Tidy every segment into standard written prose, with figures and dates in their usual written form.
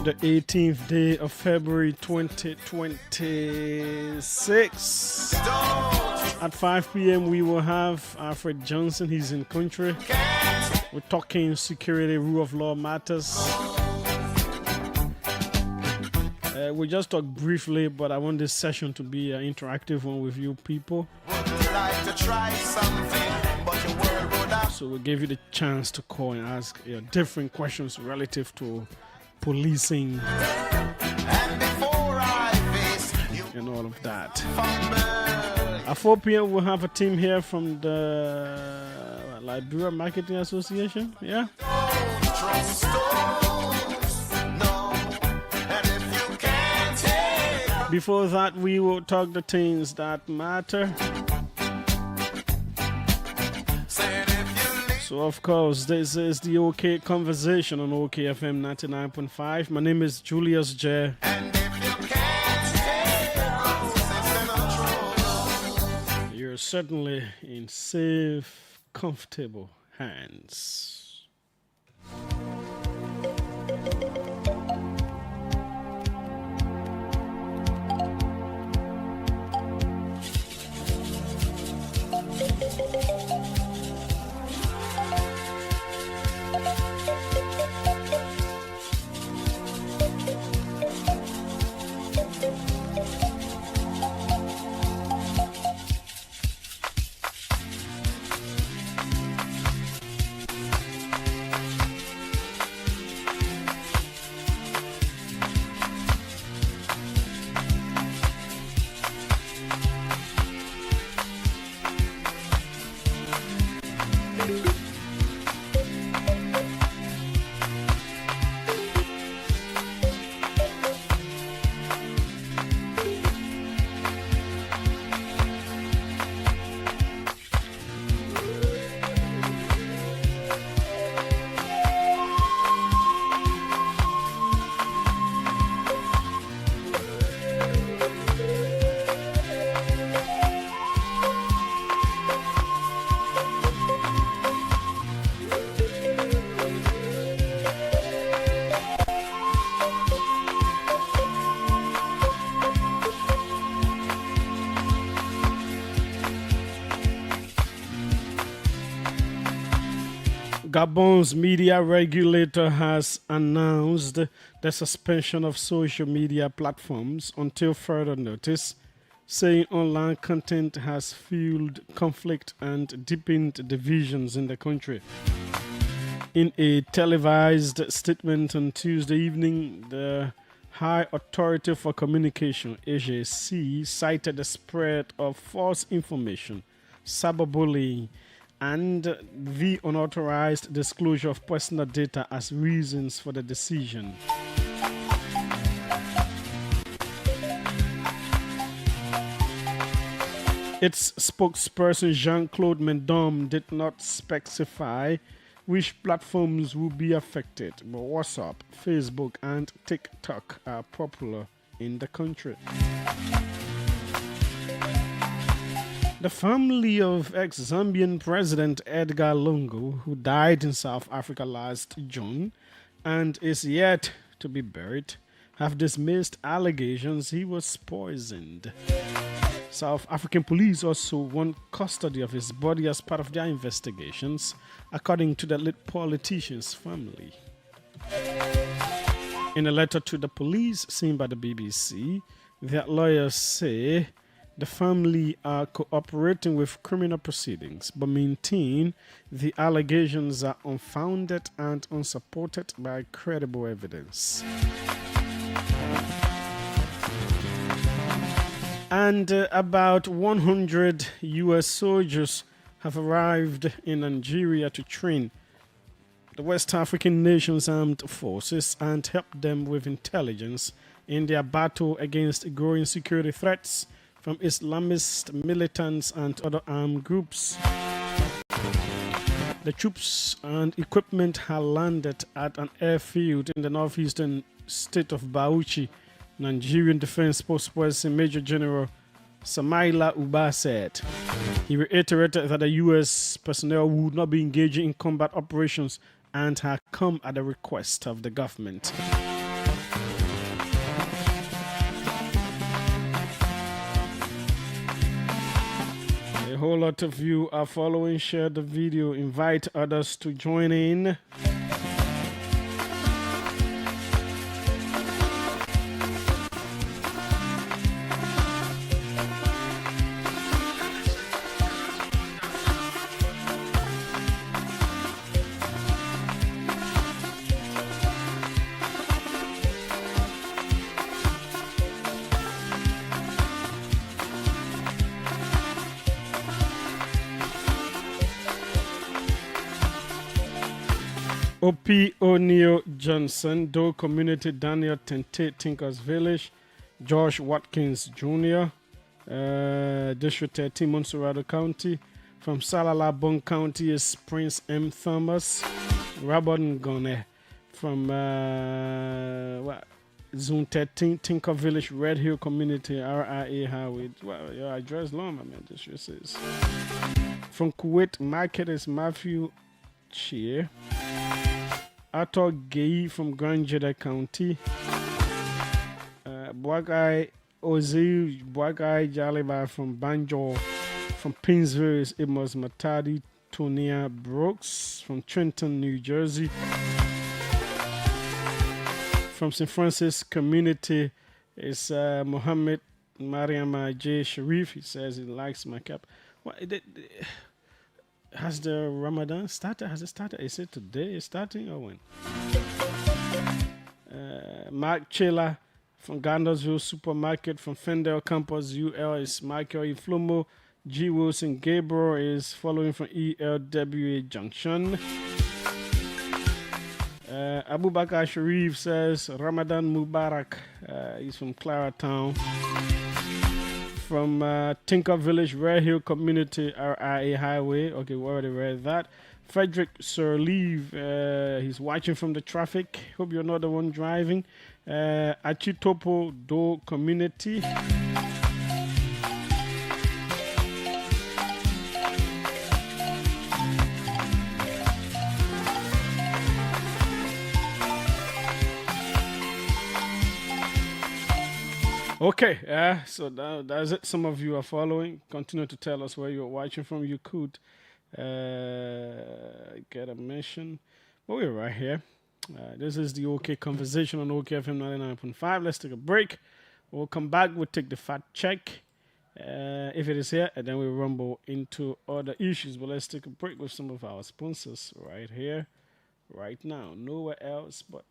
the 18th day of February 2026. At 5 p.m. we will have Alfred Johnson. He's in country. We're talking security, rule of law matters. We just talk briefly, but I want this session to be an interactive one with you people. So we'll give you the chance to call and ask different questions relative to policing and all of that. At 4 p.m. we'll have a team here from the Liberia Marketing Association. Yeah. Before that, we will talk the things that matter. So, of course, this is the OK Conversation on OKFM 99.5. My name is Julius J. You're certainly in safe, comfortable hands. Gabon's media regulator has announced the suspension of social media platforms until further notice, saying online content has fueled conflict and deepened divisions in the country. In a televised statement on Tuesday evening, the High Authority for Communication, AGC, cited the spread of false information, cyberbullying, and the unauthorized disclosure of personal data as reasons for the decision. Its spokesperson Jean-Claude Mendom did not specify which platforms will be affected, but WhatsApp, Facebook, and TikTok are popular in the country. The family of ex-Zambian President Edgar Lungu, who died in South Africa last June and is yet to be buried, have dismissed allegations he was poisoned. South African police also want custody of his body as part of their investigations, according to the late politician's family. In a letter to the police seen by the BBC, their lawyers say the family are cooperating with criminal proceedings, but maintain the allegations are unfounded and unsupported by credible evidence. And about 100 U.S. soldiers have arrived in Nigeria to train the West African nation's armed forces and help them with intelligence in their battle against growing security threats from Islamist militants and other armed groups. The troops and equipment have landed at an airfield in the northeastern state of Bauchi. Nigerian Defense spokesperson Major General Samaila Uba said. He reiterated that the U.S. personnel would not be engaging in combat operations and had come at the request of the government. A whole lot of you are following. Share the video. Invite others to join in. O.P. O'Neill Johnson, Doe Community, Daniel Tente, Tinkers Village, Josh Watkins Jr., District 13, Monserrado County. From Salalabong County is Prince M. Thomas, Robert Ngone. From Zone 13, Tinker Village, Red Hill Community, RIA Highway. Well, your address long, my man, this just is. From Kuwait Market is Matthew Cheer. Ato Gay from Grand Jeddah County. Bwagai Ozil, Bwagai Jaliba from Banjo. From Pinsville is Amos Matadi, Tonia Brooks. From Trenton, New Jersey. From St. Francis Community is Mohammed Mariama J. Sharif. He says he likes my cap. What? Has the Ramadan started? Has it started? Is it today? It's starting or when? Mark Chela from Gandersville Supermarket. From Fendel Campus UL is Michael Iflomo. G. Wilson Gabriel is following from ELWA Junction. Abu Bakr Sharif says Ramadan Mubarak. He's from Claratown. From Tinker Village, Red Hill Community, RIA Highway. Okay, we already read that. Frederick Sirleaf, he's watching from the traffic. Hope you're not the one driving. Achitopo Do Community. Okay, so that's it. Some of you are following. Continue to tell us where you're watching from. You could get a mention. But we're right here. This is the OK Conversation on OKFM 99.5. Let's take a break. We'll come back. We'll take the fact check if it is here, and then we'll rumble into other issues. But let's take a break with some of our sponsors right here, right now. Nowhere else but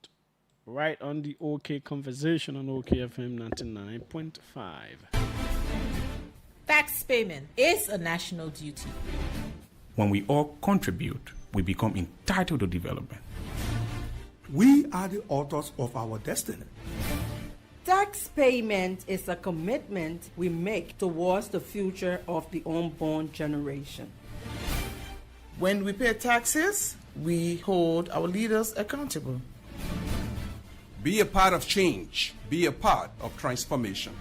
right on the OK Conversation on OKFM 99.5. Tax payment is a national duty. When we all contribute, we become entitled to development. We are the authors of our destiny. Tax payment is a commitment we make towards the future of the unborn generation. When we pay taxes, we hold our leaders accountable. Be a part of change. Be a part of transformation.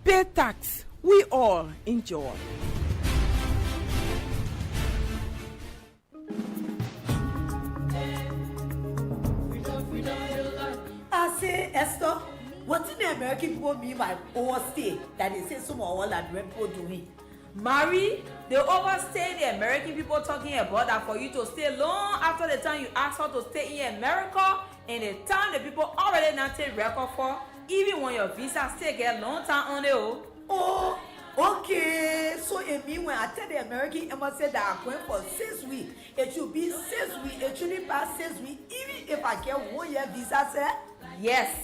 Pay tax. We all enjoy. I say, Esther, what did the American people mean by overstay that they say some of all that people doing? Marie, they overstay the American people talking about that for you to stay long after the time you ask her to stay in America and the time the people already not take record for, even when your visa still get long time on it. Oh, okay. So it means when I tell the American embassy that I'm going for 6 weeks, it should be 6 weeks. It shouldn't pass 6 weeks, even if I get 1 year visa, sir? Yes.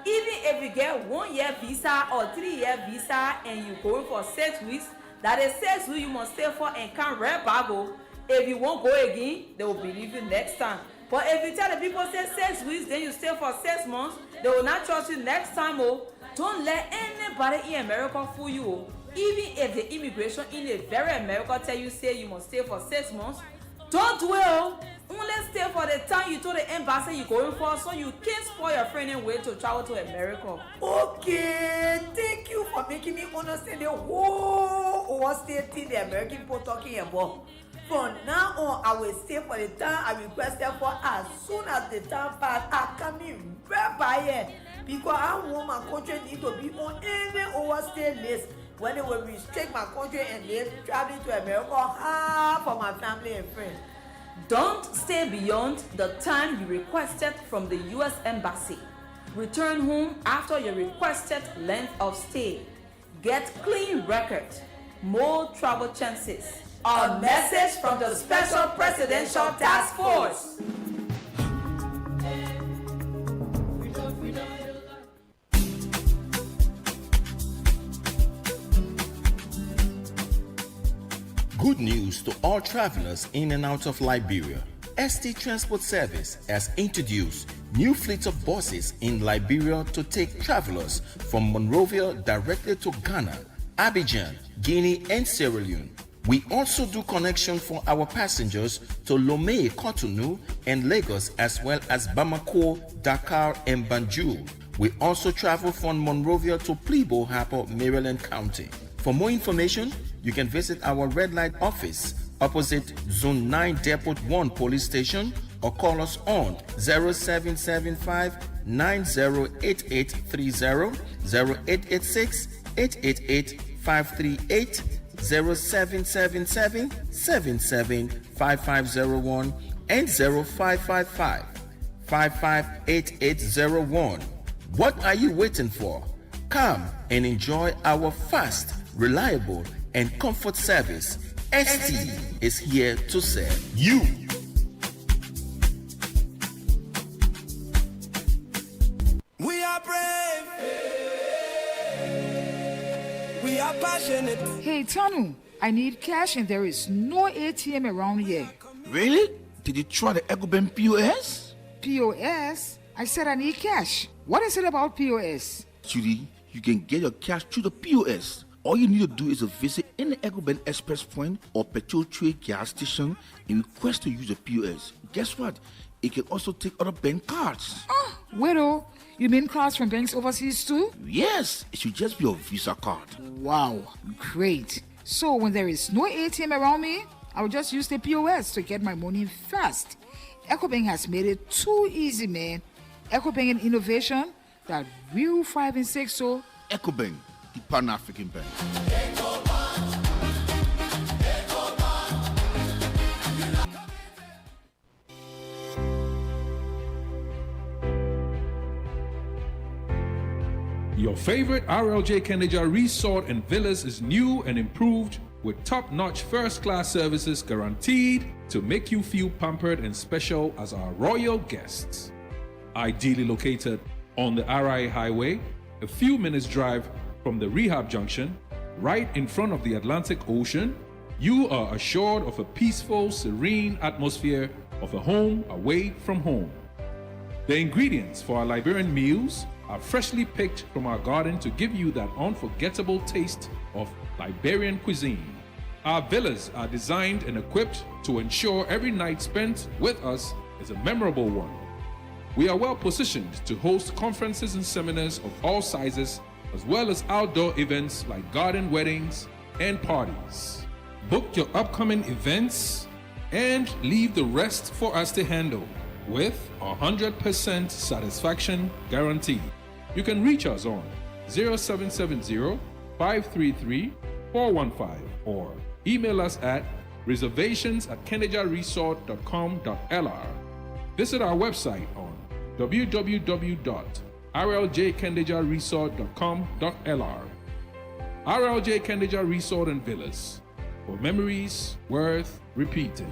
Even if you get 1 year visa or 3 year visa and you going for 6 weeks, that is 6 weeks you must stay for and can't red bago. If you won't go again, they will believe you next time. But if you tell the people say 6 weeks, then you stay for 6 months, they will not trust you next time. Oh, don't let anybody in America fool you. Oh. Even if the immigration in the very America tell you say you must stay for 6 months, don't do it. Oh. Only stay for the time you told the embassy you're going for, so you can't spoil your friend and way to travel to America. Okay, thank you for making me understand the whole overstay thing the American people talking about. From now on, I will stay for the time I requested for. As soon as the time passes, I come in right by it. Because I want my country need to be on any overstay list. when they will restrict my country and they traveling to America hard for my family and friends. Don't stay beyond the time you requested from the U.S. Embassy. Return home after your requested length of stay. Get clean record. More travel chances. A message from the Special Presidential Task Force. Good news to all travelers in and out of Liberia. ST Transport Service has introduced new fleets of buses in Liberia to take travelers from Monrovia directly to Ghana, Abidjan, Guinea, and Sierra Leone. We also do connection for our passengers to Lomé, Cotonou, and Lagos, as well as Bamako, Dakar, and Banjul. We also travel from Monrovia to Plebo Harper, Maryland County. For more information, you can visit our red light office opposite Zone 9 Depot 1 Police Station or call us on 0775 908830 0886 888 538 0777 77 5501 and 0555 558801. What are you waiting for? Come and enjoy our fast, reliable, and comfort service. ST is here to serve you. We are brave. We are passionate. Hey, Tanu, I need cash and there is no ATM around here. Really? Did you try the EcoBank POS? POS? I said I need cash. What is it about POS? Judy, you can get your cash through the POS. All you need to do is to visit any EcoBank Express point or petrol trade gas station and request to use the POS. Guess what? It can also take other bank cards. Oh, widow, you mean cards from banks overseas too? Yes, it should just be your Visa card. Wow, great. So when there is no ATM around me, I'll just use the POS to get my money fast. EcoBank has made it too easy, man. EcoBank and innovation that real 5 and 6 so. EcoBank, the Pan-African Bank. Your favorite RLJ Kendeja Resort and Villas is new and improved with top-notch first-class services guaranteed to make you feel pampered and special as our royal guests. Ideally located on the RI Highway, a few minutes drive from the rehab junction, right in front of the Atlantic Ocean, you are assured of a peaceful, serene atmosphere of a home away from home. The ingredients for our Liberian meals are freshly picked from our garden to give you that unforgettable taste of Liberian cuisine. Our villas are designed and equipped to ensure every night spent with us is a memorable one. We are well positioned to host conferences and seminars of all sizes, as well as outdoor events like garden weddings and parties. Book your upcoming events and leave the rest for us to handle with 100% satisfaction guarantee. You can reach us on 0770-533-415 or email us at reservations@kendejaresort.com.lr. Visit our website on www.rljkendejaresort.com.lr. RLJ Kendeja Resort and Villas, for memories worth repeating.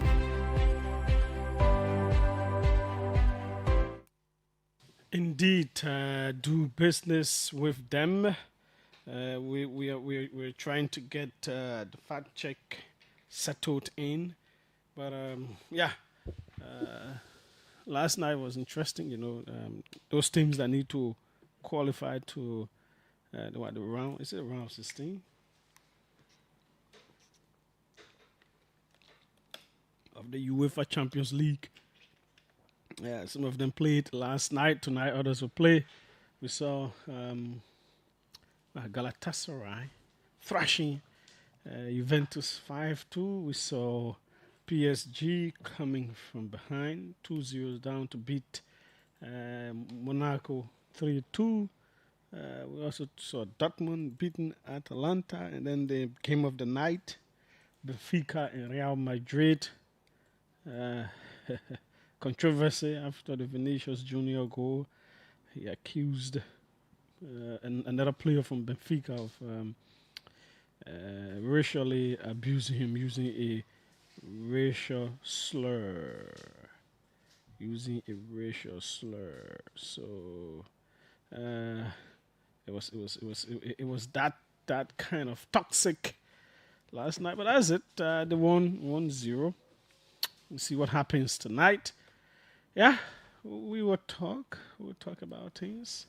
Indeed, do business with them. We're trying to get the fact check settled in, but last night was interesting. Those teams that need to qualify to the round, is it round 16 of the UEFA Champions League? Yeah, some of them played last night. Tonight, others will play. We saw Galatasaray thrashing Juventus 5-2. We saw PSG coming from behind, 2-0 down to beat Monaco 3-2. We also saw Dortmund beating Atalanta, and then the game of the night, Benfica and Real Madrid. Controversy after the Vinicius Junior goal. He accused another player from Benfica of racially abusing him using a racial slur. So it was that kind of toxic last night. But that's it. They won 1-0. We'll see what happens tonight. Yeah, we will talk. We'll talk about things.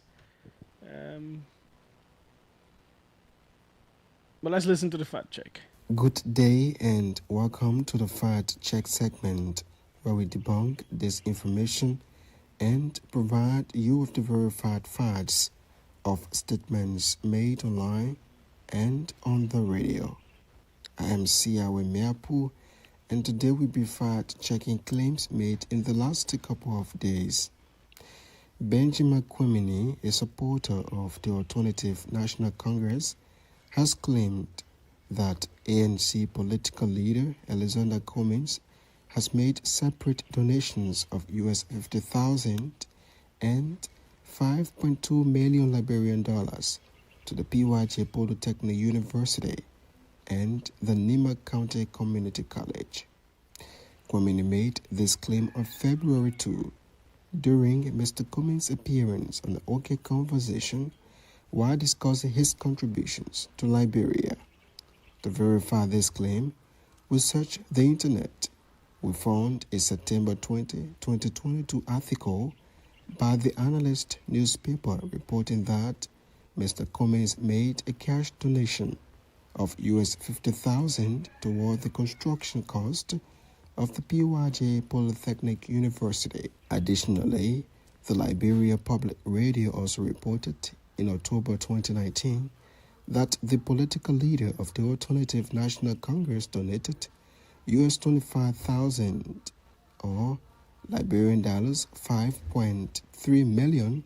But let's listen to the fact check. Good day and welcome to the fact check segment where we debunk disinformation and provide you with the verified facts of statements made online and on the radio. I am Siawe Meapu, and today we'll be fact-checking claims made in the last couple of days. Benjamin Quimini, a supporter of the Alternative National Congress, has claimed that ANC political leader Alexander Cummings has made separate donations of US $50,000 and $5.2 million Liberian dollars to the PYJ Polytechnic University and the Nima County Community College. Kwamini made this claim on February 2 during Mr. Cummings' appearance on the OK Conversation while discussing his contributions to Liberia. To verify this claim, we searched the internet. We found a September 20, 2022 article by the Analyst newspaper reporting that Mr. Cummings made a cash donation of US $50,000 toward the construction cost of the PYJ Polytechnic University. Additionally, the Liberia Public Radio also reported in October 2019 that the political leader of the Alternative National Congress donated US $25,000 or Liberian dollars 5.3 million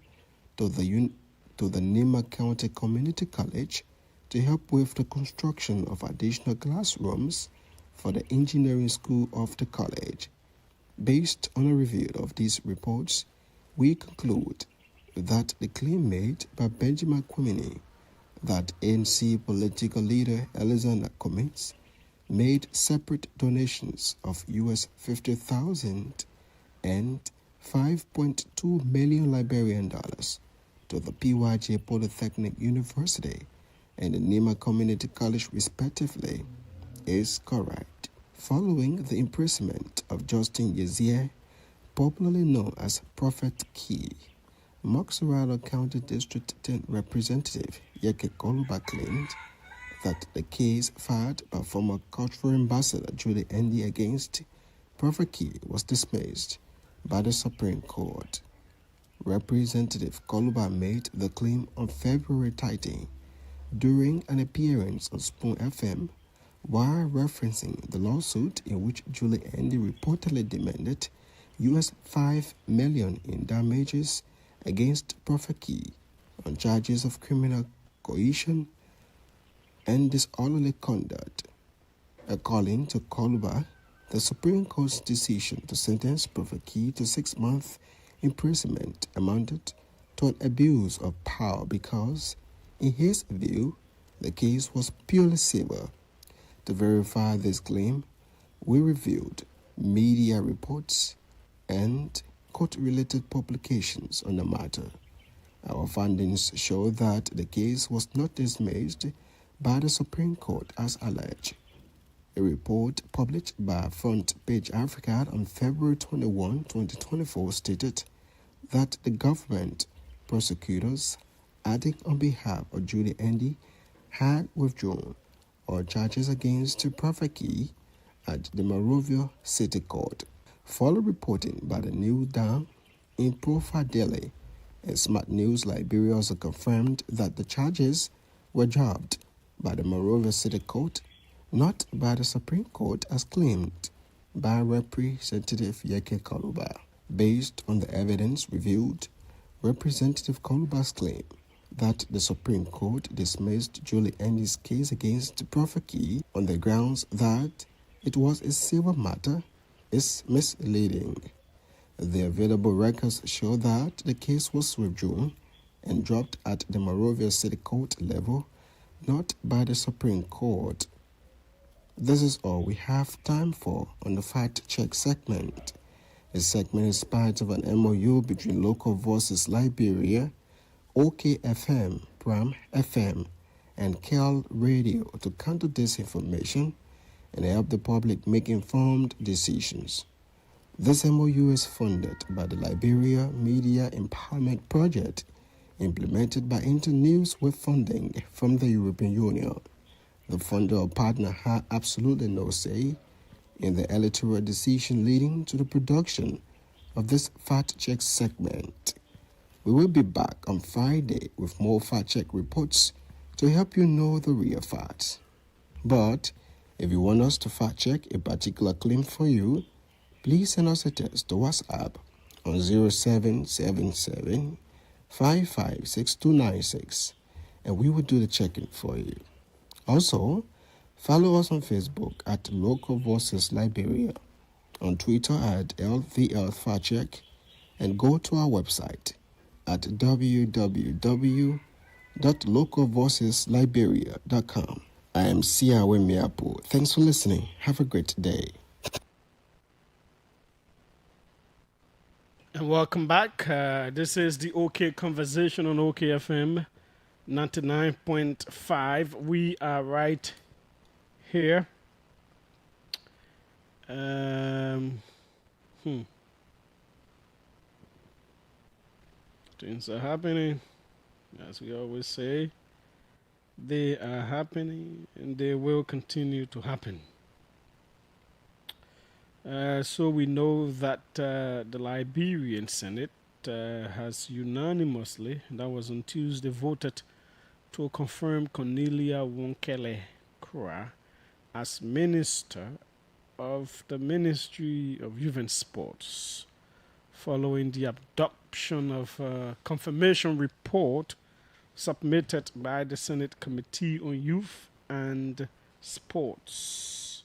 to the Nima County Community College to help with the construction of additional classrooms for the engineering school of the college. Based on a review of these reports, we conclude that the claim made by Benjamin Quimini that ANC political leader Alexander Cummings made separate donations of US $50,000 and $5.2 million Liberian dollars to the PYJ Polytechnic University and the Nima Community College respectively is correct. Following the imprisonment of Justin Yezier, popularly known as Prophet Key, Moxorado County District 10 Representative Yeke Koluba claimed that the case filed by former Cultural Ambassador Julie Endi against Prophet Key was dismissed by the Supreme Court. Representative Koluba made the claim on February 13 during an appearance on Spoon FM while referencing the lawsuit in which Julie Endi reportedly demanded US $5 million in damages against Prophet Key on charges of criminal coercion and disorderly conduct. According to Koluba, the Supreme Court's decision to sentence Prophet Key to 6 months imprisonment amounted to an abuse of power because, in his view, the case was purely civil. To verify this claim, we reviewed media reports and court-related publications on the matter. Our findings show that the case was not dismissed by the Supreme Court as alleged. A report published by Front Page Africa on February 21, 2024 stated that the government prosecutors acting on behalf of Julie Endi had withdrawn all charges against Prophet Key at the Monrovia City Court. Following reporting by the New Dawn in Profile Daily and Smart News Liberia also confirmed that the charges were dropped by the Monrovia City Court, not by the Supreme Court as claimed by Representative Yeke Koluba. Based on the evidence reviewed, Representative Koluba's claim that the Supreme Court dismissed Julius' case against Prophet Key on the grounds that it was a civil matter is misleading. The available records show that the case was withdrawn and dropped at the Monrovia City Court level, not by the Supreme Court. This is all we have time for on the Fact Check segment. The segment is part of an MOU between Local Voices Liberia, OKFM, Pram FM, and KEL Radio to counter disinformation and help the public make informed decisions. This MOU is funded by the Liberia Media Empowerment Project, implemented by Internews with funding from the European Union. The funder or partner had absolutely no say in the electoral decision leading to the production of this Fact Check segment. We will be back on Friday with more Fact Check reports to help you know the real facts. But if you want us to fact check a particular claim for you, please send us a text to WhatsApp on 0777 556296 and we will do the checking for you. Also, follow us on Facebook at Local Voices Liberia, on Twitter at LVL Fact Check, and go to our website at www.localvoicesliberia.com. I am Siawe Miapo. Thanks for listening. Have a great day. And welcome back. This is the OK Conversation on OKFM 99.5. We are right here. Things are happening, as we always say. They are happening and they will continue to happen. So we know that the Liberian Senate has unanimously, that was on Tuesday, voted to confirm Cornelia Wonkele Kra as Minister of the Ministry of Youth and Sports, following the adoption of a confirmation report submitted by the Senate Committee on Youth and Sports.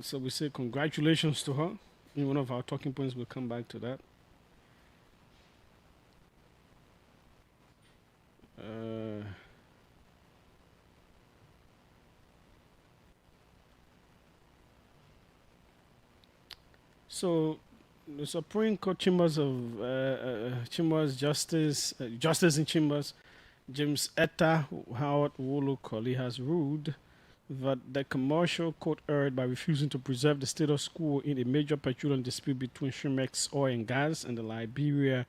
So we say congratulations to her. In one of our talking points, we'll come back to that. So the Supreme Court Chambers of Chambers Justice in Chambers, James Etta Howard Wolo Colley, has ruled that the commercial court erred by refusing to preserve the status quo in a major petroleum dispute between Shemex Oil and Gas and the Liberia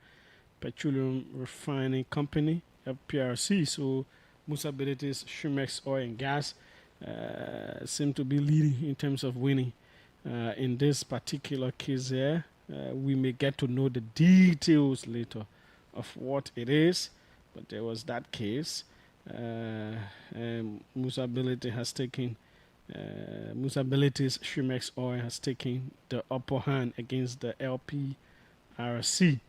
Petroleum Refining Company, FPRC. So Musa Bedete's Shemex Oil and Gas seem to be leading in terms of winning. In this particular case here, we may get to know the details later of what it is, but there was that case. Musa Ability has taken, Musa Ability's Shemex Oil has taken the upper hand against the LPRC.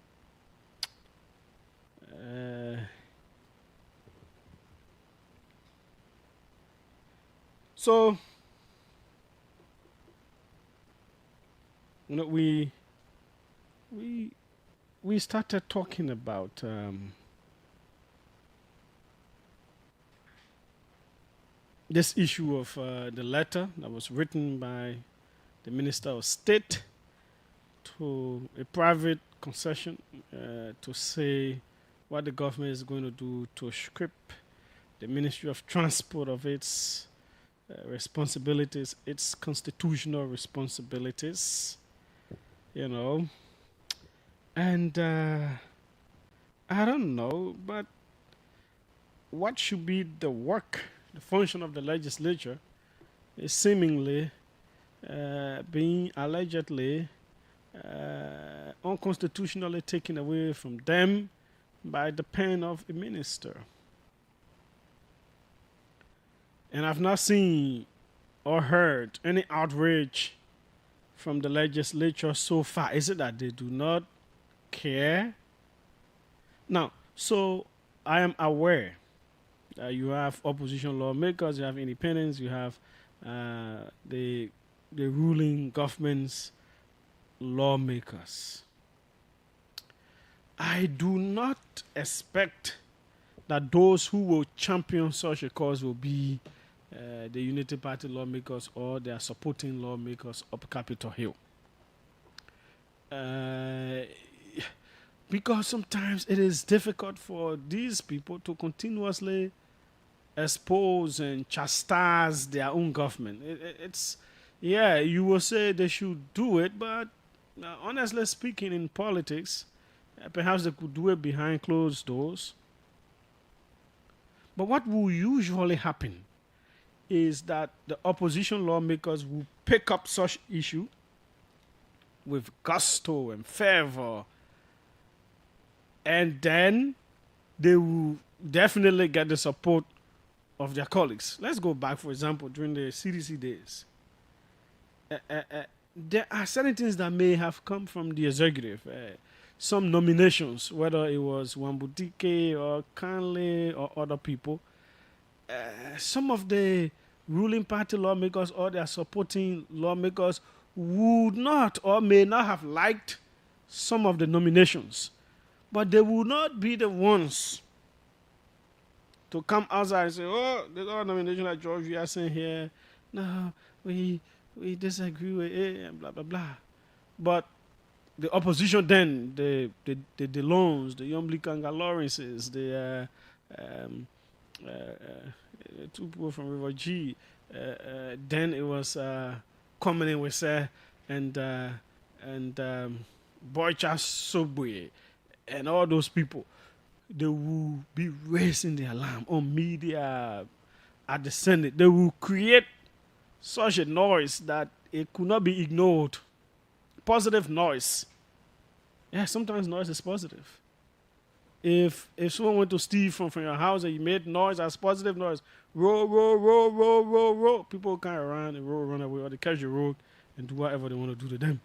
So, you know, we started talking about this issue of the letter that was written by the Minister of State to a private concession to say what the government is going to do to strip the Ministry of Transport of its responsibilities, its constitutional responsibilities, you know. And I don't know, but what should be the work, the function of the legislature is seemingly being allegedly unconstitutionally taken away from them by the pen of a minister. And I've not seen or heard any outrage from the legislature so far? Is it that they do not care? Now, so I am aware that you have opposition lawmakers, you have independents, you have the ruling government's lawmakers. I do not expect that those who will champion such a cause will be the Unity Party lawmakers or their supporting lawmakers up Capitol Hill. Because sometimes it is difficult for these people to continuously expose and chastise their own government. You will say they should do it, but honestly speaking, in politics, perhaps they could do it behind closed doors. But what will usually happen is that the opposition lawmakers will pick up such issue with gusto and fervor, and then they will definitely get the support of their colleagues. Let's go back, for example, during the CDC days. There are certain things that may have come from the executive. Some nominations, whether it was Wambutike or Kanle or other people, some of the ruling party lawmakers or their supporting lawmakers would not or may not have liked some of the nominations, but they will not be the ones to come outside and say, oh, there's all nomination that George we are saying here. No, we disagree with it and blah, blah, blah. But the opposition then, the Delons, the Yomlikanga Lawrences, the two people from River G, then it was coming in with and Boycha Sobwe and all those people. They will be raising the alarm on media, at the Senate. They will create such a noise that it could not be ignored. Positive noise. Yeah, sometimes noise is positive. If someone went to steal from your house and you made noise as positive noise, roll, people kind of run and run away, or they catch the road and do whatever they want to do to them.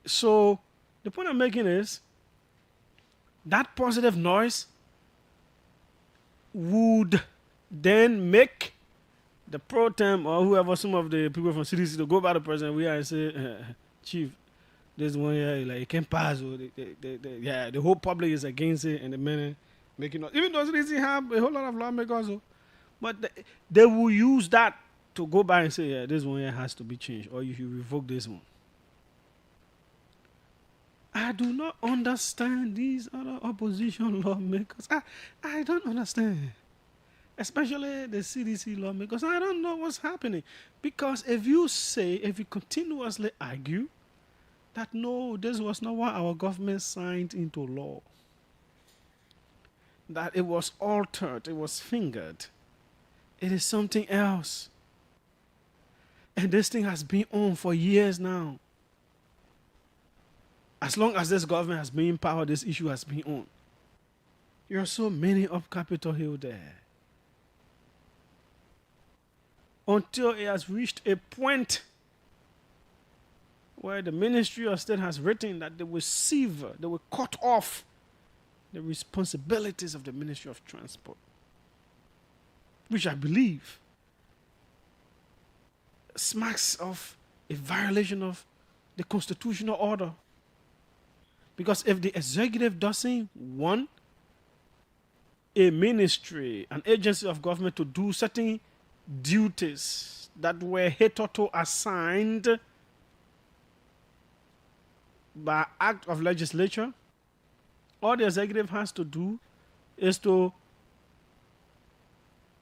So the point I'm making is that positive noise would then make the pro tem or whoever, some of the people from CDC to go by the president we are and say, Chief, this one here, like, it can't pass. Or the whole public is against it, and the men making noise. Even though CDC have a whole lot of lawmakers, but they will use that to go by and say, yeah, this one here has to be changed, or you should revoke this one. I do not understand these other opposition lawmakers. I don't understand. Especially the CDC lawmakers. I don't know what's happening. Because if you continuously argue that no, this was not what our government signed into law, that it was altered, it was fingered, it is something else. And this thing has been on for years now. As long as this government has been in power, this issue has been on. There are so many up Capitol Hill there. Until it has reached a point where the Ministry of State has written that they will sever, they will cut off the responsibilities of the Ministry of Transport, which I believe smacks of a violation of the constitutional order. Because if the executive doesn't want a ministry, an agency of government to do certain duties that were hitherto assigned by act of legislature, all the executive has to do is to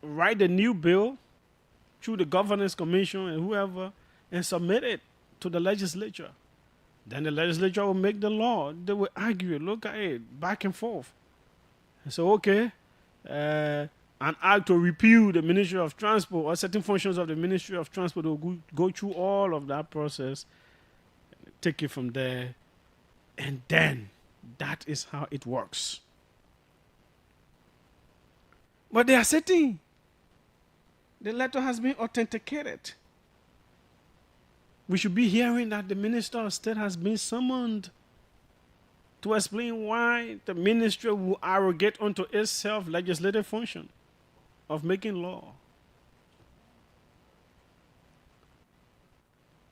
write a new bill through the governance commission and whoever and submit it to the legislature. Then the legislature will make the law. They will argue, look at it, back and forth. And so, okay, an act to repeal the Ministry of Transport or certain functions of the Ministry of Transport will go through all of that process, take it from there, and then that is how it works. But they are sitting. The letter has been authenticated. we should be hearing that the Minister of State has been summoned to explain why the ministry will arrogate unto itself legislative function of making law.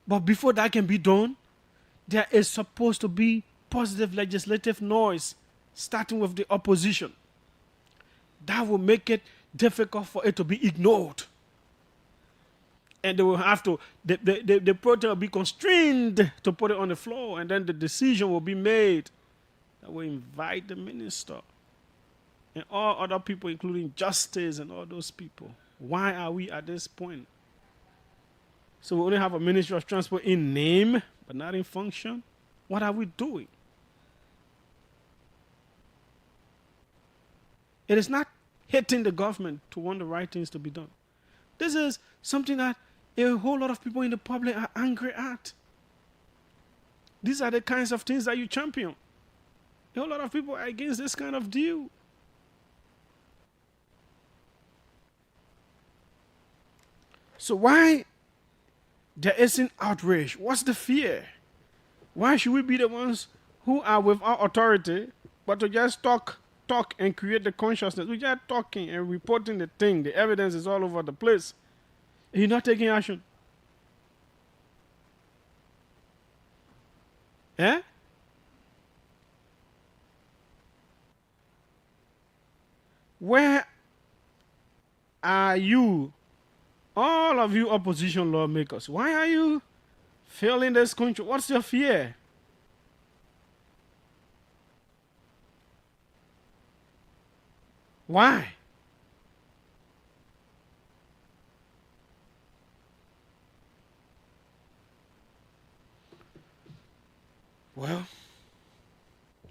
But before that can be done, there is supposed to be positive legislative noise, starting with the opposition. That will make it difficult for it to be ignored. And they will have to, the protest will be constrained to put it on the floor, and then the decision will be made that will invite the minister and all other people, including justice and all those people. Why are we at this point? So we only have a Ministry of Transport in name, but not in function. What are we doing? It is not hitting the government to want the right things to be done. This is something that a whole lot of people in the public are angry at. These are the kinds of things that you champion. A whole lot of people are against this kind of deal. So why there isn't outrage? What's the fear? Why should we be the ones who are without authority, but to just talk and create the consciousness? We're just talking and reporting the thing. The evidence is all over the place. And you're not taking action. Eh? Where are you? All of you opposition lawmakers, why are you failing this country? What's your fear? Why? Well,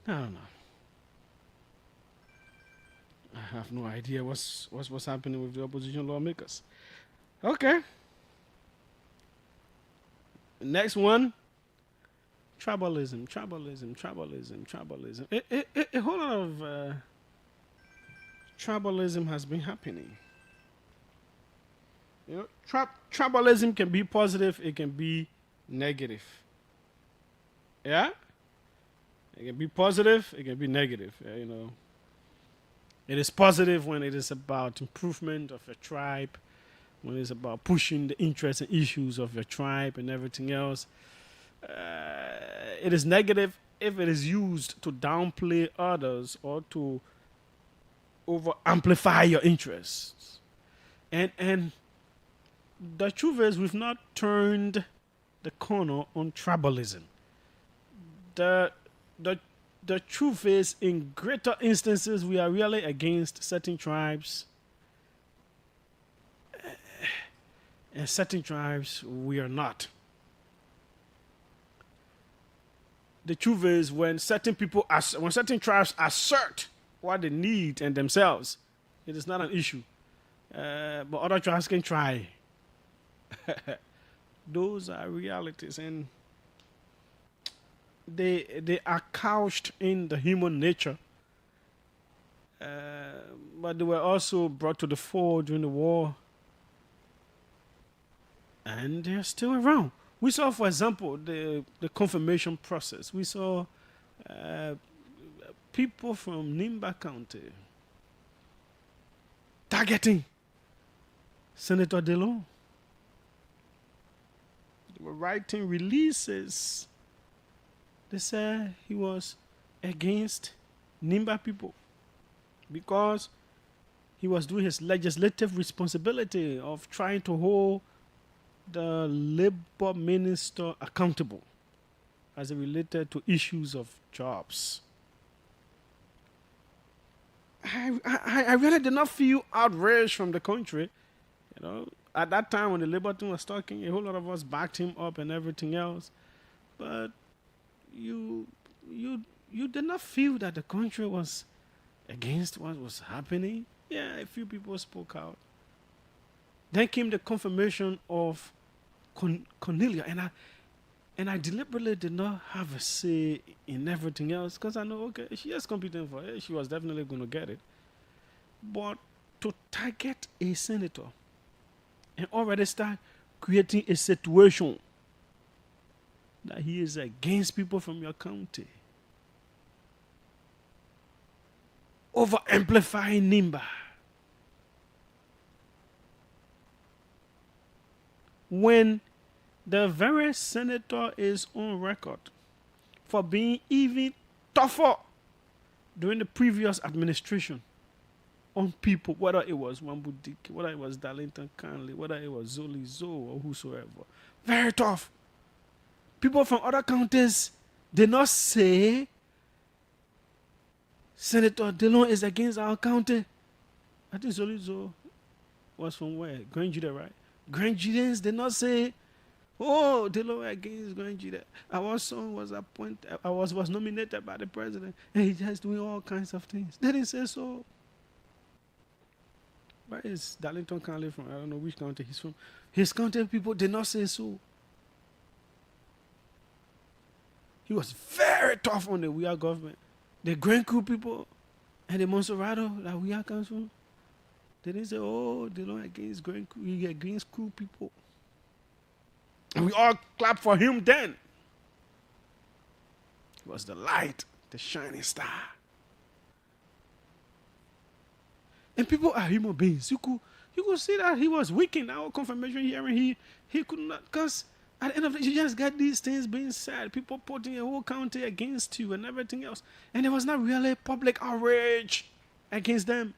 I don't know. I have no idea what's happening with the opposition lawmakers. Okay. Next one. Tribalism. A whole lot of tribalism has been happening. You know, tribalism can be positive, it can be negative. Yeah? It can be positive, it can be negative. You know. It is positive when it is about improvement of a tribe, when it's about pushing the interests and issues of your tribe and everything else. It is negative if it is used to downplay others or to over amplify your interests. And the truth is, we've not turned the corner on tribalism. The truth is, in greater instances, we are really against certain tribes. And certain tribes, we are not. The truth is, when certain tribes assert what they need and themselves, it is not an issue. But other tribes can try. Those are realities, and they are couched in the human nature. But they were also brought to the fore during the war. And they're still around. We saw, for example, the confirmation process. We saw people from Nimba County targeting Senator DeLong. They were writing releases. They said he was against Nimba people because he was doing his legislative responsibility of trying to hold the labor minister accountable as it related to issues of jobs. I really did not feel outraged from the country. You know, at that time when the labor team was talking, a whole lot of us backed him up and everything else. But you did not feel that the country was against what was happening. Yeah, a few people spoke out. Then came the confirmation of Cornelia, and I deliberately did not have a say in everything else because I know, okay, she is competent for it. She was definitely going to get it. But to target a senator and already start creating a situation that he is against people from your county. Over amplifying Nimba. When the very senator is on record for being even tougher during the previous administration on people, whether it was Wambudike, whether it was Darlington Conley, whether it was Zoli Zo or whosoever. Very tough. People from other counties did not say Senator Dillon is against our county. I think Zoli Zo was from where? Grand Judah, right? Grand Judeans did not say, oh, Dillon against Grand Judah. Our son was appointed, was nominated by the president, and he's just doing all kinds of things. They didn't say so. Where is Darlington Conley from? I don't know which county he's from. His county people did not say so. He was very tough on the Weir government. The Grand Coup people and the Monserrato that Weir comes from, they didn't say, oh, they don't against Grand Coup, he against Coup people. And we all clapped for him then. He was the light, the shining star. And people are human beings. You could see that he was weak in our confirmation hearing. He could not, because at the end of the day, you just got these things being said. People putting a whole county against you and everything else. And there was not really public outrage against them.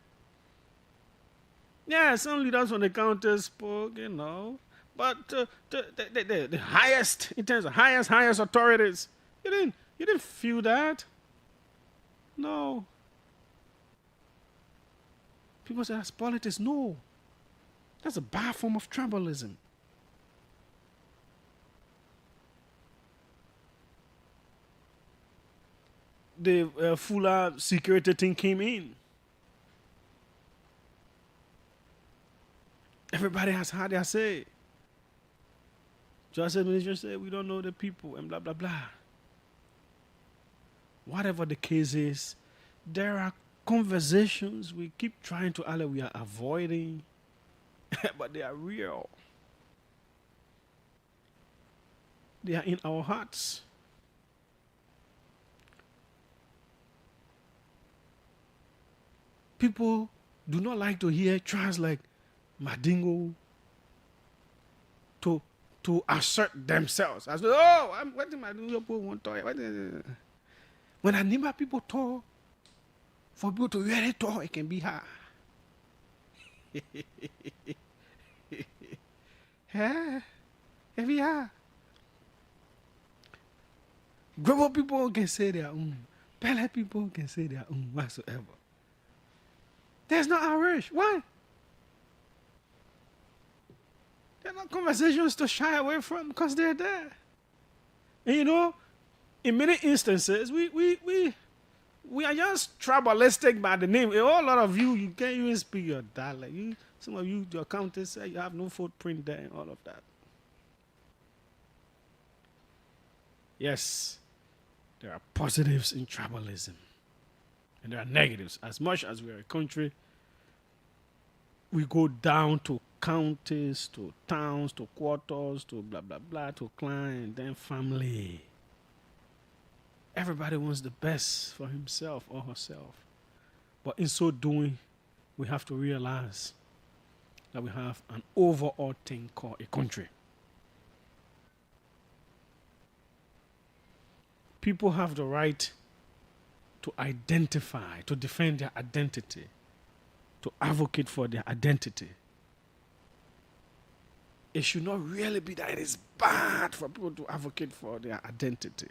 Yeah, some leaders from the county spoke, But the highest, in terms of highest authorities, you didn't feel that. No. People say that's politics. No. That's a bad form of tribalism. The fuller security thing came in. Everybody has had their say. Justice Minister said, we don't know the people and blah, blah, blah. Whatever the case is, there are conversations we keep trying to we are avoiding, but they are real. They are in our hearts. People do not like to hear trials like Madingo to assert themselves. As I'm waiting Madingo won't talk. When I name people talk, for people to really talk, it can be hard. Yeah, it be hard. Global people can say their own. Pele people can say their own whatsoever. There's no outrage. Why? There are no conversations to shy away from because they're there. And in many instances, we are just tribalistic by the name. A whole lot of you can't even speak your dialect. Some of you, your county say you have no footprint there and all of that. Yes, there are positives in tribalism. And there are negatives. As much as we are a country, we go down to counties, to towns, to quarters, to blah, blah, blah, to clan, and then family. Everybody wants the best for himself or herself. But in so doing, we have to realize that we have an overall thing called a country. People have the right to identify, to defend their identity, to advocate for their identity. It should not really be that it is bad for people to advocate for their identity.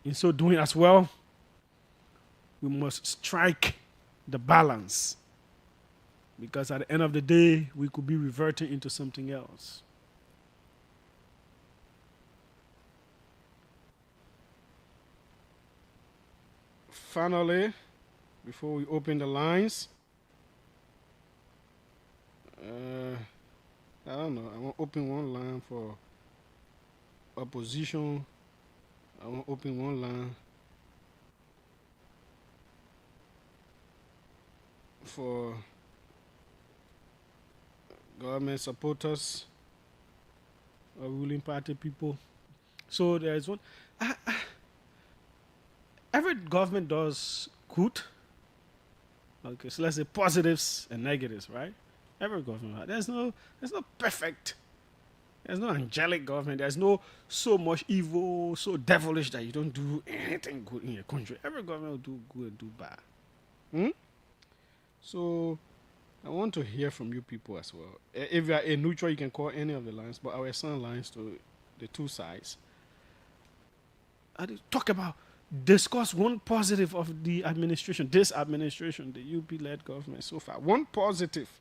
In so doing as well, we must strike the balance, because at the end of the day, we could be reverting into something else. Finally, before we open the lines, I don't know, I want to open one line for opposition. I want to open one line for government supporters. or ruling party people. So there's one. Every government does good. Okay, so let's say positives and negatives, right? Every government. There's no perfect. There's no angelic government. There's no so much evil, so devilish that you don't do anything good in your country. Every government will do good and do bad. So I want to hear from you people as well. If you are a neutral, you can call any of the lines, but I will assign lines to the two sides. Talk about, discuss one positive of the administration, this administration, the UP-led government so far. One positive.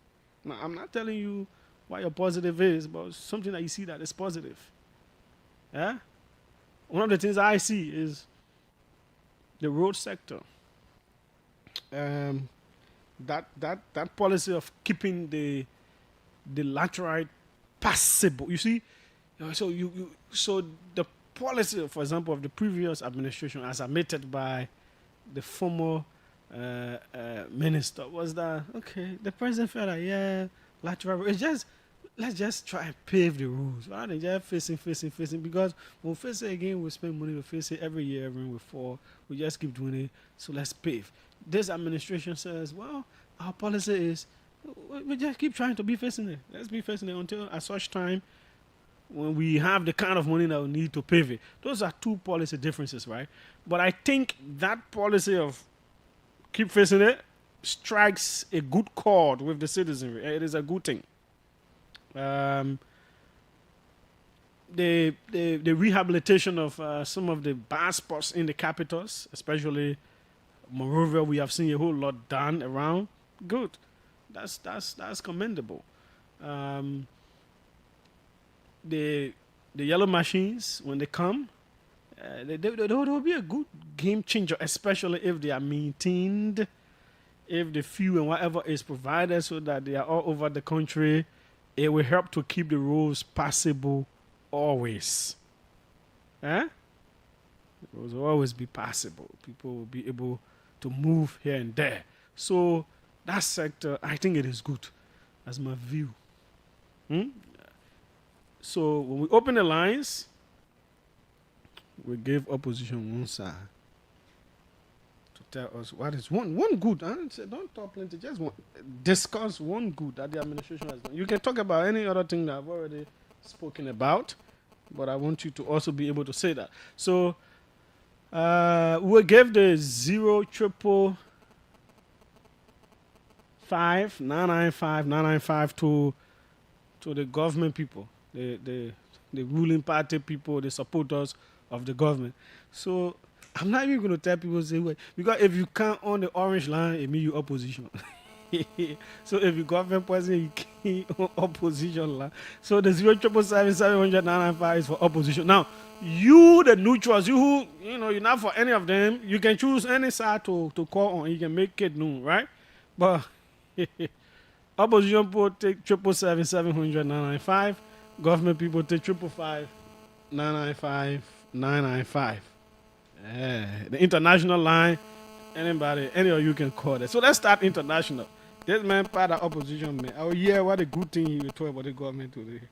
Now, I'm not telling you what your positive is, but something that you see that is positive. Yeah? One of the things I see is the road sector. That policy of keeping the laterite passable. You see, so the policy, for example, of the previous administration, as admitted by the former minister, was that okay? The president felt like, yeah, lateral. Let's just try and pave the roads rather than just facing. Because when we face it again, we spend money. We face it every year, every we fall. We just keep doing it. So let's pave. This administration says, well, our policy is we just keep trying to be facing it. Let's be facing it until at such time when we have the kind of money that we need to pave it. Those are two policy differences, right? But I think that policy of keep facing it strikes a good chord with the citizenry. It is a good thing. The rehabilitation of some of the bad spots in the capitals, especially Monrovia, we have seen a whole lot done around. Good, that's commendable. The yellow machines, when they come, they will be a good game changer, especially if they are maintained, if the fuel and whatever is provided so that they are all over the country. It will help to keep the roads passable always. The roads will always be passable. People will be able to move here and there. So that sector, I think it is good. That's my view. So when we open the lines, we give opposition one side to tell us what is one good. Don't talk plenty, just one. Discuss one good that the administration has done. You can talk about any other thing that I've already spoken about, but I want you to also be able to say that. So we gave the 0555995 to the government people, the ruling party people, the supporters of the government. So I'm not even going to tell people, say, wait, because if you count on the orange line, it means you opposition. So if you government person, you can't on opposition line. So the 0777795 is for opposition. Now, you, the neutrals, you're not for any of them. You can choose any side to call on. You can make it known, right? But opposition people take 7777995. Government people take 555995995. The international line, any of you can call it. So let's start international. This man part of opposition, man. Oh yeah, what a good thing you talk about the government today.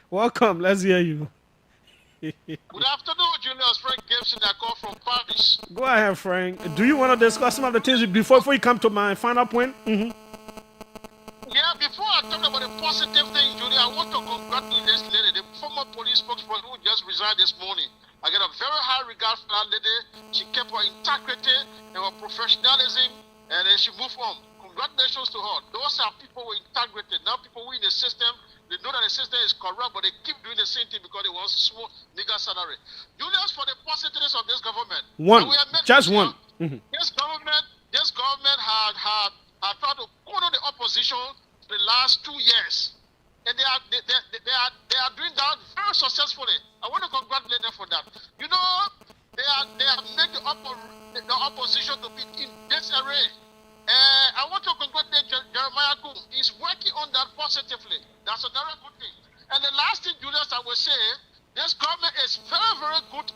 Welcome, let's hear you. Good afternoon, Julius. Frank Gibson, I call from Paris. Go ahead, Frank. Do you want to discuss some of the things before you come to my final point? Yeah, before I talk about the positive thing, Julia, I want to congratulate this lady, the former police spokesperson who just resigned this morning. I get a very high regard for that lady. She kept her integrity and her professionalism, and then she moved on. Congratulations to her. Those are people with integrity. Now people who in the system, they know that the system is corrupt, but they keep doing the same thing because they want small nigger salary. Julius, for the positiveness of this government. Just one. This government had tried to corner the opposition for the last 2 years. And they are doing that very successfully. I want to congratulate them for that. You know, they have made the opposition to be in disarray. I want to congratulate Jeremiah Kum. He's working on that positively. That's another good thing. And the last thing, Julius, I will say, this government is very, very good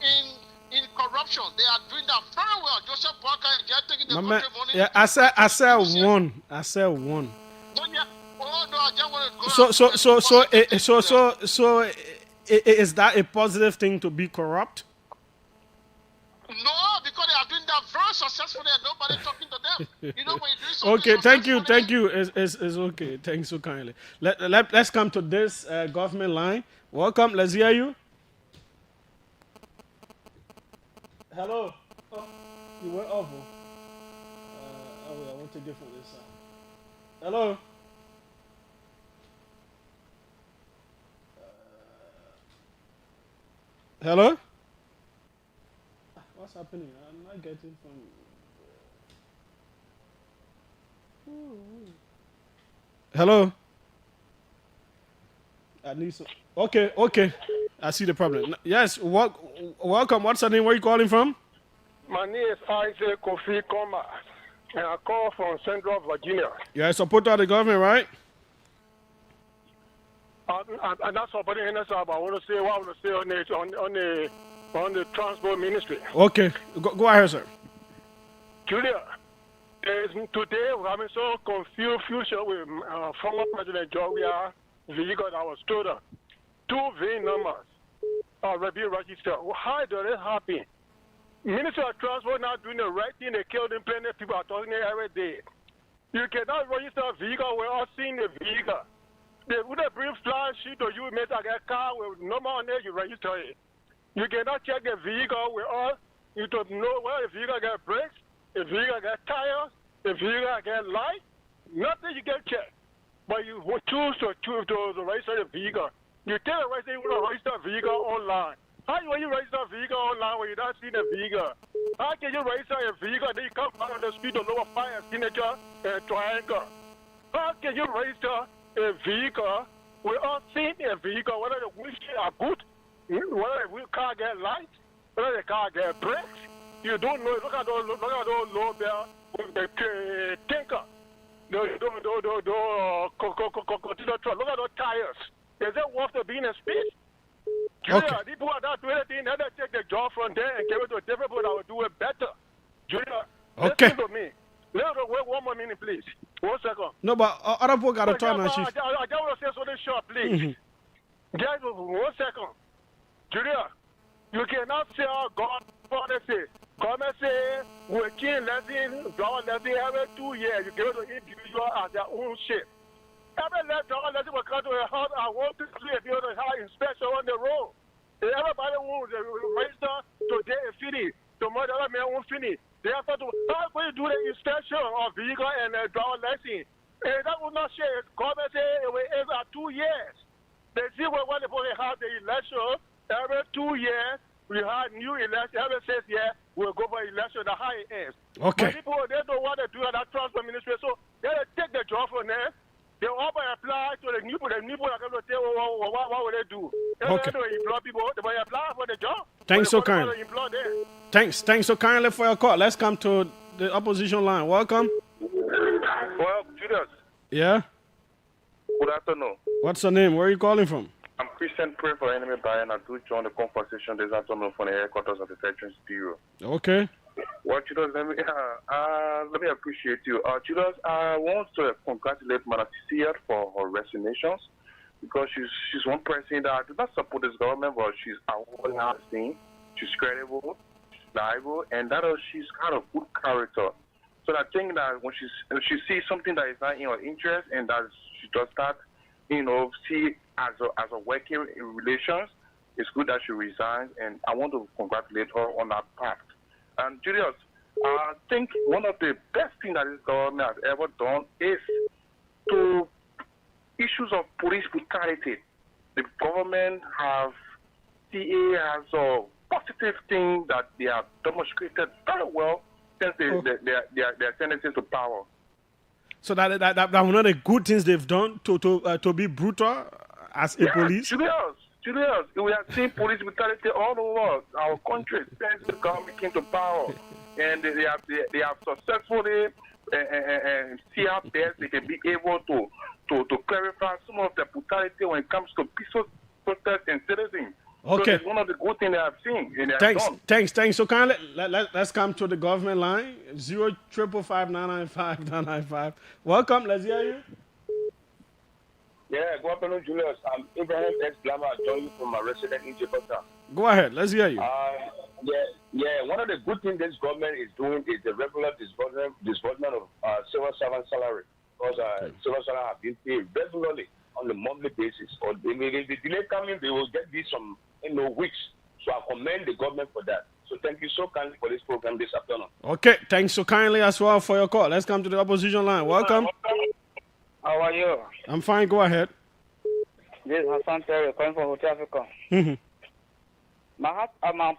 in corruption. They are doing that very well. Joseph Parker is just taking the country money. Yeah, I said one. Oh no, I just want to go. Is that a positive thing to be corrupt? No, because they are doing that very successfully and nobody talking to them. You know, when you do something Okay, thank you. It's okay. Thanks so kindly. Let's come to this government line. Welcome. Let's hear you. Hello. Oh, you went off. I want to get from this side. Hello. Hello. What's happening? I'm not getting from. Hello. I need some. Okay. I see the problem. Yes. Welcome. What's your name? Where are you calling from? My name is Isaac Kofi Koma, and I call from Central Virginia. You're a supporter of the government, right? I'm not supporting any side, but I want to say what I want to say on the transport ministry. Okay. Go ahead, sir. Julia, today we're having so confused future with former President Georgia vehicle that was stolen. 2 VIN numbers are being registered. How does it happen? Minister of Transport not doing the right thing. They killed them, plenty of people are talking every day. You cannot register a vehicle without seeing the vehicle. They would have bring flash sheet or you make a car with number on there, you register it. You cannot check the vehicle without you don't know whether the vehicle got brakes, the vehicle got tires, the vehicle got light. Nothing you can check. But you choose to register the vehicle. You tell the register you want to register a vehicle online. How will you register a vehicle online when you not see the vehicle? How can you register a vehicle and then you come out on the street to lower fire signature and triangle? How can you register a vehicle without seeing a vehicle, whether the windshield are good, whether the car get light, whether the car get brakes? You don't know. Look at those low bell with the tanker. Continental truck. Look at those tires. Is it worth to be in a space? Julia, these people are not doing anything. Let them take the job from there and give it to a different people that will do it better. Julia, listen to me. Let us wait 1 more minute, please. 1 second. No, but other people got to turn on shift. I just want to say something short, please. Just 1 second. Julia, you cannot say God policy. Government say working lesson, draw lesson every 2 years. You give it to individual as their own shit. Every lesson will come to a house. I want to see if you have inspection on the road. If everybody wants to register today and finish, tomorrow other man won't finish. They have to how will you do the inspection of vehicle and draw lesson? And that will not share. Government say it will end at 2 years. They see what they have the election every 2 years. We have new election every 6 years. We'll go for election. The high is. Okay. But people they don't want to do that transport ministry, so they take the job from there. They all apply to the new people. The new people are going to tell what will they do? They don't employ people. They will apply for the job. Thanks so kindly. Thanks so kindly for your call. Let's come to the opposition line. Welcome. Well, Julius. Yeah? Good afternoon. What's your name? Where are you calling from? I'm Christian Pray for Enemy By, and I do join the conversation this afternoon from the headquarters of the Veterans Bureau. Okay. Well, Julius, let me appreciate you. Julius, I want to congratulate Madam Cecilia for her resignations because she's one person that does not support this government, but she's awarding her thing. She's credible, she's reliable, and that she's kind of good character. So I think that when she sees something that is not in her interest and that she does not, see as a working relations, it's good that she resigns, and I want to congratulate her on that part. And Julius, I think one of the best things that this government has ever done is to issues of police brutality. The government has a positive thing that they have demonstrated very well since they are ascending to power. So that one of the good things they've done to be brutal as a police. Julius, we have seen police brutality all over our country since the government came to power, and they have successfully see how best they can be able to clarify some of the brutality when it comes to peaceful protest and citizens. Okay. So it's one of the good things they have seen. And Thanks. So kindly, let's come to the government line. 0555995. Welcome. Let's hear you. Yeah, good afternoon, Julius. I'm Abraham X Glamour. I join you from my resident in Jakarta. Go ahead. Let's hear you. Yeah. One of the good things this government is doing is the regular disbursement of civil servant salary. Because civil servants have been paid regularly on a monthly basis. Or if the delay coming, they will get this some weeks. So I commend the government for that. So thank you so kindly for this program this afternoon. Okay, thanks so kindly as well for your call. Let's come to the opposition line. Welcome. How are you? I'm fine. Go ahead. This is Hassan Terry calling from Hotel Africa. Mm-hmm. My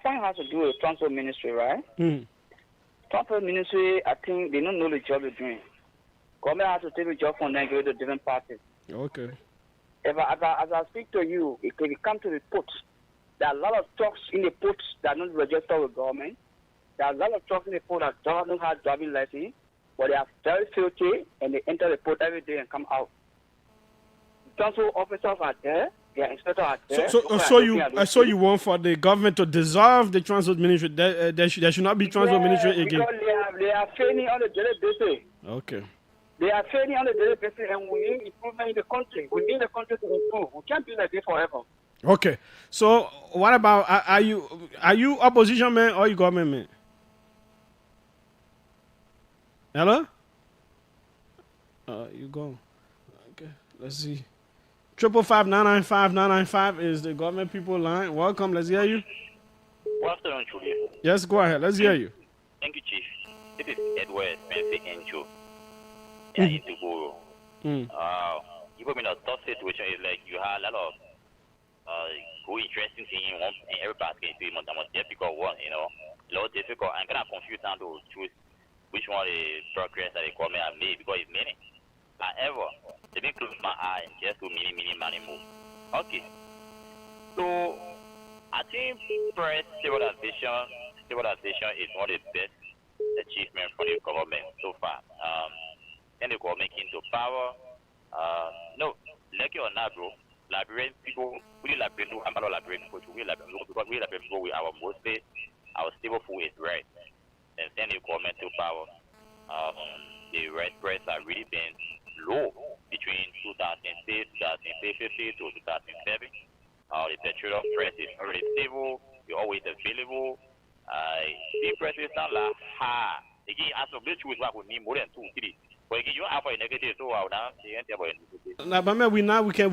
point has to do with transport ministry, right? Mm-hmm. Transport ministry, I think they don't know the job they're doing. Government has to take the job from them, give it to different parties. Okay. As I speak to you, if you come to the port, there are a lot of trucks in the port that don't register with government. There are a lot of trucks in the port that don't have driving license, but they are very filthy and they enter the port every day and come out. Transport officers are there, their inspectors are there. So you want for the government to dissolve the transport ministry? There should not be transport ministry again. Because they are failing on the daily basis. Okay. They are failing on the daily basis, and we need improvement in the country. We need the country to improve. We can't be like this forever. Okay. So what about are you opposition man or you government man? Hello? You go. Okay. Let's see. 555-995-995 is the government people line. Welcome. Let's hear you. Good afternoon, Julius. Yes, go ahead. Let's hear you. Thank you, Chief. This is Edward Spencer Angel. Yeah, in Tugoro. You put me in a tough situation. It's like you have a lot of good, interesting things you want, and everybody's going to do the most difficult one, a lot difficult. I'm kind of confused now to choose which one is progress that the government have made because it's many. However, let me close my eye and just do many money move. Okay. So, I think first civilization is one of the best achievements for the government so far. And the government came to power. No, like it or not, bro. Liberian people, we Liberian people, I'm not Liberian people, we Liberian people, because we Liberian people, we our mostly, our stable food is right. And then the government to power. The red price have really been low between 2006, 2050 to 2007. The petroleum price is already stable. You're always available. The prices sound like high. Again, as of this truth, we need more than 2, 3. But again, you have a negative, so now now, but man, we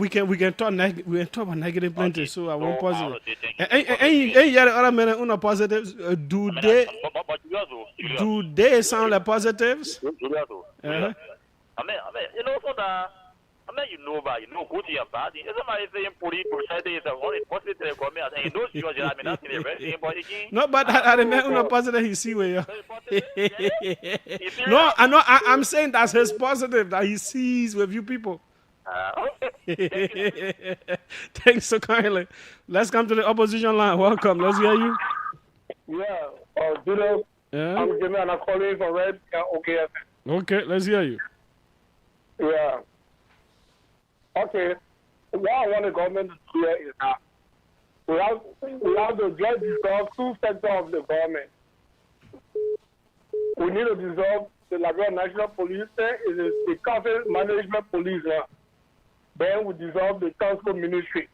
can talk about negative plenty. So I won't positive. Hey, yeah, other men are positives. Do they sound like positives? I mean, so that. But good thing and bad thing. Somebody saying police brutality is only positive to the government, and those judges are not in the very but again. No, but I don't positive he see where. No, I'm saying that's his positive that he sees with you people. Thanks so kindly. Let's come to the opposition line. Welcome. Let's hear you. Yeah, Julius. Yeah. I'm Jimmy and I'm calling from Red OKF. Okay, let's hear you. Yeah. Okay. What I want the government to do is that we have to just dissolve 2 sectors of the government. We need to dissolve the Liberian National Police, it is the Council Management Police. Then we dissolve the Transport Ministry.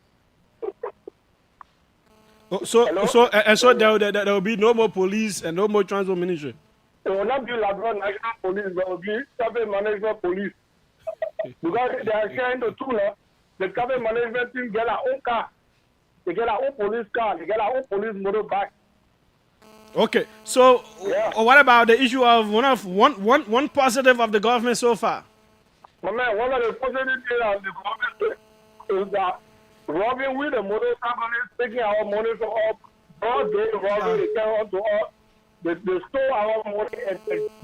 So there will be no more police and no more transport ministry. It will not be Liberian National Police, but it will be Council Management Police. Because they are sharing the two now. The government management team get their own car. They get their own police car. They get their own police motorbike. Okay, so what about the issue of one positive of the government so far? My man, one of the positive things of the government is that robbing with the motor companies, taking our money from all broad day robbing, they carry on to all. They stole our money and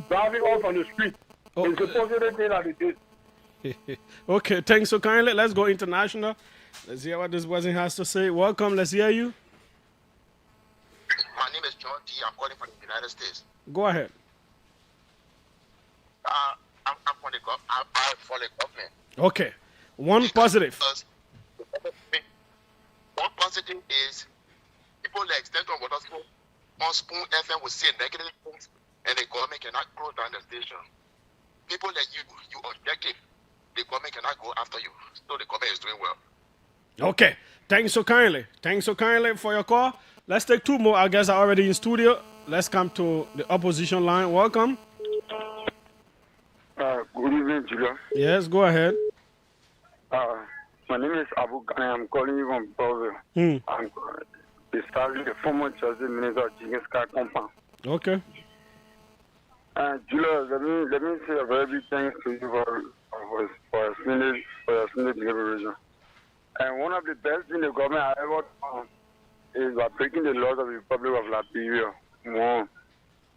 driving off on the street. It's the positive thing that it is. Okay, thanks so kindly. Let's go international. Let's hear what this person has to say. Welcome, let's hear you. My name is John D. I'm calling from the United States. Go ahead. I'm for the government. Okay, one positive. One positive is people like Extension Waterspoon on Spoon FM will say negative things and the government cannot close down the station. People like you objective. the government cannot go after you. So the government is doing well. Okay. Thanks so kindly. Thanks so kindly for your call. Let's take two more. Our guests are already in studio. Let's come to the opposition line. Welcome. Good evening, Julius. Yes, go ahead. My name is Abu Ghani. I'm calling you from Belleville. I'm basically the former Justice Minister of Jigen's Sky Compound. Okay. Julius, let me say a very big thanks to you for your Senate deliberation. And one of the best things the government has ever done is by breaking the laws of the Republic of Liberia. One,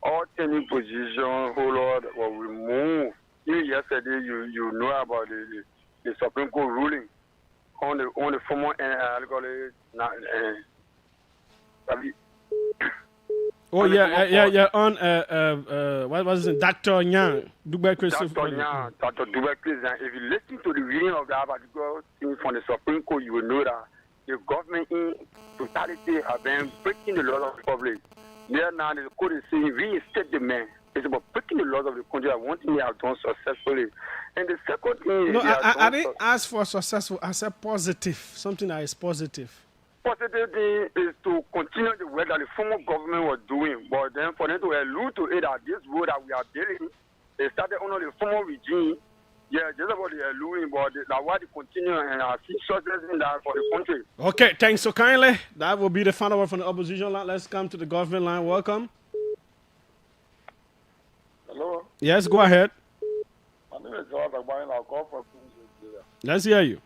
all tenant position holders were removed. Even yesterday, you know about the Supreme Court ruling on the former Oh yeah. On what was it? Dr. Nyang, Dubai Christopher. Dr. Dubai Christopher. If you listen to the reading of that particular thing from the Supreme Court, you will know that the government in totality have been breaking the laws of the public. There now the court is saying reinstate the man. It's about breaking the laws of the country. One thing they have done successfully, and the second thing. No, I didn't ask for successful. I said positive. Something that is positive. Positive thing is to continue the work that the former government was doing, but then for them to allude to it that this road that we are building, they started under the former regime. Yeah, just about the alluding, but that's why they continue and I see success in that for the country. Okay, thanks so kindly. That will be the final word from the opposition line. Let's come to the government line. Welcome. Hello. Yes, go ahead. My name is George Agbayin. I'll call for Nigeria. Let's hear you.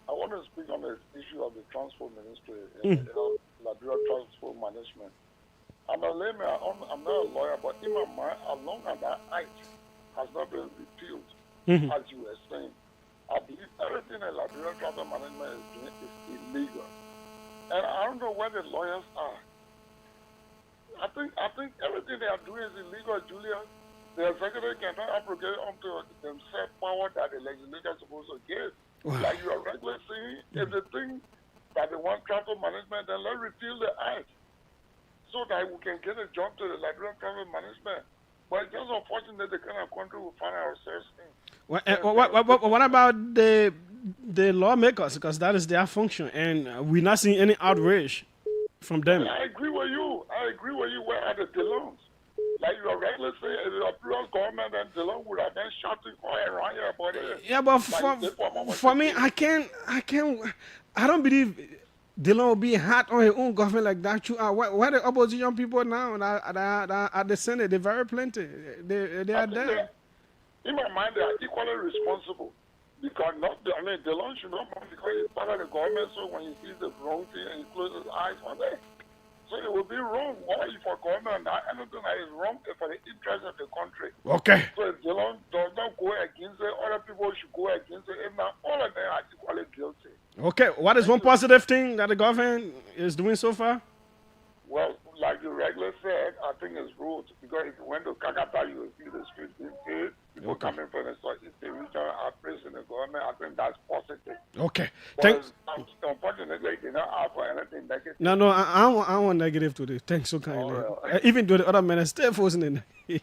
I want to speak on the issue of the transport ministry in Liberia transport management. I'm a layman. I'm not a lawyer, but in my mind, as long as that act has not been repealed, as you were saying, I believe everything in Liberia transport management is doing is illegal. And I don't know where the lawyers are. I think everything they are doing is illegal, Julius. The executive cannot abrogate unto themselves power that the legislature is supposed to give. Wow. Like you are regularly saying, if they think that they want transport management, then let's repeal the act so that we can get a job to the Liberian transport management. But it's just unfortunate the kind of country we find ourselves in. What about the lawmakers? Because that is their function, and we're not seeing any outrage from them. I agree with you. Where are the Delons? Like you are regularly saying, if the previous government and Delon would have been shouting all around here about it. Yeah, but for me, I don't believe Delon will be hot on his own government like that. Where the opposition people now at the Senate, they're very plenty. They are there. In my mind, they are equally responsible. Because Delon should not mind because he's part of the government, so when he sees the wrong thing, he closes his eyes on it. So it would be wrong. Why for government that anything that is wrong for the interest of the country. Okay. So if Delon does not go against it, other people should go against it. If not, all of them are equally guilty. Okay. What is one positive thing that the government is doing so far? Well, like you regularly said, I think it's roads. Because if you went to Kakata, you will see the streets being paved. People coming from the southeast region are praising the government. I think that's positive. Okay. Thanks. Unfortunately, they don't offer anything negative. No, I want negative today. Thanks so kindly. Even though the other men are still forcing it.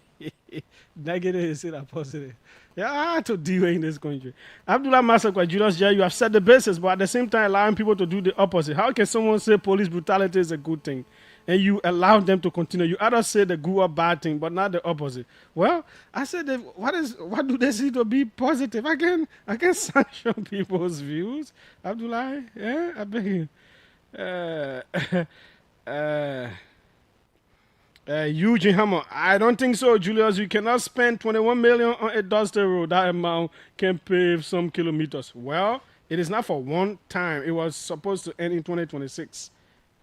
Negative is it a positive? Yeah, I had to deal in this country. Abdullah Masakwa, Julius, you have set the basis, but at the same time allowing people to do the opposite. How can someone say police brutality is a good thing? And you allow them to continue. You either say the good or bad thing, but not the opposite. Well, I said, what do they see to be positive? I can sanction people's views. Abdullah, yeah, I beg you. Eugene Hammer, I don't think so, Julius. You cannot spend 21 million on a dusty road. That amount can pave some kilometers. Well, it is not for one time. It was supposed to end in 2026.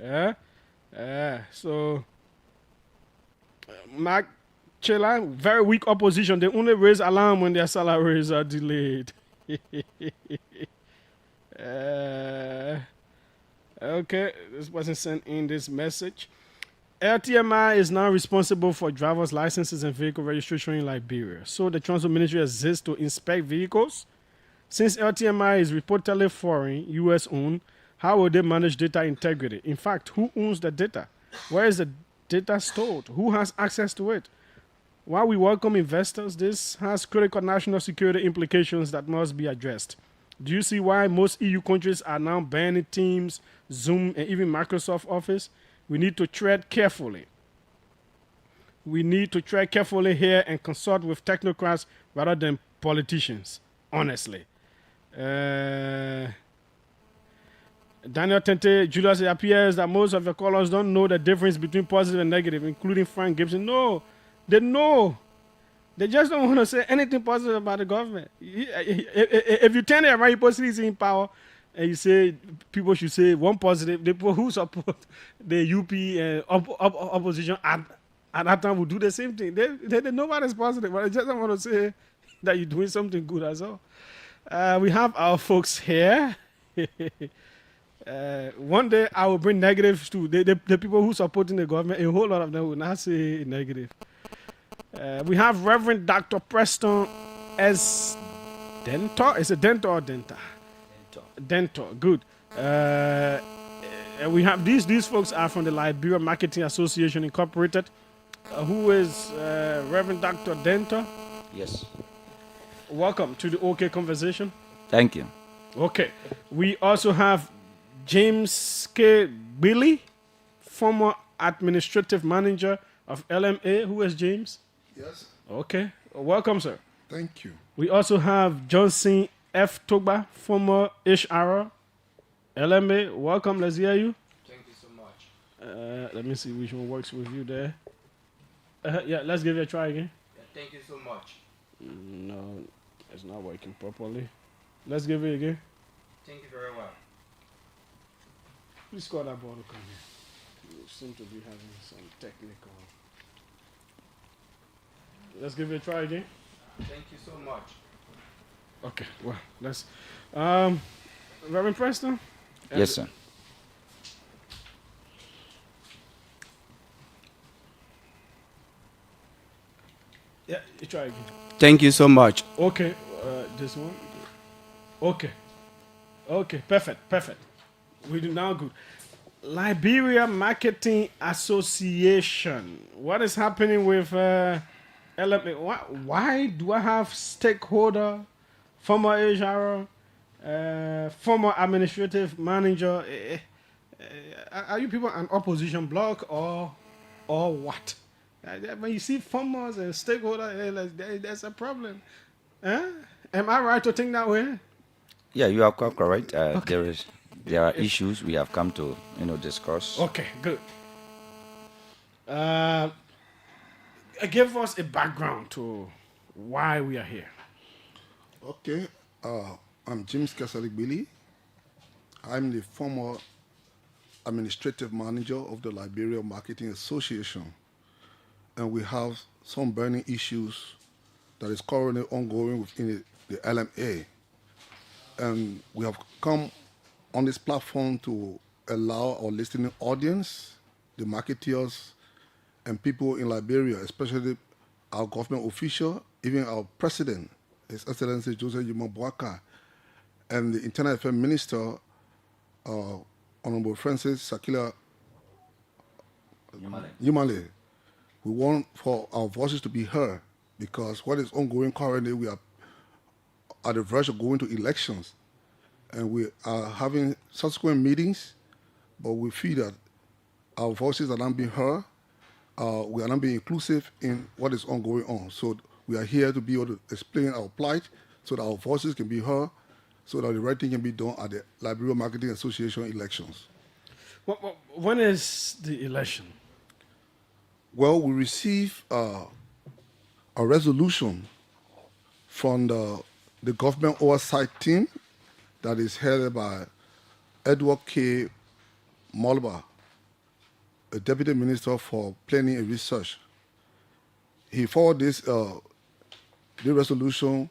Yeah. So, Mark Chela, very weak opposition. They only raise alarm when their salaries are delayed. Okay, this wasn't sent in this message. LTMI is now responsible for driver's licenses and vehicle registration in Liberia. So the Transport Ministry exists to inspect vehicles. Since LTMI is reportedly foreign, US owned, how will they manage data integrity? In fact, who owns the data? Where is the data stored? Who has access to it? While we welcome investors, this has critical national security implications that must be addressed. Do you see why most EU countries are now banning Teams, Zoom, and even Microsoft Office? We need to tread carefully. We need to tread carefully here and consult with technocrats rather than politicians, honestly. Daniel Tente, Julius, it appears that most of your callers don't know the difference between positive and negative, including Frank Gibson. No, they know. They just don't want to say anything positive about the government. If you turn it around, you put CDC in power, and you say people should say one positive, the people who support the UP opposition at that time will do the same thing. They nobody's positive, but I just don't want to say that you're doing something good as well. We have our folks here. One day I will bring negatives too. The people who supporting the government, a whole lot of them will not say negative. We have Reverend Dr. Preston S. Dentor. Is it Dentor or Denta? Dentor. Good. And we have these folks are from the Liberia Marketing Association Incorporated. Who is Reverend Dr. Dentor? Yes. Welcome to the OK Conversation. Thank you. Okay. We also have James K. Billy, former administrative manager of LMA. Who is James? Yes. Okay. Welcome, sir. Thank you. We also have Johnson F. Togba, former HR, LMA. Welcome. Let's hear you. Thank you so much. Let me see which one works with you there. Yeah, let's give it a try again. Yeah, thank you so much. No, it's not working properly. Let's give it again. Thank you very well. Please call that ball to come here. You seem to be having some technical. Let's give it a try again. Thank you so much. Okay, well, let's. Reverend Preston? Yes, sir. Yeah, you try again. Thank you so much. Okay, this one. Okay. Okay, perfect. We do now good. Liberia Marketing Association. What is happening with LMA? Why do I have stakeholder, former HR, former administrative manager? Are you people an opposition bloc or what? When you see farmers and stakeholders, there's a problem. Huh? Am I right to think that way? Yeah, you are quite correct. There are issues we have come to discuss. Okay, good. Give us a background to why we are here. Okay, I'm James Kasalik Billy. I'm the former administrative manager of the Liberia Marketing Association, and we have some burning issues that is currently ongoing within the LMA. And we have come on this platform to allow our listening audience, the marketeers, and people in Liberia, especially our government official, even our president, His Excellency Joseph Yuma Boaka, and the Internal Affairs Minister, Honorable Francis Sakila Yumale. We want for our voices to be heard, because what is ongoing currently, we are at the verge of going to elections, and we are having subsequent meetings, but we feel that our voices are not being heard. We are not being inclusive in what is ongoing on. So we are here to be able to explain our plight so that our voices can be heard, so that the right thing can be done at the Liberia Marketing Association elections. When is the election? Well, we received a resolution from the government oversight team that is headed by Edward K. Molba, a deputy minister for planning and research. He forwarded the resolution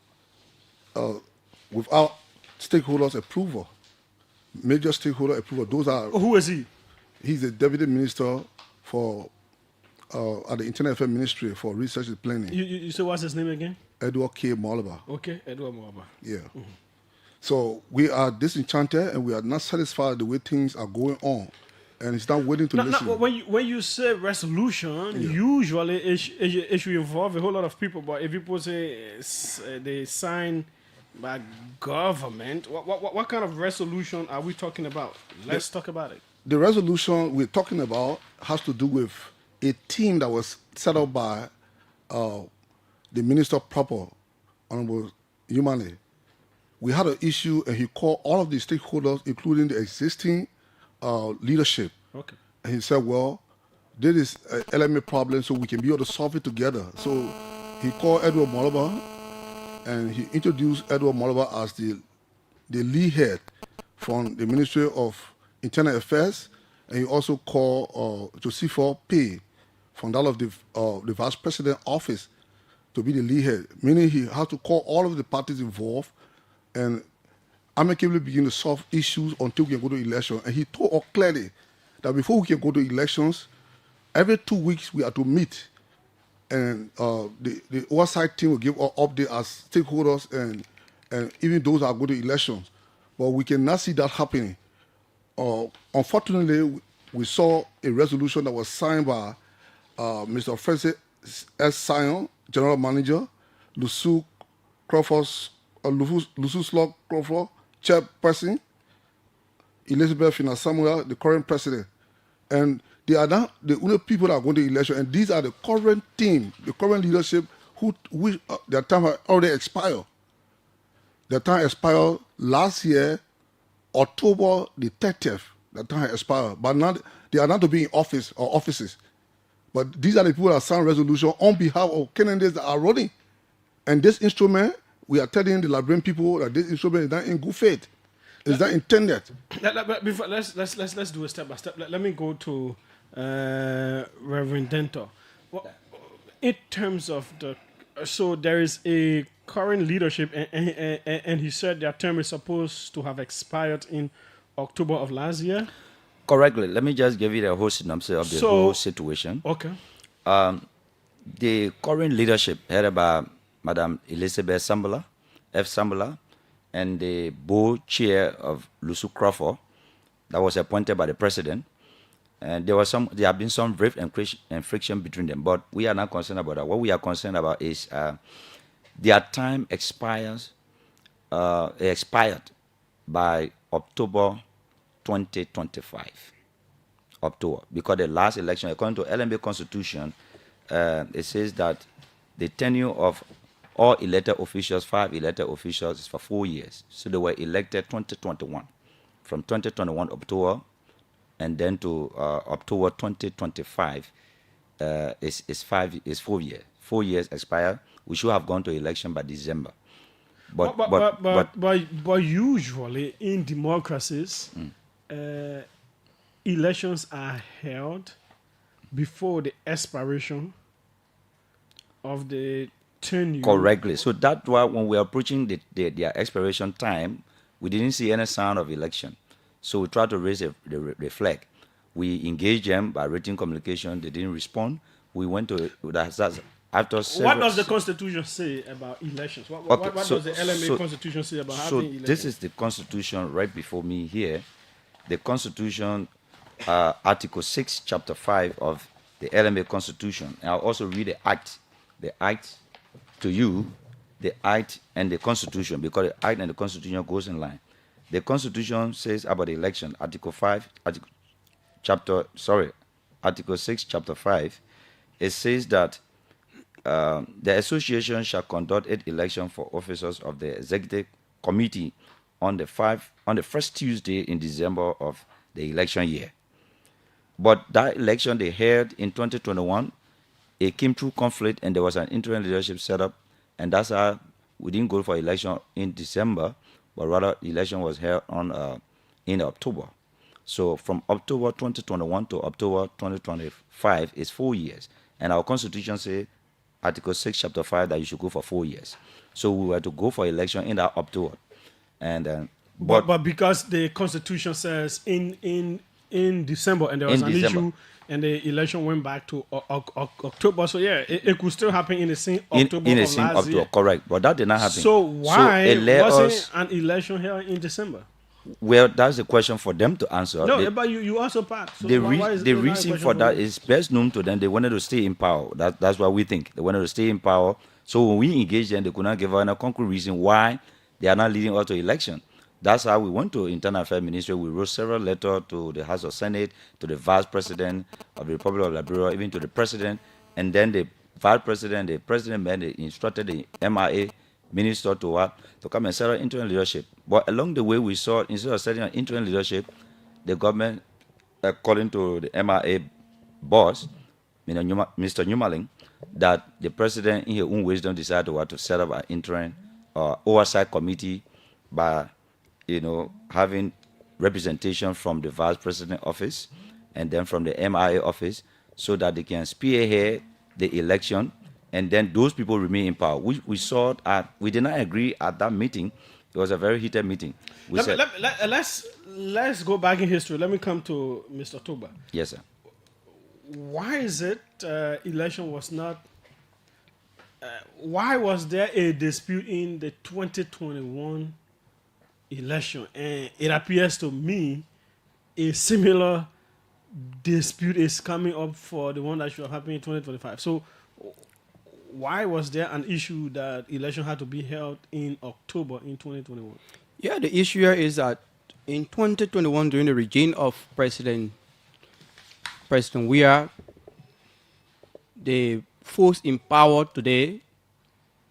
without stakeholders' approval, major stakeholder approval. Those are. Who is he? He's the deputy minister for at the Internal Affairs Ministry for Research and Planning. You say what's his name again? Edward K. Molba. Okay, Edward Molba. Yeah. Mm-hmm. So we are disenchanted and we are not satisfied the way things are going on. and he's not willing to listen. When you say resolution, usually it should involve a whole lot of people. But if people say they sign by government, what kind of resolution are we talking about? Let's talk about it. The resolution we're talking about has to do with a team that was set up by the Minister proper, Honorable Humane. We had an issue, and he called all of the stakeholders, including the existing leadership. Okay. And he said, well, this is an LMA problem, so we can be able to solve it together. So he called Edward Moloba, and he introduced Edward Moloba as the lead head from the Ministry of Internal Affairs, and he also called Joseph Pay from that of the Vice President office to be the lead head, meaning he had to call all of the parties involved and amicably begin to solve issues until we can go to election. And he told us clearly that before we can go to elections, every 2 weeks we have to meet, and the oversight team will give us update as stakeholders and even those that are going to elections. But we cannot see that happening. Unfortunately, we saw a resolution that was signed by Mr. Francis S. Sion, General Manager, Lusu Slug Crawford, Chairperson, Elizabeth Fina Samuel, the current president. And they are now the only people that are going to election, and these are the current team, the current leadership which their time has already expired. Their time expired last year, October the 30th. Their time has expired. But now they are not to be in office or offices. But these are the people that signed resolution on behalf of candidates that are running. And this instrument, we are telling the Liberian people that this instrument is not in good faith. It's not intended. Let's do a step by step. Let me go to Reverend Dentor. In terms of so there is a current leadership, and he said their term is supposed to have expired in October of last year. Correctly. Let me just give you the whole synopsis of the whole situation. Okay. The current leadership headed by Madam Elizabeth Sambala, F. Sambala, and the board chair of Lusu Crawford that was appointed by the president. And there have been some rift and friction between them, but we are not concerned about that. What we are concerned about is their time expired by October 2025. October, because the last election, according to LMB Constitution, it says that the tenure of all elected officials, 5 elected officials, is for 4 years. So they were elected 2021. From 2021 October, and then to October 2025 is 4 years. 4 years expire. We should have gone to election by December. But usually in democracies, elections are held before the expiration of the tenure. Correctly. So that's why when we are approaching their expiration time, we didn't see any sign of election. So we tried to raise the flag. We engaged them by written communication. They didn't respond. We went to after what does the Constitution say about elections? What does the LMA Constitution say about having elections? So this is the Constitution right before me here. The Constitution, Article 6, Chapter 5 of the LMA Constitution. And I'll also read the Act to you, the Act and the Constitution, because the Act and the Constitution goes in line. The Constitution says about the election, Article 6, Chapter 5, it says that the association shall conduct its election for officers of the executive committee on the first Tuesday in December of the election year. But that election they held in 2021, it came through conflict, and there was an interim leadership set up, and that's how we didn't go for election in December, but rather the election was held in October. So from October 2021 to October 2025 is 4 years. And our Constitution says, Article 6, Chapter 5, that you should go for 4 years. So we were to go for election in that October. And but because the Constitution says in December, and there was an issue, and the election went back to October. So yeah, it could still happen in the same October of last year. Correct, but that did not happen. So why wasn't an election here in December? Well, that's a question for them to answer. No, but you also part. So The, why is the it not a reason question for that me? is best known to them. They wanted to stay in power. That's what we think. They wanted to stay in power. So when we engage them, they could not give us a concrete reason why they are not leading us to election. That's how we went to Internal Affairs Ministry. We wrote several letters to the House of Senate, to the Vice President of the Republic of Liberia, even to the President. And then the Vice President, the President instructed the MIA minister to come and set up interim leadership. But along the way, we saw, instead of setting an interim leadership, the government, according to the MIA boss, Mr. Newmaling, that the president, in his own wisdom, decided to set up an interim oversight committee by, having representation from the vice president office and then from the MIA office, so that they can spearhead the election, and then those people remain in power. We saw we did not agree at that meeting. It was a very heated meeting. Let's go back in history. Let me come to Mr. Toba. Yes, sir. Why is it election was not? Why was there a dispute in the 2021 election? And it appears to me a similar dispute is coming up for the one that should happen in 2025. So why was there an issue that election had to be held in October in 2021? Yeah, the issue here is that in 2021, during the regime of President Weah, the folks in power today,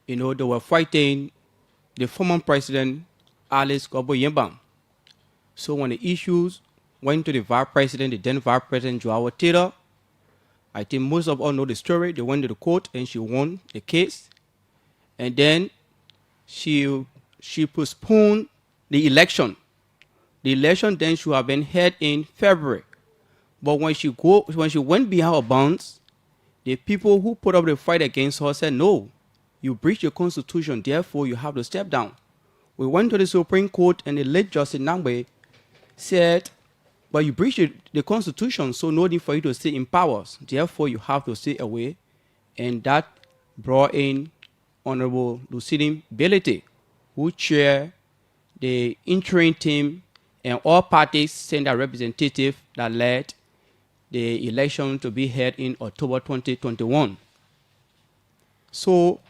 they were fighting the former president, Alice Gobo Yembang. So when the issues went to the vice president, the then vice president, Joao Taylor, I think most of all know the story. They went to the court and she won the case. And then she postponed the election. The election then should have been held in February. But when she went behind her bounds, the people who put up the fight against her said, no, you breached your constitution, therefore you have to step down. We went to the Supreme Court and the late Justice Nangbe said, but you breached the constitution, so no need for you to stay in powers. Therefore, you have to stay away. And that brought in Honorable Lucidin Belete, who chaired the interim team, and all parties sent a representative that led the election to be held in October 2021. So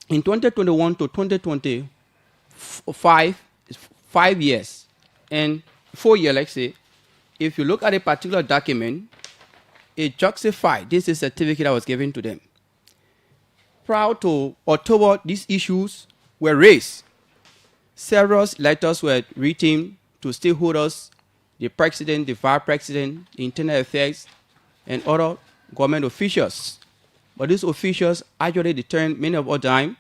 in 2021 to 2025, 5 years, and 4 years, let's say, if you look at a particular document, it justifies this is a certificate that was given to them. Prior to October, these issues were raised. Several letters were written to stakeholders, the president, the vice president, the internal affairs, and other government officials. But these officials actually determined many of our time.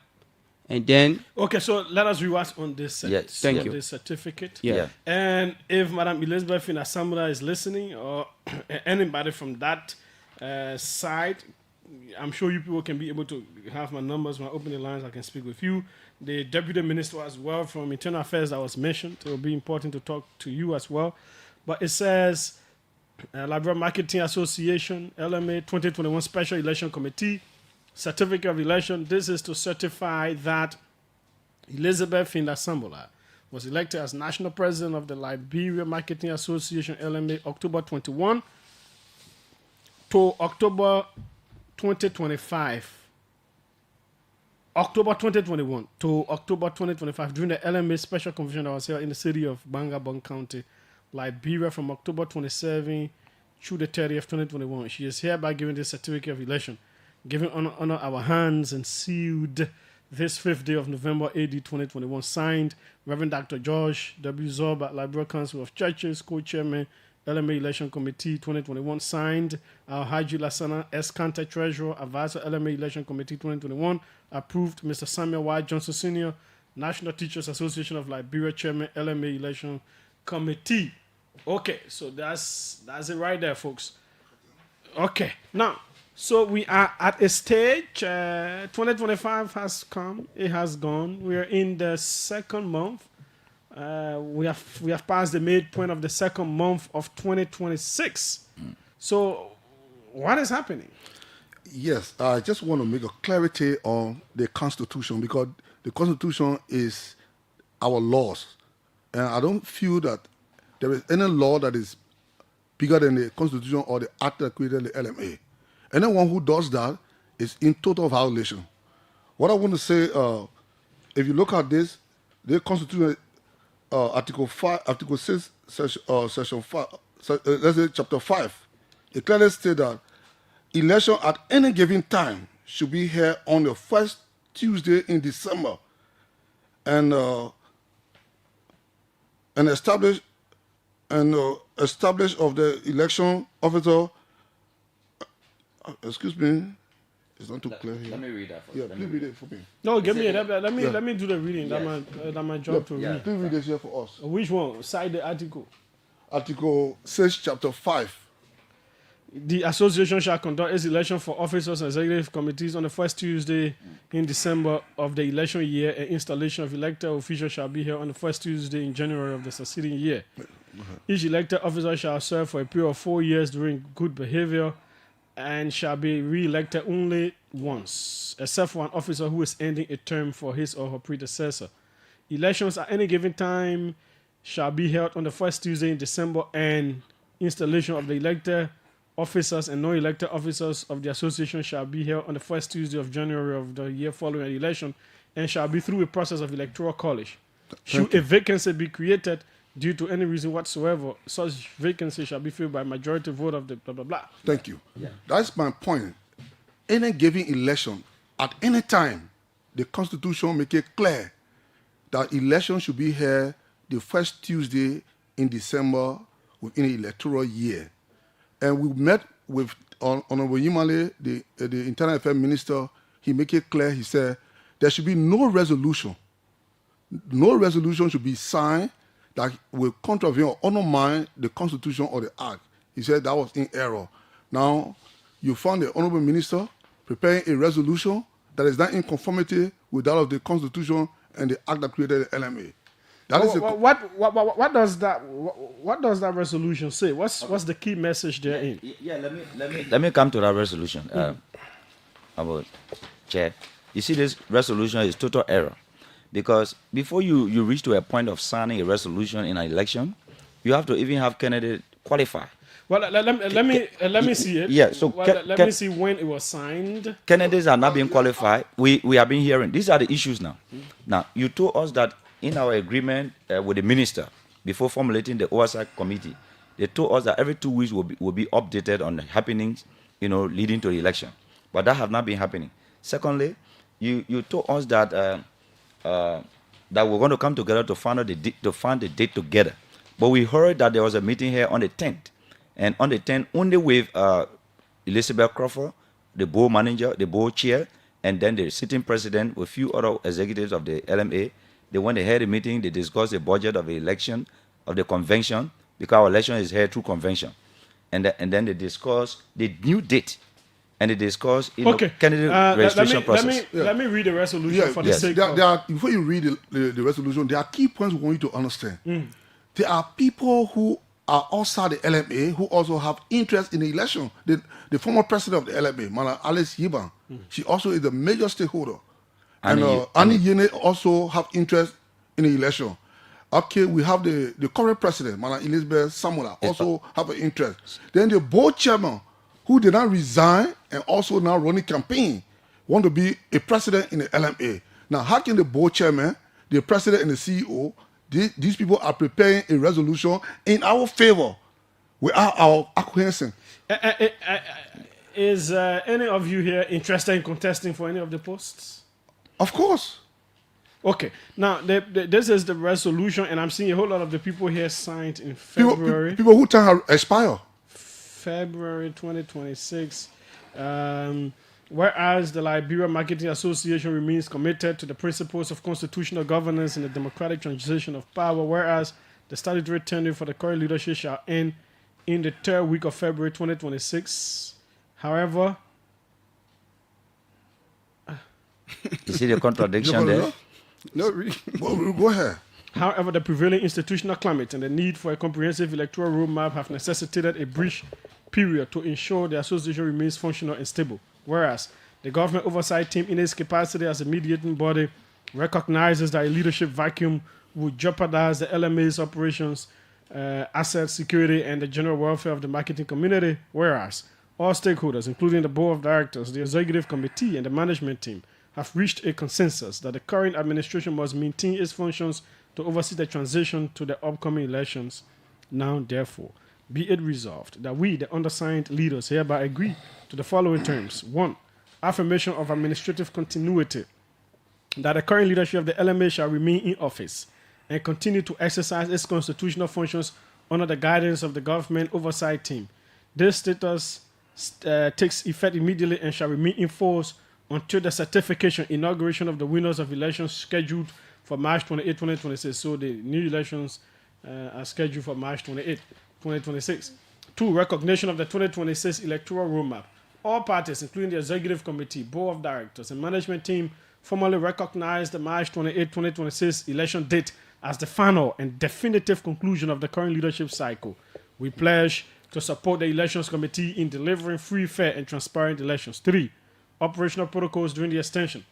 And then... Okay, so let us rewind on this, yes, thank you. This certificate. Yeah. And if Madam Elizabeth in Assembly is listening, or anybody from that side, I'm sure you people can be able to have my numbers. When I open the lines, I can speak with you. The Deputy Minister as well from Internal Affairs that was mentioned. It will be important to talk to you as well. But it says, Liberia Marketing Association, LMA 2021 Special Election Committee, Certificate of Election. This is to certify that Elizabeth Finda-Sambola was elected as National President of the Liberia Marketing Association, LMA, October 21 to October 2025. October 2021 to October 2025 during the LMA Special Convention that was held in the city of Bangabong County, Liberia, from October 27 through the 30th, 2021. She is hereby given this certificate of election, given honor our hands and sealed this 5th day of November AD 2021. Signed, Reverend Dr. George W. Zorba, Liberia Council of Churches, Co-Chairman, LMA Election Committee 2021. Signed, Haji Lassana S. Kanta, Treasurer, Advisor, LMA Election Committee 2021. Approved, Mr. Samuel Y. Johnson Sr., National Teachers Association of Liberia, Chairman, LMA Election Committee. Okay, so that's it right there, folks. Okay, now, so we are at a stage, 2025 has come, it has gone. We are in the second month. We have passed the midpoint of the second month of 2026. So, what is happening? Yes, I just want to make a clarity on the Constitution, because the Constitution is our laws. And I don't feel that there is any law that is bigger than the Constitution or the act that created the LMA. Anyone who does that is in total violation. What I want to say, if you look at this, the Constitution, Article 5, Article 6, Section 5, let's say Chapter 5, it clearly states that election at any given time should be held on the first Tuesday in December and establish of the election officer. Excuse me, it's not too clear here. Let me read that for you. Yeah, please read it for me. No, give me it. Let me do the reading. Yes. That's my job to read. Please read this here for us. Which one? Cite the article. Article 6, Chapter 5. The association shall conduct its election for officers and executive committees on the first Tuesday in December of the election year, and installation of elected officials shall be held on the first Tuesday in January of the succeeding year. Each elected officer shall serve for a period of 4 years during good behavior and shall be re-elected only once, except for an officer who is ending a term for his or her predecessor. Elections at any given time shall be held on the first Tuesday in December, and installation of the elected officers and non-elected officers of the association shall be held on the first Tuesday of January of the year following the election, and shall be through a process of electoral college. Should a vacancy be created due to any reason whatsoever, such vacancy shall be filled by majority vote of the blah blah blah. Thank you. Yeah. That's my point. Any given election, at any time, the Constitution make it clear that election should be held the first Tuesday in December within the electoral year. And we met with Honorable Yimale, the Internal Affairs Minister. He make it clear, he said, there should be no resolution. No resolution should be signed that will contravene or undermine the Constitution or the Act. He said that was in error. Now, you found the Honorable Minister preparing a resolution that is not in conformity with that of the Constitution and the Act that created the LMA. What does that resolution say? What's the key message therein? Yeah, let me come to that resolution. About Chair, you see, this resolution is total error, because before you reach to a point of signing a resolution in an election, you have to even have candidate qualify. Well, let me see it. Yeah, so let me see when it was signed. Candidates are not being qualified. We have been hearing these are the issues now. Now, you told us that in our agreement with the minister before formulating the oversight committee, they told us that every 2 weeks will be updated on the happenings, leading to the election. But that has not been happening. Secondly, you told us that that we're going to come together to find the date together. But we heard that there was a meeting here on the 10th, and on the 10th, only with Elizabeth Crawford, the board manager, the board chair, and then the sitting president with a few other executives of the LMA. They went ahead a meeting, they discussed the budget of the election, of the convention, because our election is held through convention. And then they discussed the new date, and they discussed candidate registration process. Let me read the resolution for the sake of... Before you read the resolution, there are key points we want you to understand. There are people who are outside the LMA who also have interest in the election. The former president of the LMA, Madam Alice Yiban, she also is a major stakeholder. And Annie Yene also have interest in the election. Okay, we have the current president, Madam Elizabeth Samola, also have an interest. Then the board chairman, who did not resign and also now running campaign, want to be a president in the LMA. Now, how can the board chairman, the president and the CEO, these people are preparing a resolution in our favor without our acquiescence? Is any of you here interested in contesting for any of the posts? Of course. Okay. Now, this is the resolution, and I'm seeing a whole lot of the people here signed in February. People who time have expired. February 2026. Whereas the Liberia Marketing Association remains committed to the principles of constitutional governance and the democratic transition of power, whereas the statutory tenure for the current leadership shall end in the third week of February 2026. However, you see the contradiction there? No, go ahead. However, the prevailing institutional climate and the need for a comprehensive electoral roadmap have necessitated a brief period to ensure the association remains functional and stable. Whereas the government oversight team, in its capacity as a mediating body, recognizes that a leadership vacuum would jeopardize the LMA's operations, asset security, and the general welfare of the marketing community. Whereas all stakeholders, including the board of directors, the executive committee, and the management team, have reached a consensus that the current administration must maintain its functions to oversee the transition to the upcoming elections. Now, therefore, be it resolved that we, the undersigned leaders, hereby agree to the following terms. 1. Affirmation of administrative continuity. That the current leadership of the LMA shall remain in office and continue to exercise its constitutional functions under the guidance of the government oversight team. This status takes effect immediately and shall remain in force until the certification inauguration of the winners of elections scheduled for March 28, 2026. So the new elections are scheduled for March 28, 2026. 2. Recognition of the 2026 electoral roadmap. All parties, including the executive committee, board of directors, and management team, formally recognize the March 28, 2026 election date as the final and definitive conclusion of the current leadership cycle. We pledge to support the elections committee in delivering free, fair, and transparent elections. 3. Operational protocols during the extension.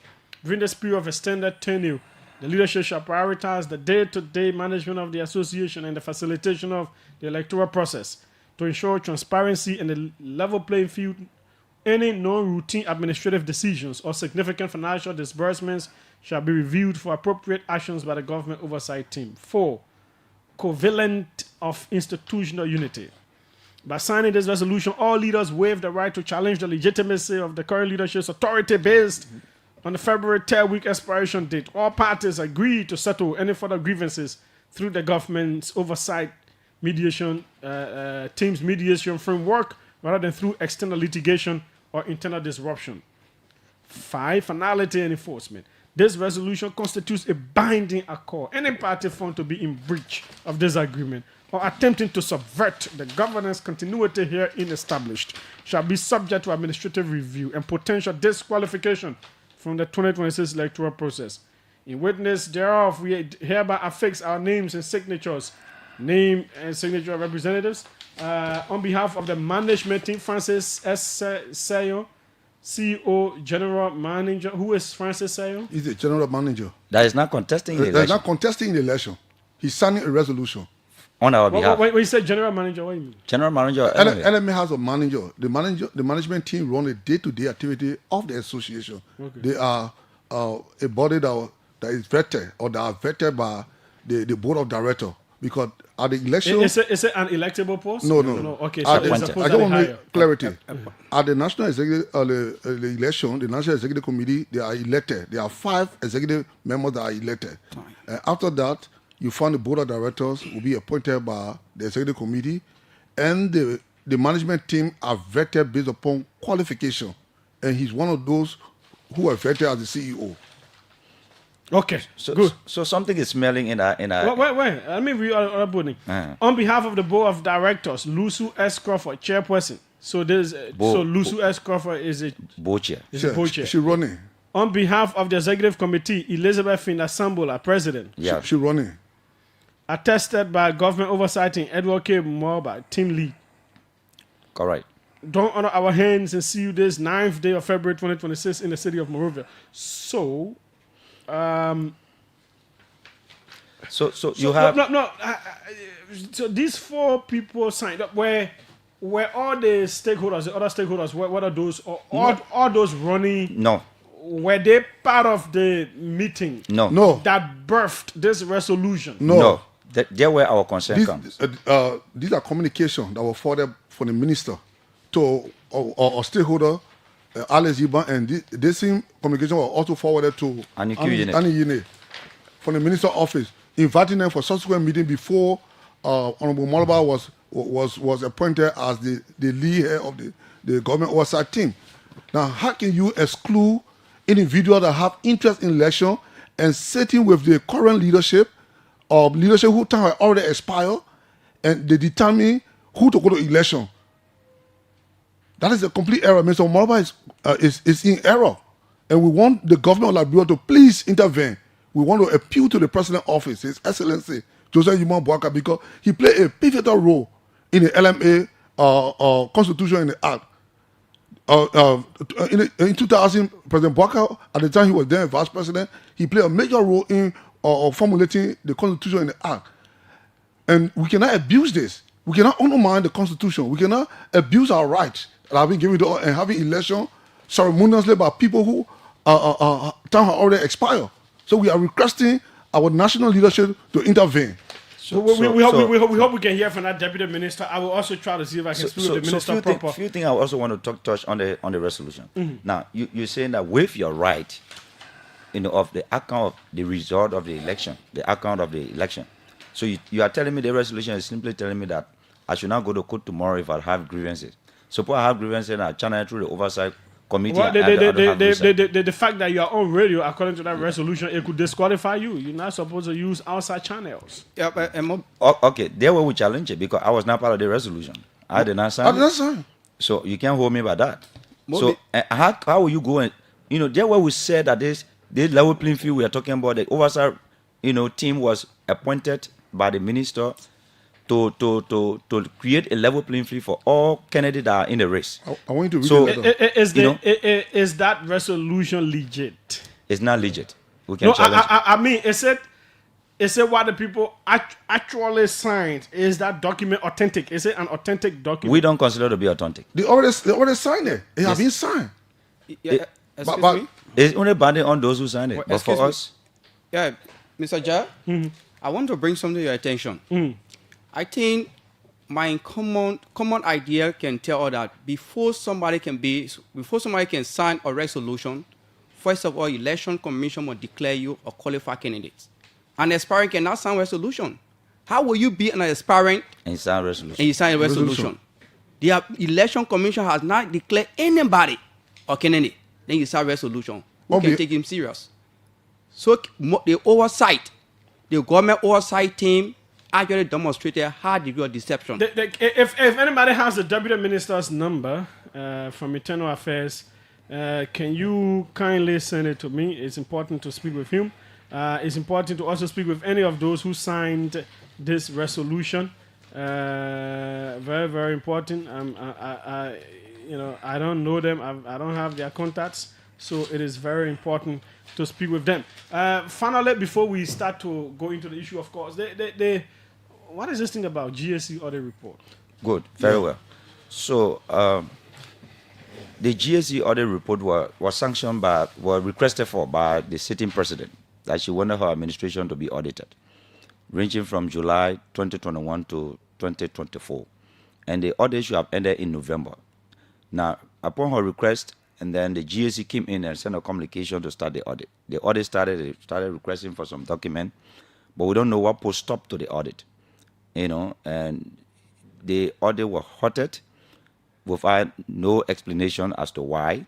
During this period of extended tenure, the leadership shall prioritize the day-to-day management of the association and the facilitation of the electoral process to ensure transparency and a level playing field. Any non-routine administrative decisions or significant financial disbursements shall be reviewed for appropriate actions by the government oversight team. 4. Covalent of institutional unity. By signing this resolution, all leaders waive the right to challenge the legitimacy of the current leadership's authority based on the February 3rd week expiration date. All parties agree to settle any further grievances through the government's oversight mediation team's mediation framework rather than through external litigation or internal disruption. 5. Finality and enforcement. This resolution constitutes a binding accord. Any party found to be in breach of this agreement or attempting to subvert the governance continuity herein established shall be subject to administrative review and potential disqualification from the 2026 electoral process. In witness thereof, we hereby affix our names and signatures, name and signature of representatives, on behalf of the management team, Francis S. Sayo, CEO, General Manager. Who is Francis Sayo? He's the General Manager. That is not contesting the election. That is not contesting the election. He's signing a resolution. On our behalf. When you say General Manager, what do you mean? General Manager. LMA has a manager. The management team run a day-to-day activity of the association. Okay. They are a body that is vetted or that are vetted by the board of directors. Because at the election... Is it an electable post? No. Okay, so I don't want to make clarity. At the national executive, the election, the National Executive Committee, they are elected. There are 5 executive members that are elected. After that, you find the board of directors will be appointed by the executive committee, and the management team are vetted based upon qualification. And he's one of those who are vetted as the CEO. Okay, good. So something is smelling in our... Wait. Let me read our building. On behalf of the board of directors, Lusu S. Crawford, chairperson. So Lusu S. Crawford is a board chair. She's running. On behalf of the executive committee, Elizabeth Finasambola, president. Yeah, she's running. Attested by government oversight in Edward K. Morba, team lead. Correct. Don't honor our hands and see you this 9th day of February 2026 in the city of Monrovia. So so these 4 people signed up. Where all the stakeholders, the other stakeholders, what are those? All those running? No. Were they part of the meeting? No. That birthed this resolution? No. There where our concern comes. These are communications that were forwarded from the minister to our stakeholder. Alex Yiban, and this same communication was also forwarded to Annie Yine from the minister's office, inviting them for subsequent meeting before Honorable Malabar was appointed as the lead head of the government oversight team. Now, how can you exclude individuals that have interest in election and sitting with the current leadership who time had already expired, and they determine who to go to election? That is a complete error. Mr. Malabar is in error. And we want the government of Liberia to please intervene. We want to appeal to the President's office, His Excellency, Joseph Yuma Boaka, because he played a pivotal role in the LMA Constitution and the Act. In 2000, President Boaka, at the time he was then Vice President, he played a major role in or formulating the Constitution and the Act. And we cannot abuse this. We cannot undermine the Constitution. We cannot abuse our rights that have been given to us and having election ceremoniously by people who time have already expired. So we are requesting our national leadership to intervene. So we hope we can hear from that deputy minister. I will also try to see if I can speak with the minister proper. Few things I also want to touch on the resolution. Mm-hmm. Now you're saying that with your right, of the account of the result of the election, So you are telling me the resolution is simply telling me that I should not go to court tomorrow if I have grievances. Suppose I have grievances and I channel through the oversight committee. Well, the fact that you are on radio, according to that resolution, it could disqualify you. You're not supposed to use outside channels. Yeah, but okay, there we challenge it because I was not part of the resolution. I did not sign it. So you can't hold me by that. So how will you go and there where we said that this level playing field we are talking about, the oversight team was appointed by the minister to create a level playing field for all candidates that are in the race. I want you to read is that resolution legit? It's not legit. We can challenge I mean, it said what the people actually signed. Is that document authentic? Is it an authentic document? We don't consider it to be authentic. They already signed it. It has been signed. Excuse me? It's only binding on those who signed it. Well, but for us... Yeah, Mr. Jah, I want to bring something to your attention. I think my common idea can tell us that before somebody can sign a resolution, first of all, election commission will declare you a qualified candidate. An aspirant cannot sign a resolution. How will you be an aspirant and sign a resolution? And you sign a resolution. The election commission has not declared anybody a candidate. Then you sign a resolution. Who can take him serious? So the government oversight team actually demonstrated a high degree of deception. If anybody has the deputy minister's number from Internal Affairs, can you kindly send it to me? It's important to speak with him. It's important to also speak with any of those who signed this resolution. Very, very important. I don't know them. I don't have their contacts, so it is very important to speak with them. Finally, before we start to go into the issue, of course, what is this thing about GSC audit report? Good, very well. So the GSC audit report was requested for by the sitting president that she wanted her administration to be audited, ranging from July 2021 to 2024, and the audit should have ended in November. Now, upon her request, and then the GSC came in and sent a communication to start the audit. The audit started requesting for some document, but we don't know what put stop to the audit. And the audit was halted without no explanation as to why.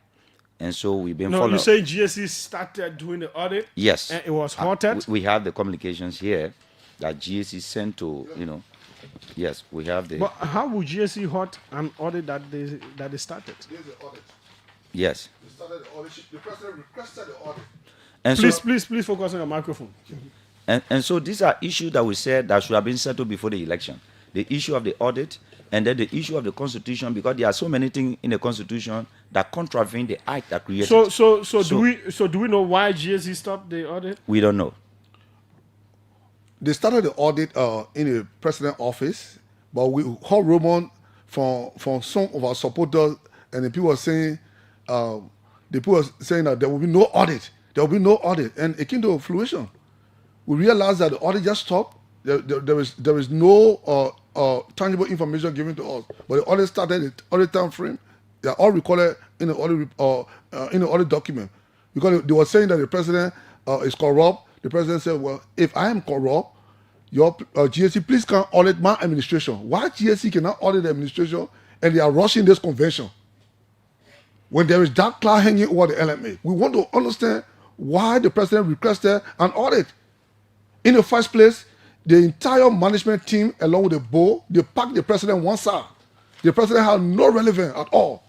And so we've been following. You say GSC started doing the audit? Yes. And it was halted? We have the communications here that GSC sent to, yes, we have the... But how would GSC halt an audit that they started? There's the audit. Yes. They started the audit. The president requested the audit. And please focus on your microphone. And so these are issues that we said that should have been settled before the election. The issue of the audit and then the issue of the Constitution, because there are so many things in the Constitution that contravene the act that created. So do we know why GSC stopped the audit? We don't know. They started the audit in the president's office, but we heard rumors from some of our supporters, and the people were saying that there will be no audit. There will be no audit, and it came to fruition. We realized that the audit just stopped. There is no tangible information given to us, but the audit started. The audit time frame, they are all recorded in the audit document, because they were saying that the president is corrupt. The president said, "Well, if I am corrupt, your GSC, please can audit my administration." Why GSC cannot audit the administration, and they are rushing this convention when there is dark cloud hanging over the LMA? We want to understand why the president requested an audit. In the first place, the entire management team, along with the board, they packed the president one side. The president had no relevance at all.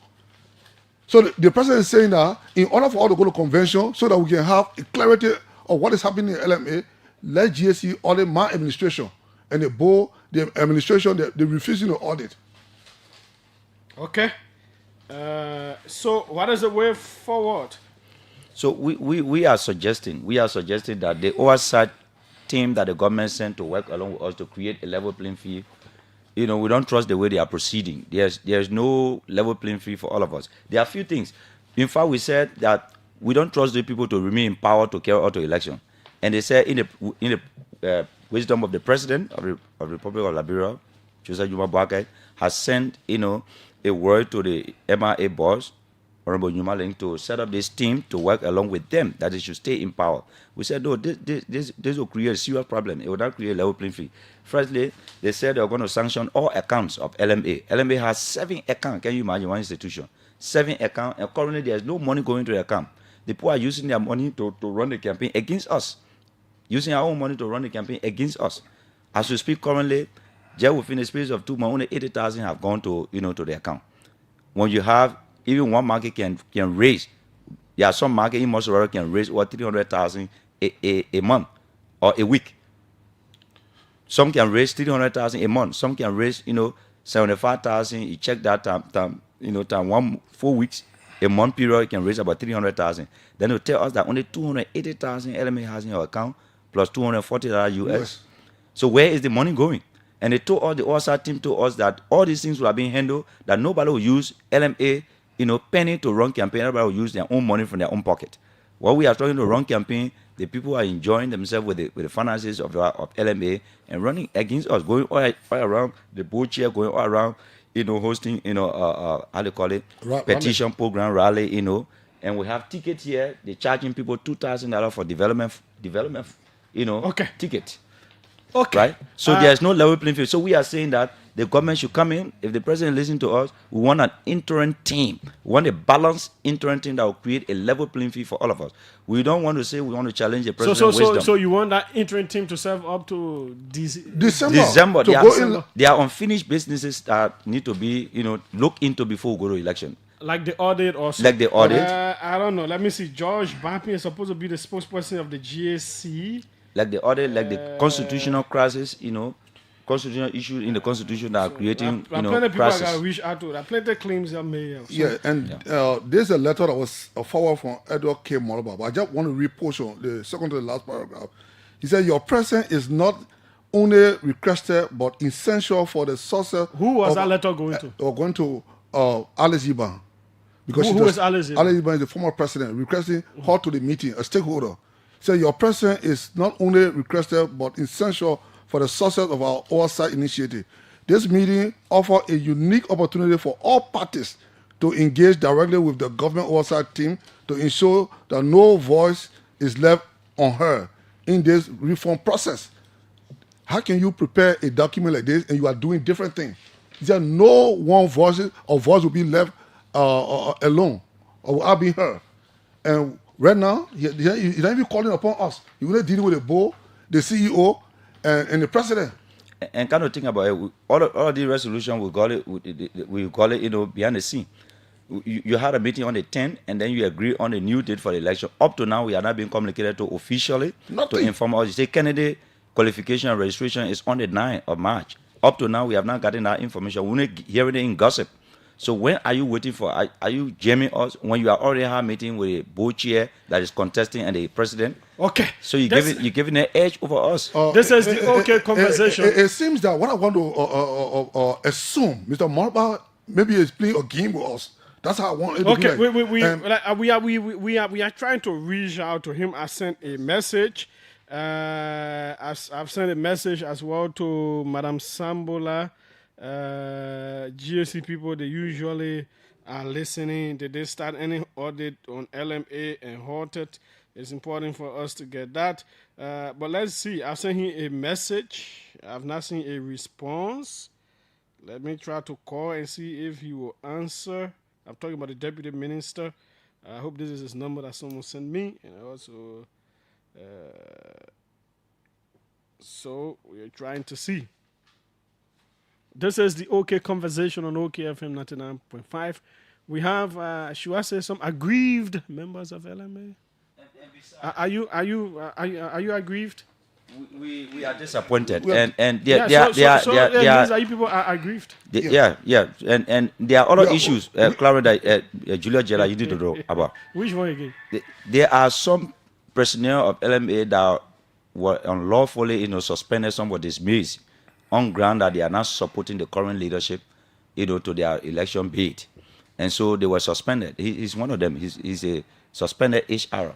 So the president is saying that in order for us to go to convention, so that we can have a clarity of what is happening in LMA, let GSC audit my administration. And the board, the administration, they're refusing to audit. Okay. So what is the way forward? So we are suggesting that the oversight team that the government sent to work along with us to create a level playing field, we don't trust the way they are proceeding. There's no level playing field for all of us. There are a few things. In fact, we said that we don't trust the people to remain in power to carry out the election. And they said in the wisdom of the president of the Republic of Liberia, Joseph Juma Boakai, has sent, a word to the MRA boss, Honorable Numaling, to set up this team to work along with them, that they should stay in power. We said, no, this will create a serious problem. It will not create a level playing field. Firstly, they said they are going to sanction all accounts of LMA. LMA has 7 accounts. Can you imagine one institution? 7 accounts, and currently there is no money going to the account. The people are using their money to run the campaign against us. Using our own money to run the campaign against us. As we speak currently, just within the space of 2 months, only 80,000 have gone to to the account. When you have even one market can raise, there are some market in Montserrat can raise over 300,000 a month or a week. Some can raise 300,000 a month. Some can raise 75,000. You check that time 4 weeks, a month period can raise about 300,000. Then they tell us that only 280,000 LMA has in your account plus $240 US. So where is the money going? And they told us, the OSA team told us that all these things were being handled, that nobody will use LMA, penny to run campaign. Everybody will use their own money from their own pocket. While we are trying to run campaign, the people are enjoying themselves with the finances of LMA and running against us, going all around the board chair, going all around, hosting, how they call it, petition program rally, and we have tickets here. They're charging people $2,000 for development, ticket. Okay. Right? So there's no level playing field. So we are saying that the government should come in. If the president listens to us, we want an interim team. We want a balanced interim team that will create a level playing field for all of us. We don't want to say we want to challenge the president's wisdom. So you want that interim team to serve up to December. There are unfinished businesses that need to be, looked into before we go to election. Like the audit or like the audit. I don't know. Let me see. George Bampin is supposed to be the spokesperson of the GAC. Like the audit, like the constitutional crisis, constitutional issues in the constitution that are creating, plenty of people crisis. got to reach out to. There are plenty of claims are made. There's a letter that was forwarded from Edward K. Moloba, but I just want to repost on the second to the last paragraph. He said, your presence is not only requested but essential for the success. Who was that letter going to? Going to Alice Iban. Because who is Alice Iban? Alice Iban is the former president, requesting her to the meeting, a stakeholder. So your presence is not only requested but essential for the success of our oversight initiative. This meeting offers a unique opportunity for all parties to engage directly with the government oversight team to ensure that no voice is left unheard in this reform process. How can you prepare a document like this and you are doing different things? There no one voice will be left alone or will be heard. And right now, he's not even calling upon us. He's only dealing with the board, the CEO, and the president. And kind of think about it. All of the resolution we call it, behind the scene. You had a meeting on the 10th, and then you agree on a new date for the election. Up to now, we are not being communicated to officially to inform us. You say candidate qualification and registration is on the 9th of March. Up to now, we have not gotten that information. We're not hearing it in gossip. So when are you waiting for? Are you jamming us when you are already have a meeting with a board chair that is contesting and the president? Okay. So you're giving an edge over us. This is the conversation. It seems that what I want to assume, Mr. Marba, maybe is playing a game with us. That's how I want it to be. Okay, we are trying to reach out to him. I sent a message. I've sent a message as well to Madam Sambola. GSC people, they usually are listening. Did they start any audit on LMA and halted? It's important for us to get that. But let's see. I've sent him a message. I've not seen a response. Let me try to call and see if he will answer. I'm talking about the deputy minister. I hope this is his number that someone sent me. And also, so we're trying to see. This is the OK conversation on OKFM 99.5. We have, should I say, some aggrieved members of LMA? Are you aggrieved? We are disappointed, and you people are aggrieved. And there are other issues, Clara, Julius, you need to know about. Which one again? There are some personnel of LMA that were unlawfully, suspended, some were dismissed on ground that they are not supporting the current leadership, to their election bid. And so they were suspended. He's one of them. He's a suspended HR,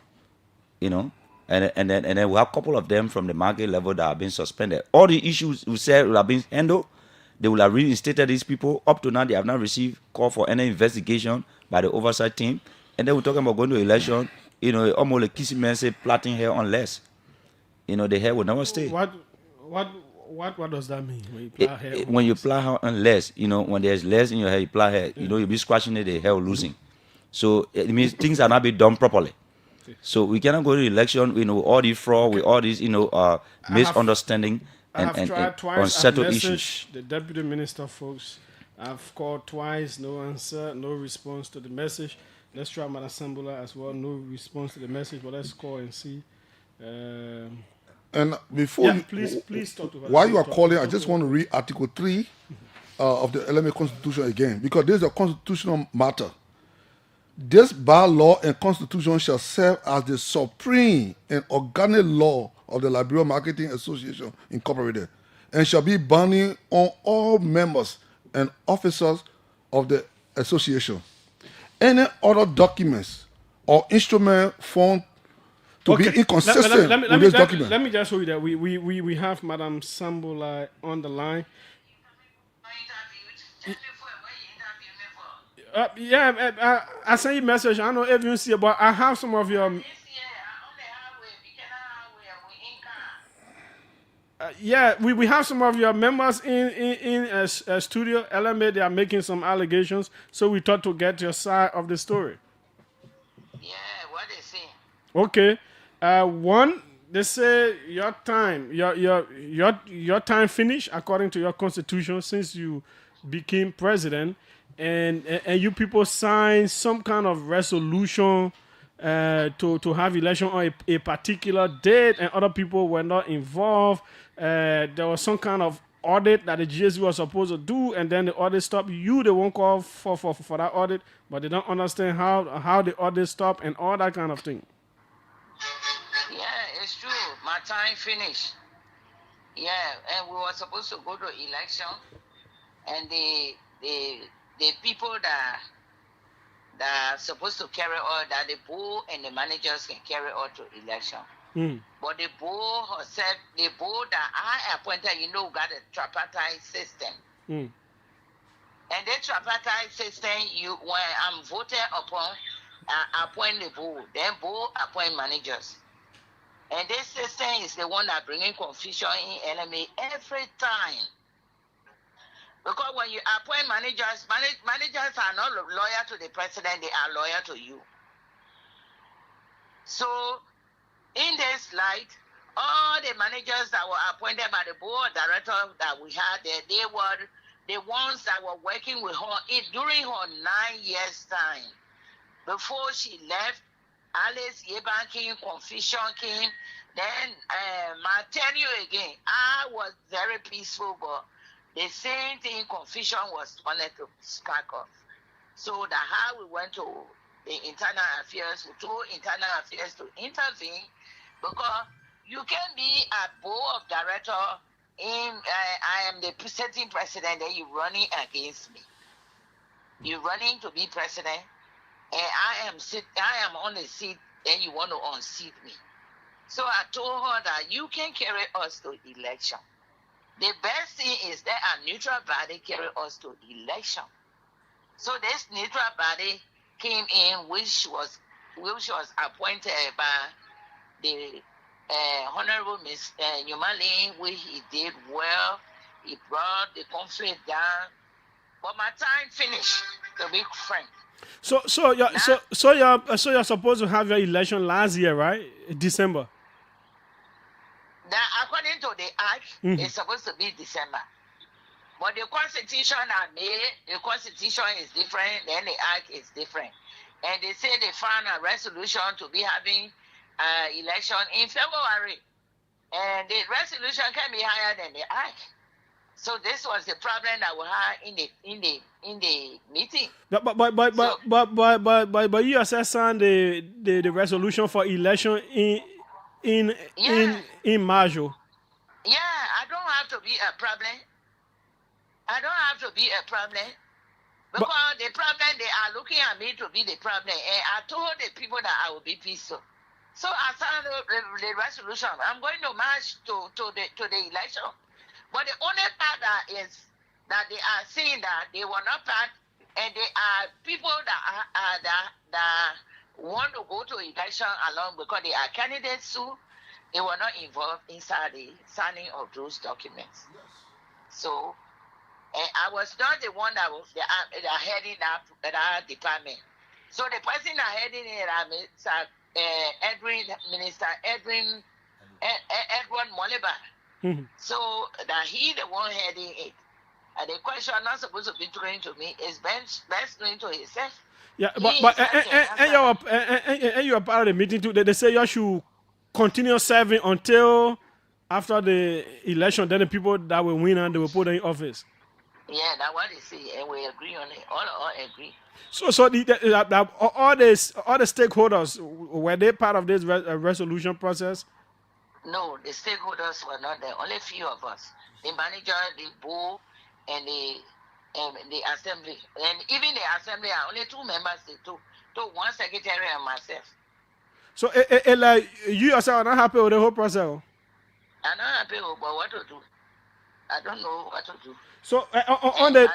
And then we have a couple of them from the market level that have been suspended. All the issues we said will have been handled. They will have reinstated these people. Up to now, they have not received call for any investigation by the oversight team. And then we're talking about going to election. Almost like kissing men say plaiting hair unless, the hair will never stay. What does that mean when you plow hair? When you plow hair unless, when there's less in your hair, you plow hair. You'll be scratching it, the hair will losing. So it means things are not being done properly. So we cannot go to election, all these fraud, with all these, misunderstanding and tried twice. unsettled I've issues. messaged the deputy minister folks. I've called twice, no answer, no response to the message. Let's try Madam Sambula as well, no response to the message, but let's call and see. And before please talk to her. While you are calling, I just want to read Article 3 of the LMA Constitution again, because this is a constitutional matter. This bylaw and constitution shall serve as the supreme and organic law of the Liberia Marketing Association Incorporated, and shall be binding on all members and officers of the association. Any other documents or instrument formed to be inconsistent with this document. Let me just show you that we have Madam Sambula on the line. I sent you a message. I don't know if you see it, but I have some of your. We have some of your members in a studio. LMA, they are making some allegations, so we thought to get your side of the story. Yeah, what they say? Okay. One, they say your time finished according to your constitution since you became president, and you people signed some kind of resolution to have election on a particular date, and other people were not involved. There was some kind of audit that the GSU was supposed to do, and then the audit stopped. They won't call for that audit, but they don't understand how the audit stopped and all that kind of thing. Yeah, it's true. My time finished. Yeah, and we were supposed to go to election, and the people that are supposed to carry on, that the board and the managers can carry on to election. But the board herself, the board that I appointed, got a tripartite system. And that tripartite system, when I'm voted upon, I appoint the board. Then board appoint managers. And this system is the one that bringing confusion in LMA every time. Because when you appoint managers, managers are not loyal to the president, they are loyal to you. So, in this light, all the managers that were appointed by the board director that we had there, they were the ones that were working with her during her 9 years' time. Before she left, Alice Yeban came, confusion came. Then my tenure again, I was very peaceful, but the same thing, confusion was wanted to spark off. So that's how we went to the internal affairs, we told internal affairs to intervene, because you can be a board of director I am the sitting president, then you're running against me. You're running to be president, and I am on the seat, then you want to unseat me. So I told her that you can carry us to election. The best thing is that a neutral body carry us to election. So this neutral body came in, which was appointed by the Honorable Miss Newman, which he did well. He brought the conflict down. But my time finished, to be frank. So you're supposed to have your election last year, right? December. Now, according to the act, it's supposed to be December. But the constitution are made, the constitution is different, then the act is different. And they say they found a resolution to be having election in February. And the resolution can be higher than the act. So this was the problem that we had in the meeting. But you assess on the resolution for election in Majo. Yeah, I don't have to be a problem. I don't have to be a problem. Because the problem, they are looking at me to be the problem. And I told the people that I will be peaceful. So I signed the resolution. I'm going to march to the election. But the only part that is that they are saying that they were not part, and they are people that want to go to election along because they are candidates too. They were not involved inside the signing of those documents. So, and I was not the one that was heading that department. So the person that heading it Minister Edwin Moleba. So that he the one heading it. And the question not supposed to be thrown to me is best thrown to himself. Yeah, and you are part of the meeting too. They say you should continue serving until after the election. Then the people that will win and they will put in office. Yeah, that's what they say, and we agree on it. All agree. So all the stakeholders, were they part of this resolution process? No, the stakeholders were not there. Only few of us. The manager, the board, and the assembly. And even the assembly are only 2 members, one secretary and myself. So like you yourself are not happy with the whole process? I'm not happy with what to do. I don't know what to do. So I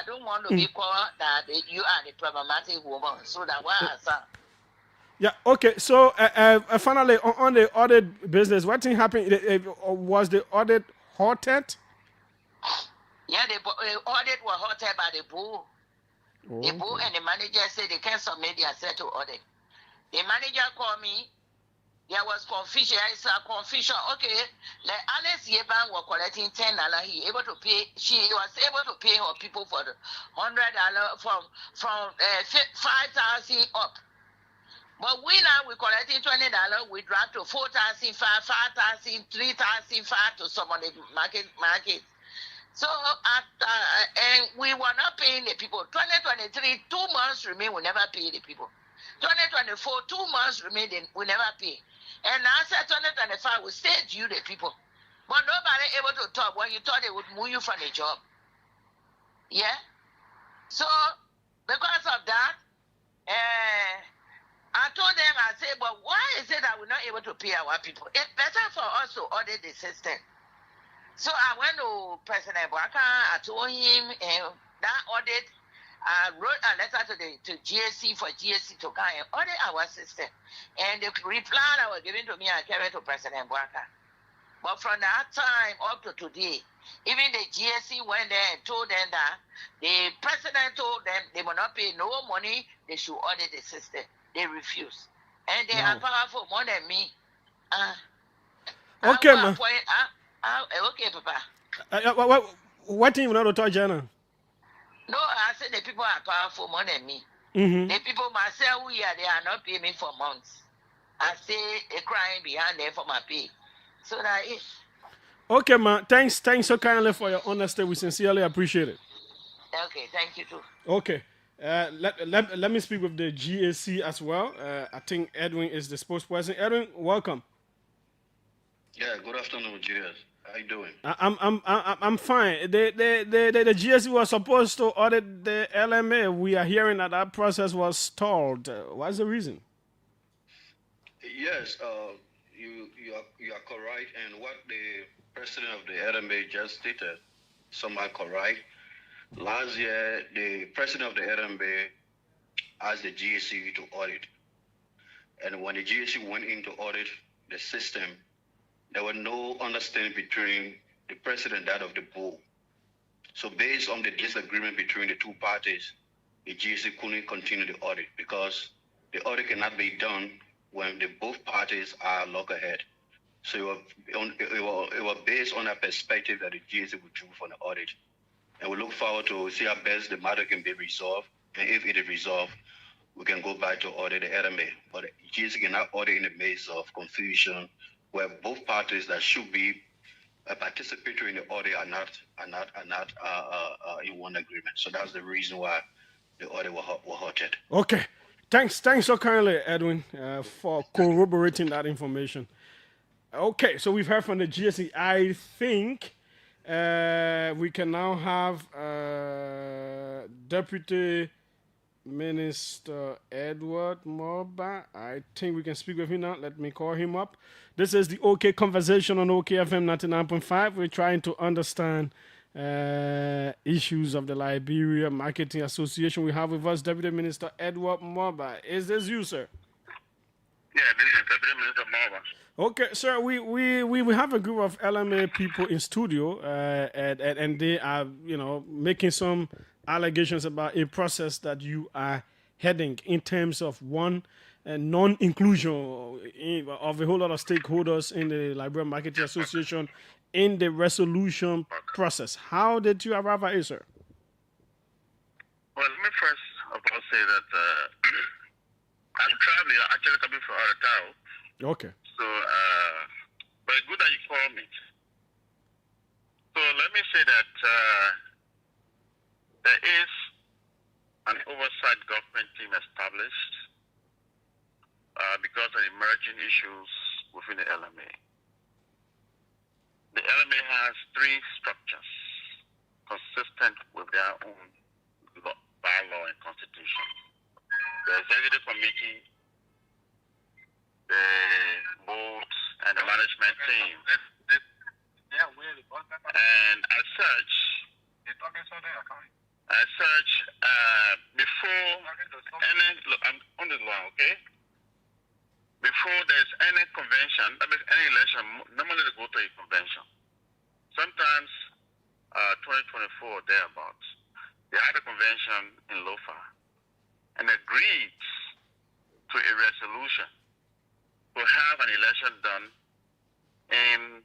don't want to be called that you are the problematic woman. So that's why I said. Yeah. Okay. So finally, on the audit business, what thing happened? Was the audit halted? Yeah, the audit was halted by the board. The board and the manager said they can't submit their set to audit. The manager called me. There was confusion. It's a confusion. Okay, like Alice Yeban was collecting $10. He able to pay. She was able to pay her people for the $100 from 5,000 up. But we collecting $20. We dropped to 4,000, 5,000, 3,000 to some of the market. So and we were not paying the people. 2023, 2 months remain. We never pay the people. 2024, 2 months remain. We never pay. And now said 2025, we stay due the people. But nobody able to talk when you thought they would move you from the job. Yeah? So, because of that, I told them, I said, but why is it that we're not able to pay our people? It's better for us to audit the system. So I went to President Bwaka, I told him that audit, I wrote a letter to GSC for GSC to come and audit our system. And the reply that was given to me, I carried to President Bwaka. But from that time up to today, even the GSC went there and told them that the president told them they will not pay no money, they should audit the system. They refuse. And they are powerful more than me. Okay, man. Okay, Papa. What thing you not to touch, Jana? No, I said the people are powerful more than me. The people myself who are they are not paying me for months. I stay crying behind them for my pay. So that is. Okay, man. Thanks so kindly for your honesty. We sincerely appreciate it. Okay, thank you too. Okay. Let me speak with the GAC as well. I think Edwin is the spokesperson. Edwin, welcome. Yeah, good afternoon, Julius. How you doing? I'm fine. The GSC was supposed to audit the LMA. We are hearing that process was stalled. What's the reason? Yes, you are correct, and what the president of the LMA just stated, somehow correct. Last year, the president of the LMA asked the GSC to audit, and when the GSC went in to audit the system, there was no understanding between the president and that of the board. So based on the disagreement between the two parties, the GSC couldn't continue the audit because the audit cannot be done when both parties are loggerhead. So it was based on a perspective that the GSC would do for the audit. And we look forward to see how best the matter can be resolved. And if it is resolved, we can go back to audit the LMA. But the GSC cannot audit in the midst of confusion where both parties that should be participatory in the audit are not in one agreement. So that's the reason why the audit was halted. Okay. Thanks so kindly, Edwin, for corroborating that information. Okay, so we've heard from the GSE. I think we can now have Deputy Minister Edward Morba. I think we can speak with him now. Let me call him up. This is the OK Conversation on OKFM 99.5. We're trying to understand issues of the Liberia Marketing Association. We have with us Deputy Minister Edward Morba. Is this you, sir? Yeah, this is Deputy Minister Marva. Okay, sir. We have a group of LMA people in studio, and they are making some allegations about a process that you are heading in terms of one non-inclusion of a whole lot of stakeholders in the Liberia Marketing Association in the resolution process. How did you arrive at it, sir? Well, let me first of all say that I'm traveling, actually coming from out of town. Okay. So, but good that you called me. So let me say that there is an oversight government team established because of emerging issues within the LMA. The LMA has three structures consistent with their own bylaw and constitution. The executive committee, the board, and the management team. And as such, before any, look, I'm on the line, okay? Before there's any convention, that means any election, normally they go to a convention. Sometimes 2024, thereabouts, they had a convention in Lofa and agreed to a resolution to have an election done in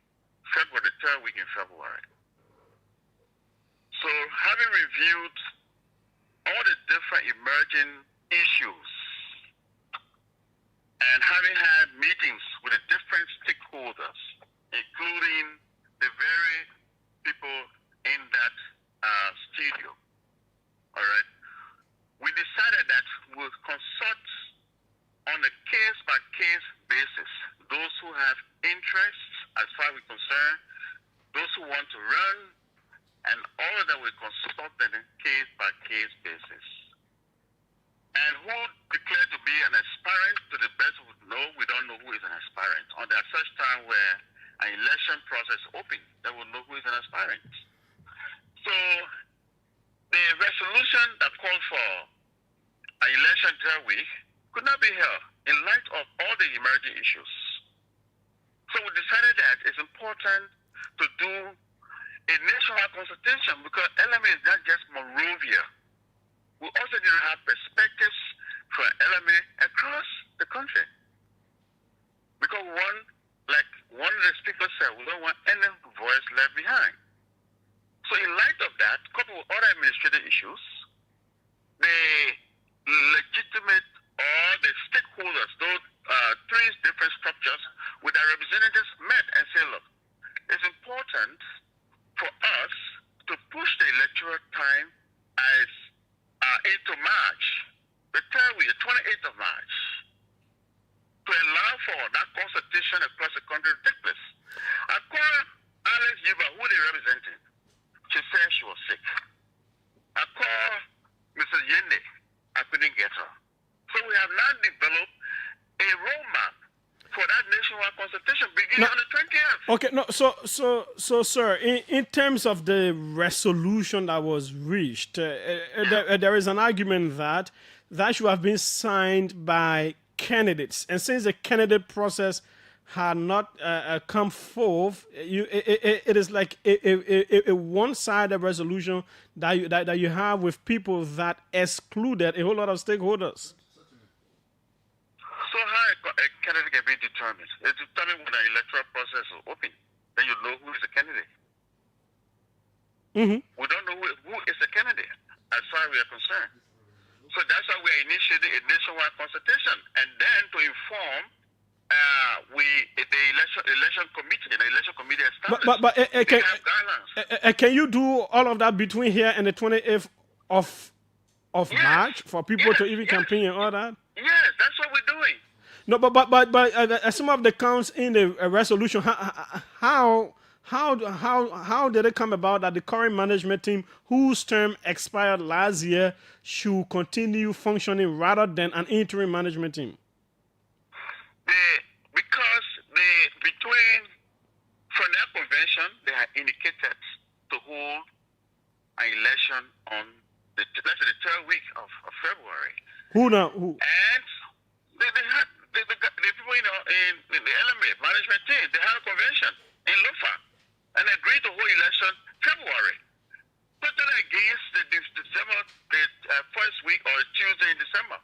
February, the third week in February. So having reviewed all the different emerging issues and having had meetings with the different stakeholders, including the very people in that studio, all right, we decided that we'll consult on a case-by-case basis those who have interests as far as we're concerned, those who want to run, and all of them will consult on a case-by-case basis. And who declared to be an aspirant, to the best we know, we don't know who is an aspirant. On that such time where an election process open, then we'll know who is an aspirant. So the resolution that called for an election that week could not be held in light of all the emerging issues. So we decided that it's important to do a nationwide consultation because LMA is not just Monrovia. We also need to have perspectives from LMA across the country. Because like one of the speakers said, we don't want any voice left behind. So in light of that, coupled with other administrative issues, the legitimate or the stakeholders, those three different structures with their representatives met and said, look, it's important for us to push the electoral time as into March, the third week, the 28th of March, to allow for that consultation across the country to take place. I called Alex Yuba, who they represented. She said she was sick. I called Mrs. Yende. I couldn't get her. So we have now developed a roadmap for that nationwide consultation beginning on the 20th. Okay, so, sir, in terms of the resolution that was reached, there is an argument that should have been signed by candidates, and since the candidate process had not come forth, it is like a one-sided resolution that you have with people that excluded a whole lot of stakeholders. So how a candidate can be determined? It's determined when the electoral process is open. Then you know who is the candidate. Mm-hmm. We don't know who is the candidate as far as we are concerned. So that's why we are initiating a nationwide consultation. And then to inform the election committee established. But can you do all of that between here and the 28th of March for people to even campaign and all that? Yes, that's what we're doing. No, but some of the counts in the resolution, how did it come about that the current management team, whose term expired last year, should continue functioning rather than an interim management team? Because between from their convention, they had indicated to hold an election on the third week of February. Who now? Who? And they had the people in the LMA management team. They had a convention in Lufa and agreed to hold election February. Totally against the December, the first week or Tuesday in December,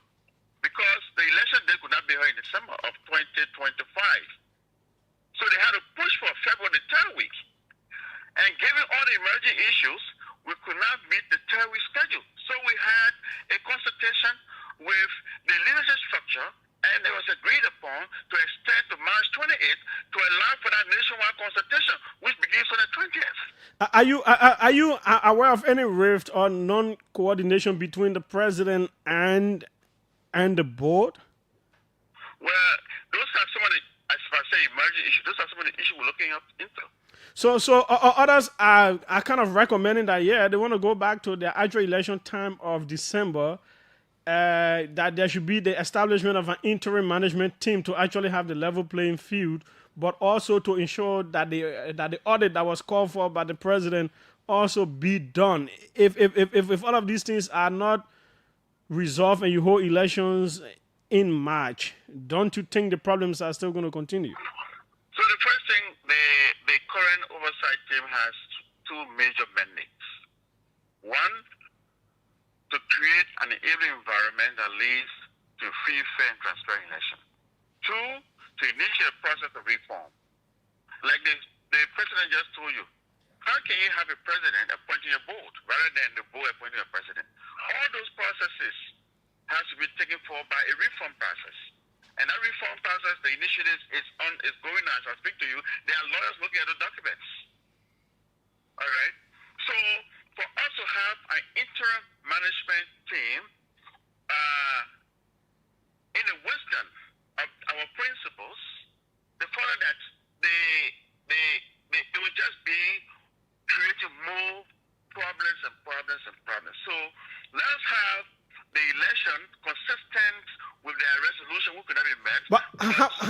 because the election day could not be held in December of 2025. So they had to push for February the third week. And given all the emerging issues, we could not meet the third week schedule. So we had a consultation with the leadership structure, and it was agreed upon to extend to March 28th to allow for that nationwide consultation, which begins on the 20th. Are you aware of any rift or non-coordination between the president and the board? Well, those are some of the, as I say, emerging issues. Those are some of the issues we're looking into. So others are kind of recommending that, they want to go back to the actual election time of December, that there should be the establishment of an interim management team to actually have the level playing field, but also to ensure that the audit that was called for by the president also be done. If all of these things are not resolved and you hold elections in March, don't you think the problems are still going to continue? So the first thing, the current oversight team has two major mandates. One, to create an enabling environment that leads to free, fair, and transparent election. Two, to initiate a process of reform. Like the president just told you, how can you have a president appointing a board rather than the board appointing a president? All those processes has to be taken forward by a reform process. And that reform process, the initiative is going on. As I speak to you, there are lawyers looking at the documents. All right? So for us to have an interim management team, in the wisdom of our principles, they follow that they will just be creating more problems and problems and problems. So let's have the election consistent with their resolution, which could not be met. But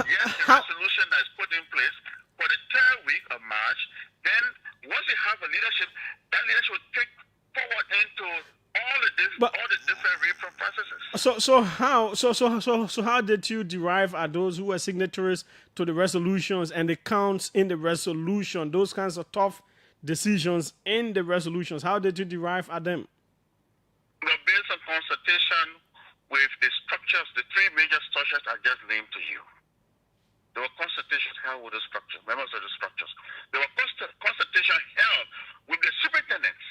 yes, the resolution that is put in place for the third week of March, then once you have a leadership, that leadership will take forward into all the different reform processes. So how did you derive at those who were signatories to the resolutions and the counts in the resolution, those kinds of tough decisions in the resolutions? How did you derive at them? Well, based on consultation with the structures, the three major structures I just named to you. There were consultations held with the structures, members of the structures. There were consultations held with the superintendents.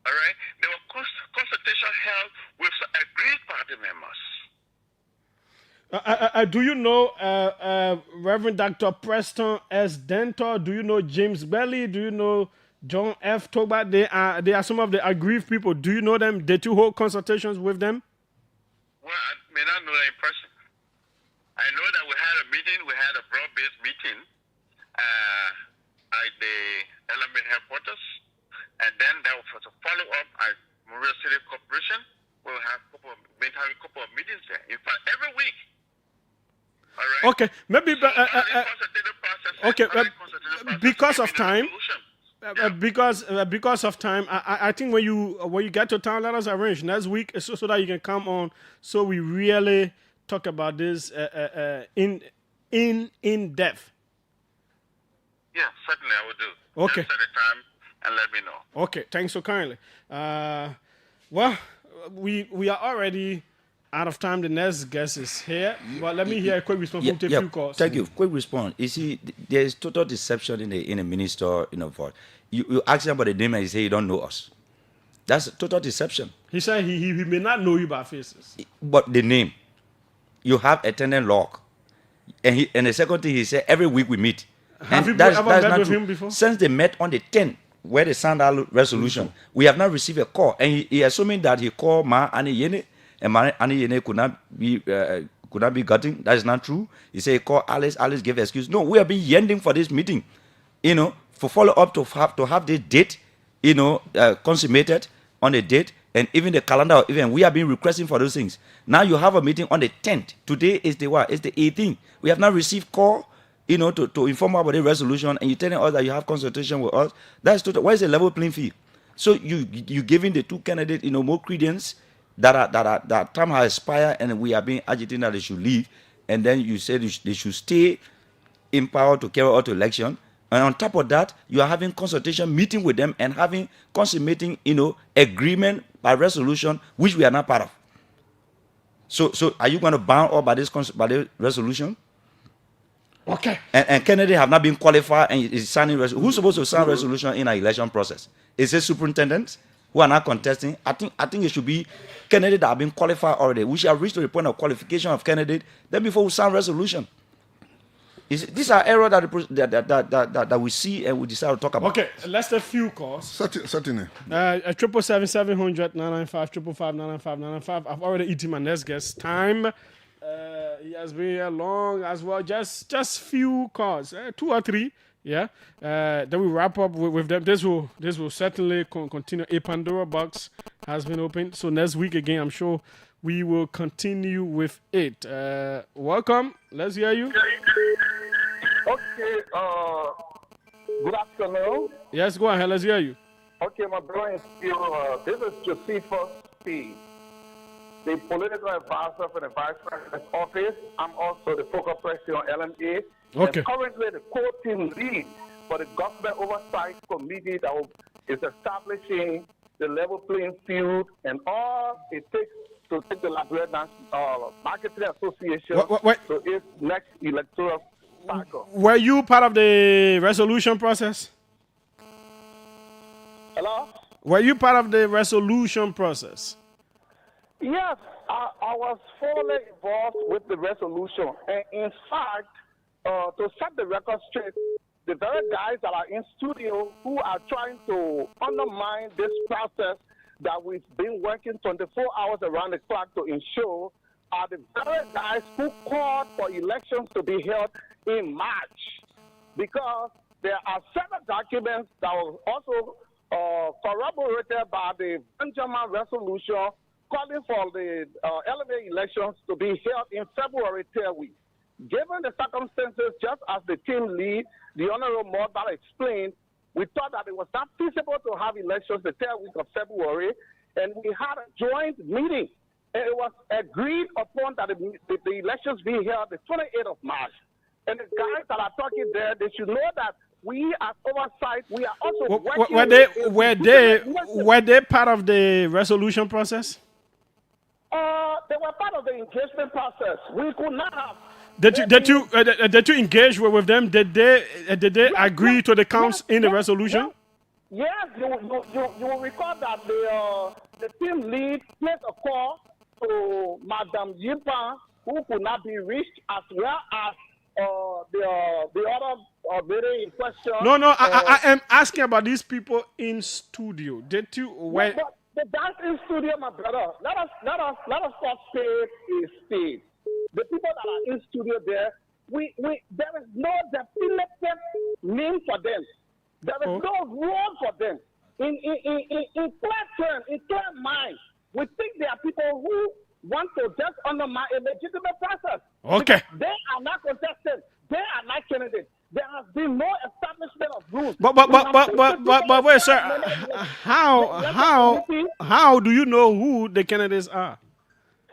All right? There were consultations held with agreed party members. Do you know Reverend Dr. Preston S. Dentor? Do you know James Belly? Do you know John F. Toba? They are some of the aggrieved people. Do you know them? Did you hold consultations with them? Well, I may not know that in person. I know that we had a meeting. We had a broad-based meeting at the LMA headquarters, and then there was a follow-up at Memorial City Corporation. We'll have a couple of meetings there. In fact, every week. All right. Okay, maybe. Because of time. Because of time, I think when you get to town, let us arrange next week so that you can come on, so we really talk about this in depth. Yeah, certainly I will do. Okay. Just set a time and let me know. Okay, thanks so kindly. Well, we are already out of time. The next guest is here, but let me hear a quick response from few calls. Thank you. Quick response. You see, there is total deception in a minister. You ask him about the name and he say he don't know us. That's total deception. He said he may not know you by faces, but the name. You have a tenant log, and the second thing he said, every week we meet. Have you ever met with him before? Since they met on the 10th, where they signed that resolution, we have not received a call, and he assuming that he called Ma and Yene and Annie could not be gotten. That is not true. He said, call Alice. Alice gave excuse. No, we have been yearning for this meeting, for follow up to have the date, consummated on the date, and even the calendar of event. We have been requesting for those things. Now you have a meeting on the 10th. Today is the what? It's the 18th. We have not received call, to inform about the resolution, and you're telling us that you have consultation with us. That's total. Why is a level playing field? So you giving the two candidates, more credence that time has expired, and we are being agitated that they should leave, and then you said they should stay in power to carry out the election. And on top of that, you are having consultation meeting with them and having consummating, agreement by resolution, which we are not part of. So are you going to bound up by the resolution? Okay. And Kennedy have not been qualified and is signing. Who's supposed to sign resolution in an election process? Is it superintendents who are not contesting? I think it should be candidates that have been qualified already. We shall reach to the point of qualification of candidate. Then before we sign resolution. These are errors that we see and we decide to talk about. Okay, let's take a few calls. Certainly. 777-700-995, 555-995-995. I've already eaten my next guest time. He has been here long as well. Just few calls, 2 or 3. Yeah. Then we wrap up with them. This will certainly continue. A Pandora box has been opened. So next week again, I'm sure we will continue with it. Welcome. Let's hear you. Okay. Good afternoon. Yes, go ahead. Let's hear you. Okay, my brother is still. This is Josephus P., the political advisor for the Vice President's office. I'm also the focal person on LMA. Okay. And currently the core team lead for the Government Oversight Committee that is establishing the level playing field and all it takes to take the Liberian Marketing Association to its next electoral cycle. Were you part of the resolution process? Hello? Were you part of the resolution process? Yes, I was fully involved with the resolution. And in fact, to set the record straight, the very guys that are in studio who are trying to undermine this process that we've been working 24 hours around the clock to ensure are the very guys who called for elections to be held in March. Because there are several documents that were also corroborated by the Benjamin resolution calling for the LMA elections to be held in February 3rd week. Given the circumstances, just as the team lead, the Honorable Mortal explained, we thought that it was not feasible to have elections the 3rd week of February, and we had a joint meeting. And it was agreed upon that the elections be held the 28th of March. And the guys that are talking there, they should know that we as oversight, we are also working. Were they part of the resolution process? They were part of the engagement process. We could not have. Did you engage with them? Did they agree to the counts in the resolution? Yes, you will recall that the team lead placed a call to Madam Yipa, who could not be reached, as well as the other lady in question. No, I am asking about these people in studio. Did you? That's in studio, my brother. Let us not say is state. The people that are in studio there, there is no definitive name for them. There is no role for them. In clear terms, in clear mind, we think there are people who want to just undermine a legitimate process. Okay. They are not contested. They are not candidates. There has been no establishment of rules. But wait, sir. How do you know who the candidates are?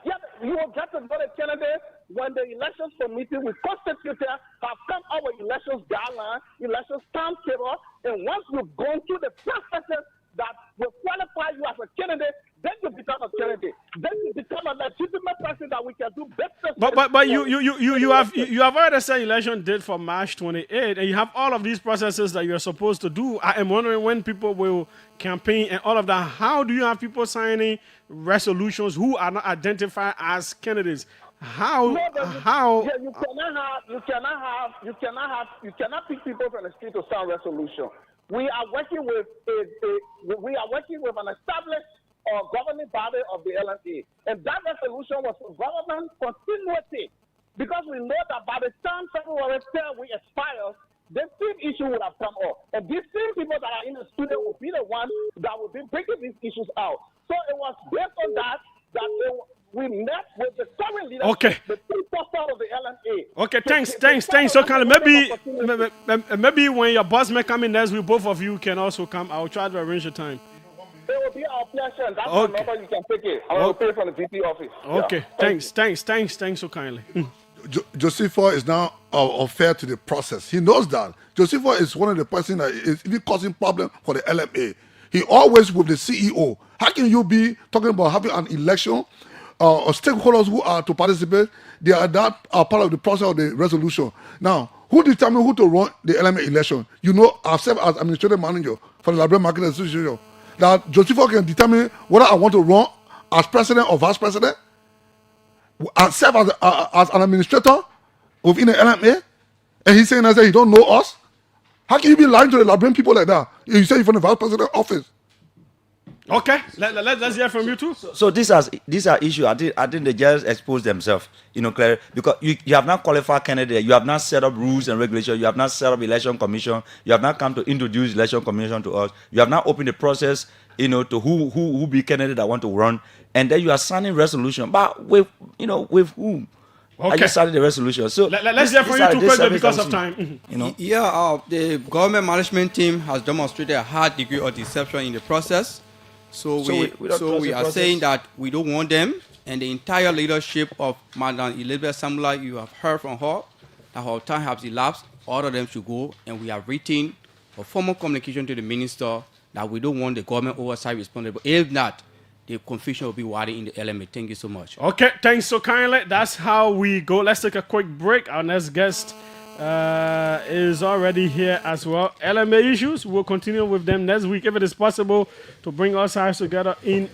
Yeah, you will get to know the candidates when the elections committee with constituted have come up with elections guidelines, elections timetable, and once you've gone through the processes that will qualify you as a candidate, then you become a candidate. Then you become a legitimate person that we can do business. But you have already said election date for March 28, and you have all of these processes that you're supposed to do. I am wondering when people will campaign and all of that. How do you have people signing resolutions who are not identified as candidates? How? Yeah, you cannot pick people from the street to sign resolution. We are working with an established governing body of the LMA. And that resolution was for government continuity, because we know that by the time February 3rd we expire, the same issue would have come up. And these same people that are in the studio will be the ones that will be bringing these issues out. So it was based on that we met with the current leadership, Okay. the people of the LMA. Okay, thanks. So kind of maybe when your boss may come in next week, both of you can also come. I'll try to arrange a time. It will be our pleasure. That's Okay. the number you can take it. I will pay from the VP office. Okay, Yeah. thanks so kindly. Josepha is now unfair to the process. He knows that. Josepha is one of the persons that is even causing problem for the LMA. He always with the CEO. How can you be talking about having an election or stakeholders who are to participate? They are not part of the process of the resolution. Now, who determines who to run the LMA election? You know, I've served as administrative manager for the Liberian Market Association. That Josepha can determine whether I want to run as president or vice president. I serve as an administrator within the LMA, and he's saying that he don't know us. How can you be lying to the Liberian people like that? You say you're from the vice president office. Okay, let's hear from you too. So these are issues. I think they just expose themselves, clearly, because you have not qualified candidate. You have not set up rules and regulations. You have not set up election commission. You have not come to introduce election commission to us. You have not opened the process, to who be candidate that want to run, and then you are signing resolution. But with whom? Okay. I just started the resolution. So let's hear from you too quickly because of time. Yeah, the government management team has demonstrated a high degree of deception in the process. So we are saying that we don't want them, and the entire leadership of Madam Elizabeth Samula, you have heard from her that her time has elapsed. All of them should go, and we have written a formal communication to the minister that we don't want the government oversight responsible. If not, the confusion will be wide in the LMA. Thank you so much. Okay, thanks so kindly. That's how we go. Let's take a quick break. Our next guest is already here as well. LMA issues, we'll continue with them next week if it is possible to bring us sides together in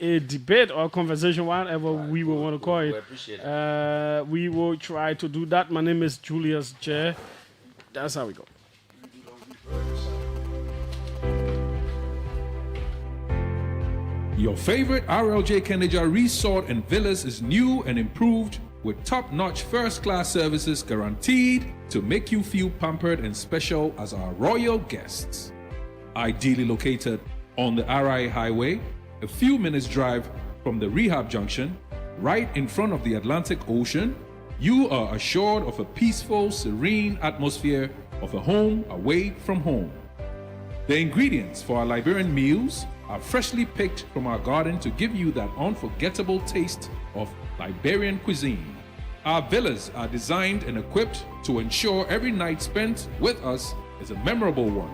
a debate or conversation, whatever we will want to call it. We appreciate it. We will try to do that. My name is Julius J. That's how we go. Your favorite RLJ Kenneja Resort and Villas is new and improved with top-notch first-class services guaranteed to make you feel pampered and special as our royal guests. Ideally located on the RI Highway, a few minutes drive from the rehab junction, right in front of the Atlantic Ocean, you are assured of a peaceful, serene atmosphere of a home away from home. The ingredients for our Liberian meals are freshly picked from our garden to give you that unforgettable taste of Liberian cuisine. Our villas are designed and equipped to ensure every night spent with us is a memorable one.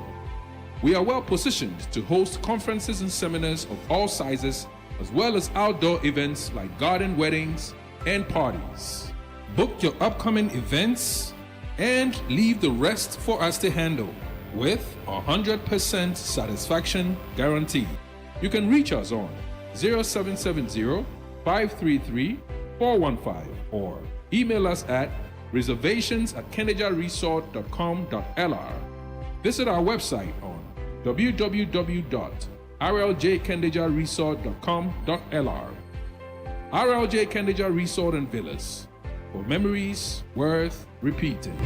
We are well positioned to host conferences and seminars of all sizes, as well as outdoor events like garden weddings and parties. Book your upcoming events and leave the rest for us to handle with 100% satisfaction guarantee. You can reach us on 0770-533-415 or email us at reservations@kennejaresort.com.lr. Visit our website on www.rljkennejaresort.com.lr. RLJ Kenneja Resort and Villas, for memories worth repeating.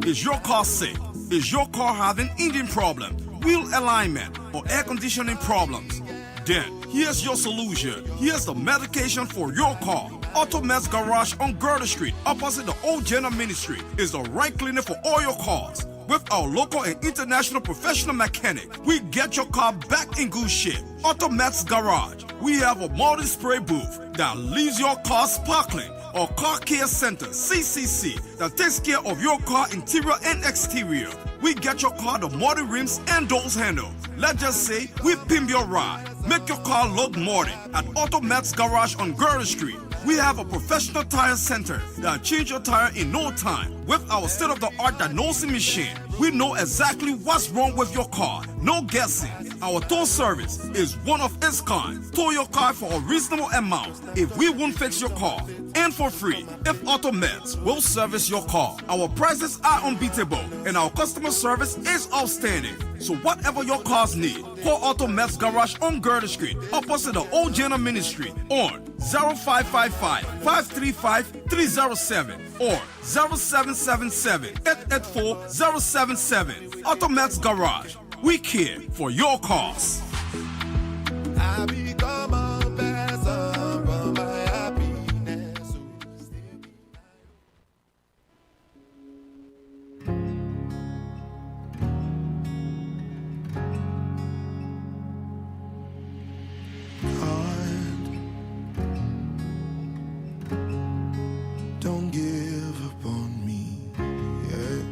Is your car sick? Is your car having engine problem, wheel alignment, or air conditioning problems? Then, here's your solution. Here's the medication for your car. Automed's Garage on Girder Street, opposite the Old General Ministry, is the right clinic for all your cars. With our local and international professional mechanic, we get your car back in good shape. Automed's Garage. We have a multi-spray booth that leaves your car sparkling, or Car Care Center, CCC, that takes care of your car interior and exterior. We get your car the modern rims and doors handle. Let's just say we pimp your ride. Make your car look modern at Automed's Garage on Girder Street. We have a professional tire center that change your tire in no time with our state-of-the-art diagnosing machine. We know exactly what's wrong with your car. No guessing. Our tow service is one of its kind. Tow your car for a reasonable amount if we won't fix your car. And for free if AutoMeds will service your car. Our prices are unbeatable and our customer service is outstanding. So whatever your cars need, call AutoMeds Garage on Gerda Street, opposite the Old Jenna Ministry, on 0555-535-307 or 0777-884-077. AutoMeds Garage. We care for your cars. I become a vessel for my happiness. Don't give up on me, yeah.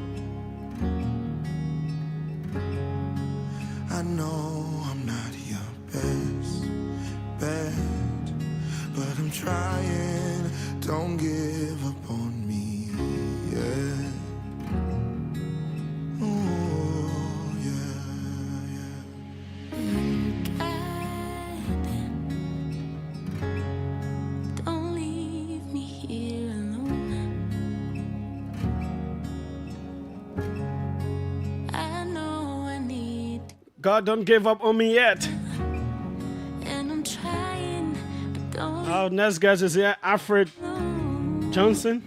I know I'm not your best bet, but I'm trying. Don't give up on me, yeah. Oh, yeah, yeah. Don't leave me here alone. I know I need, God don't give up on me yet. and I'm trying, but don't. Our next guest is here, Alfred Johnson.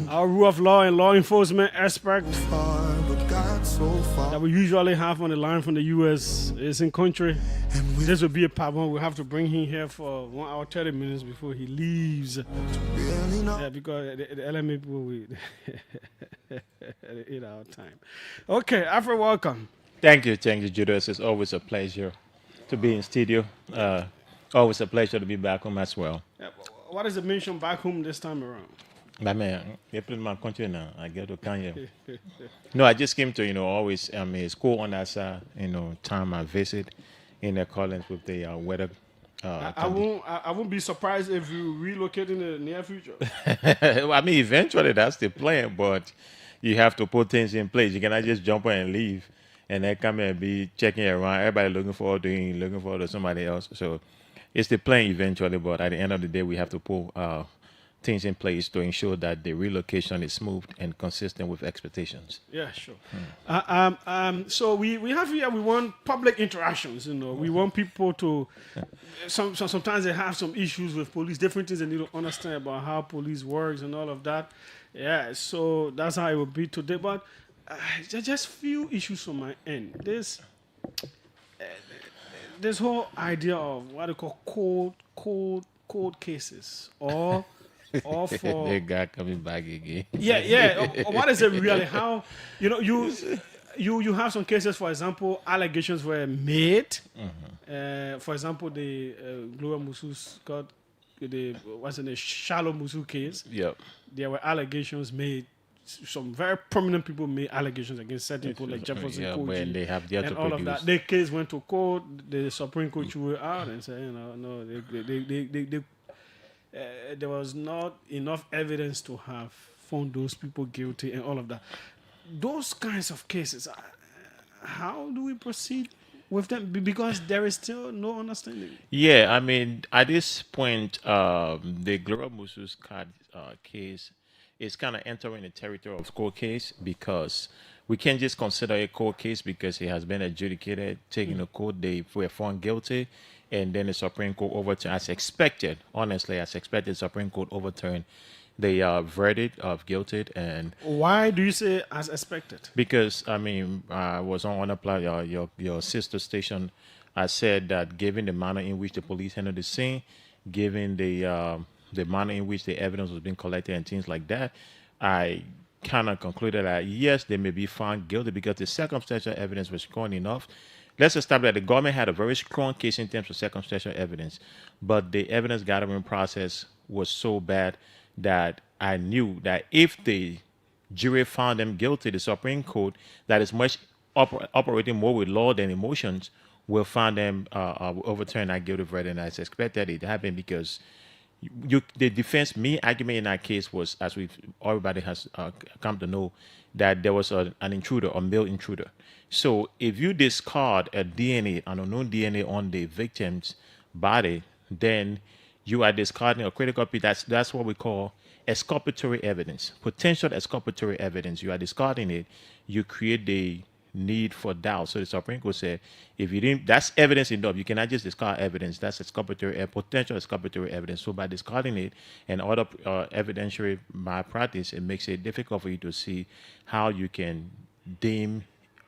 Our rule of law and law enforcement expert that we usually have on the line from the U.S. is in country. This will be a part one. We'll have to bring him here for 1 hour 30 minutes before he leaves. Yeah, because the LMA people, we 8 hour time. Okay, Alfred, welcome. Thank you, Julius. It's always a pleasure to be in studio. Always a pleasure to be back home as well. What is the mission back home this time around? My man, you put in my country now. I get to Kenya. No, I just came to, always, school on that side, time I visit in accordance with the weather. I won't be surprised if you relocate in the near future. I mean, eventually that's the plan, but you have to put things in place. You cannot just jump on and leave and then come and be checking around. Everybody looking forward to somebody else. So it's the plan eventually, but at the end of the day, we have to put things in place to ensure that the relocation is smooth and consistent with expectations. Yeah, sure. So we have here, we want public interactions, we want people to, sometimes they have some issues with police, different things they need to understand about how police works and all of that. Yeah, so that's how it will be today. But just few issues from my end. This whole idea of what they call cold cases or for the guy coming back again. Yeah. What is it really? How you have some cases, for example, allegations were made. For example, the Gloria Musu's got the Shallow Musu case. Yep. There were allegations made. Some very prominent people made allegations against certain people like Jefferson Koji and they have yet and to all produce. of that. Their case went to court. The Supreme Court threw it out and said, no, there was not enough evidence to have found those people guilty and all of that. Those kinds of cases, how do we proceed with them? Because there is still no understanding. Yeah, I mean, at this point, the Gloria Musu's case is kind of entering the territory of court case because we can't just consider a court case because it has been adjudicated, taken to court, they were found guilty, and then the Supreme Court overturned, as expected, the Supreme Court overturned the verdict of guilty. And why do you say as expected? Because, I mean, I was on your sister station. I said that given the manner in which the police handled the scene, given the manner in which the evidence was being collected and things like that, I kind of concluded that, yes, they may be found guilty because the circumstantial evidence was strong enough. Let's establish that the government had a very strong case in terms of circumstantial evidence, but the evidence gathering process was so bad that I knew that if the jury found them guilty, the Supreme Court, that is much operating more with law than emotions, will find them overturn that guilty verdict. And as expected, it happened because the defense main argument in that case was, as we everybody has come to know, that there was an intruder, a male intruder. So if you discard a DNA, an unknown DNA on the victim's body, then you are discarding a critical piece. That's what we call exculpatory evidence, potential exculpatory evidence. You are discarding it. You create the need for doubt. So the Supreme Court said, if you didn't, that's evidence enough. You cannot just discard evidence. That's exculpatory, potential exculpatory evidence. So by discarding it and other evidentiary malpractice, it makes it difficult for you to see how you can deem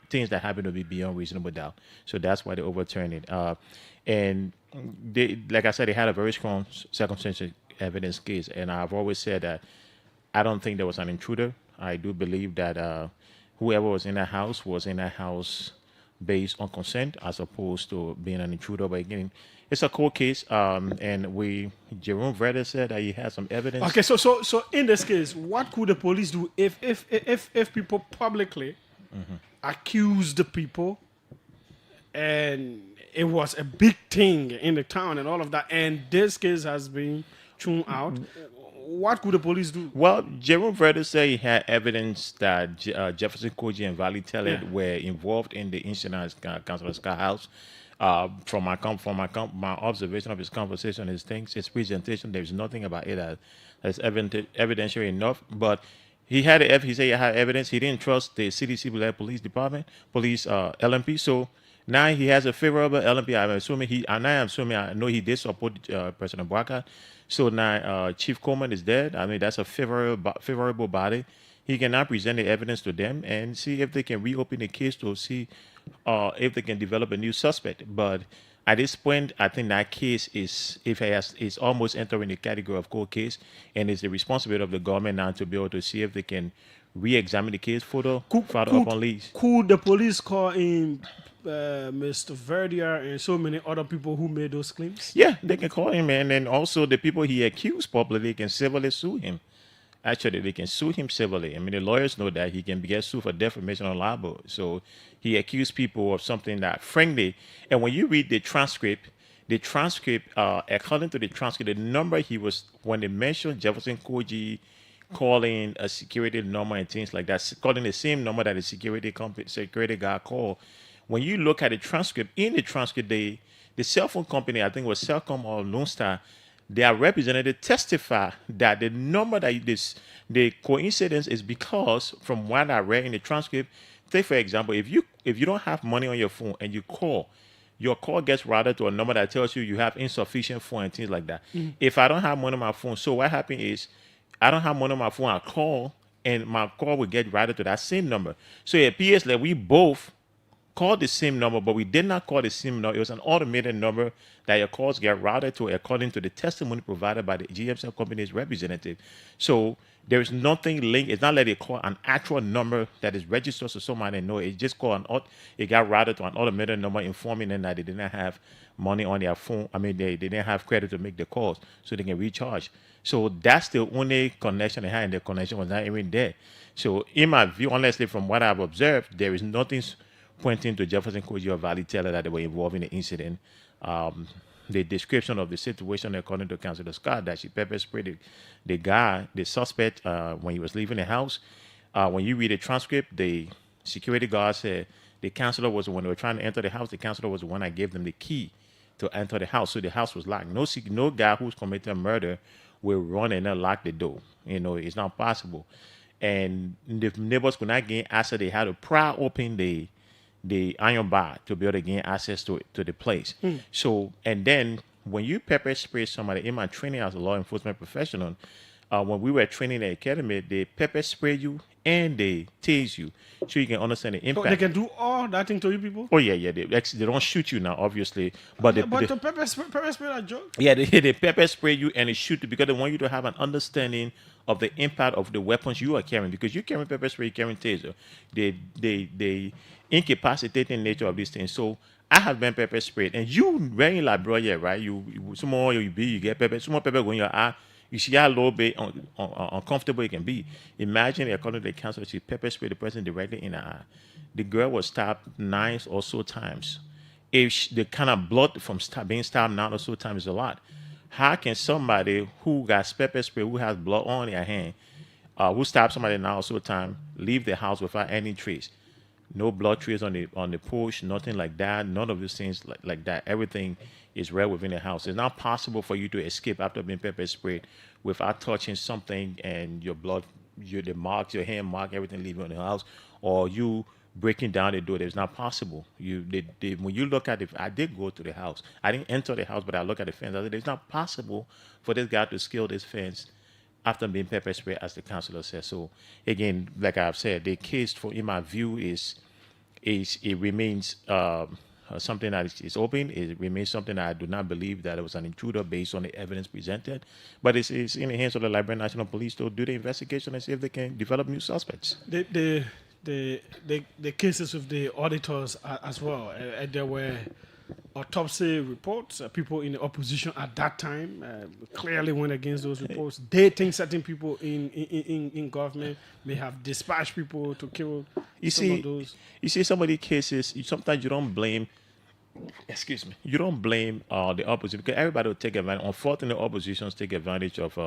things that happen to be beyond reasonable doubt. So that's why they overturned it. And they, like I said, they had a very strong circumstantial evidence case. And I've always said that I don't think there was an intruder. I do believe that whoever was in that house based on consent as opposed to being an intruder. But again, it's a court case. And Jerome Verder said that he had some evidence. Okay, so in this case, what could the police do if people publicly accuse the people, and it was a big thing in the town and all of that, and this case has been thrown out? What could the police do? Well, Jerome Verder said he had evidence that Jefferson Koji and Valley Teller were involved in the incident at Councilor Scott's house. From my observation of his conversation, his presentation, there's nothing about it that's evidential enough. But he said he had evidence. He didn't trust the CDC police department, LMP. So now he has a favorable LMP. I know he did support President Bouaka. So now Chief Coleman is dead. I mean, that's a favorable body. He can now present the evidence to them and see if they can reopen the case to see if they can develop a new suspect. But at this point, I think that case is almost entering the category of cold case, and it's the responsibility of the government now to be able to see if they can re-examine the case further up on lease. Could the police call in Mr. Verdier and so many other people who made those claims? Yeah, they can call him, and then also the people he accused publicly can civilly sue him. Actually, they can sue him civilly. I mean, the lawyers know that he can get sued for defamation or libel. So he accused people of something that, frankly, and when you read the transcript, according to the transcript, the number he was, when they mentioned Jefferson Koji calling a security number and things like that, calling the same number that the security guy called. When you look at the transcript, in the transcript, the cell phone company, I think it was Cellcom or Lone Star, their representative testify that the number that the coincidence is because, from what I read in the transcript, say for example, if you don't have money on your phone and you call, your call gets routed to a number that tells you have insufficient phone and things like that. If I don't have money on my phone, so what happened is I don't have money on my phone, I call, and my call will get routed to that same number. So it appears that we both called the same number, but we did not call the same number. It was an automated number that your calls get routed to according to the testimony provided by the GMCell company's representative. So there is nothing linked. It's not like they call an actual number that is registered so somebody know. It just it got routed to an automated number informing them that they did not have money on their phone. I mean, they didn't have credit to make the calls, so they can recharge. So that's the only connection they had, and the connection was not even there. So in my view, honestly, from what I've observed, there is nothing pointing to Jefferson Koji or Valley Teller that they were involved in the incident. The description of the situation, according to Councilor Scott, that she pepper sprayed the suspect, when he was leaving the house. When you read the transcript, the security guard said the counselor was, when they were trying to enter the house, the counselor was the one that gave them the key to enter the house. So the house was locked. No guy who's committed a murder will run and then lock the door. It's not possible. And the neighbors could not gain access. They had to pry open the iron bar to be able to gain access to the place. So, and then when you pepper spray somebody, in my training as a law enforcement professional, when we were training at the academy, they pepper spray you and they tase you, so you can understand the impact. So they can do all that thing to you people? Oh yeah. They don't shoot you now, obviously, but the pepper spray that joke? Yeah, they pepper spray you and they shoot you because they want you to have an understanding of the impact of the weapons you are carrying, because you carry pepper spray, you carry taser. They incapacitating nature of these things. So I have been pepper sprayed, and you very like bro, yeah, right? You small, you get pepper, small pepper go in your eye. You see how low bit uncomfortable it can be. Imagine, according to the counsel, she pepper sprayed the person directly in the eye. The girl was stabbed 9 or so times. The kind of blood from being stabbed 9 or so times is a lot. How can somebody who got pepper spray, who has blood on their hand, who stabbed somebody in the house all the time, leave the house without any trace? No blood trace on the porch, nothing like that. None of these things like that. Everything is right within the house. It's not possible for you to escape after being pepper sprayed without touching something and your blood, the marks, your hand mark, everything leaving in the house, or you breaking down the door. It's not possible. When you look at it, I did go to the house. I didn't enter the house, but I look at the fence. I said, it's not possible for this guy to scale this fence after being pepper sprayed, as the counselor said. So again, like I've said, the case for, in my view, is it remains something that is open. It remains something that I do not believe that it was an intruder based on the evidence presented. But it's in the hands of the Liberian National Police to do the investigation and see if they can develop new suspects. The cases with the auditors as well. There were autopsy reports. People in the opposition at that time clearly went against those reports. They think certain people in government may have dispatched people to kill some of those. You see, some of the cases, sometimes you don't blame. Excuse me. You don't blame the opposition, because everybody will take advantage. Unfortunately, oppositions take advantage of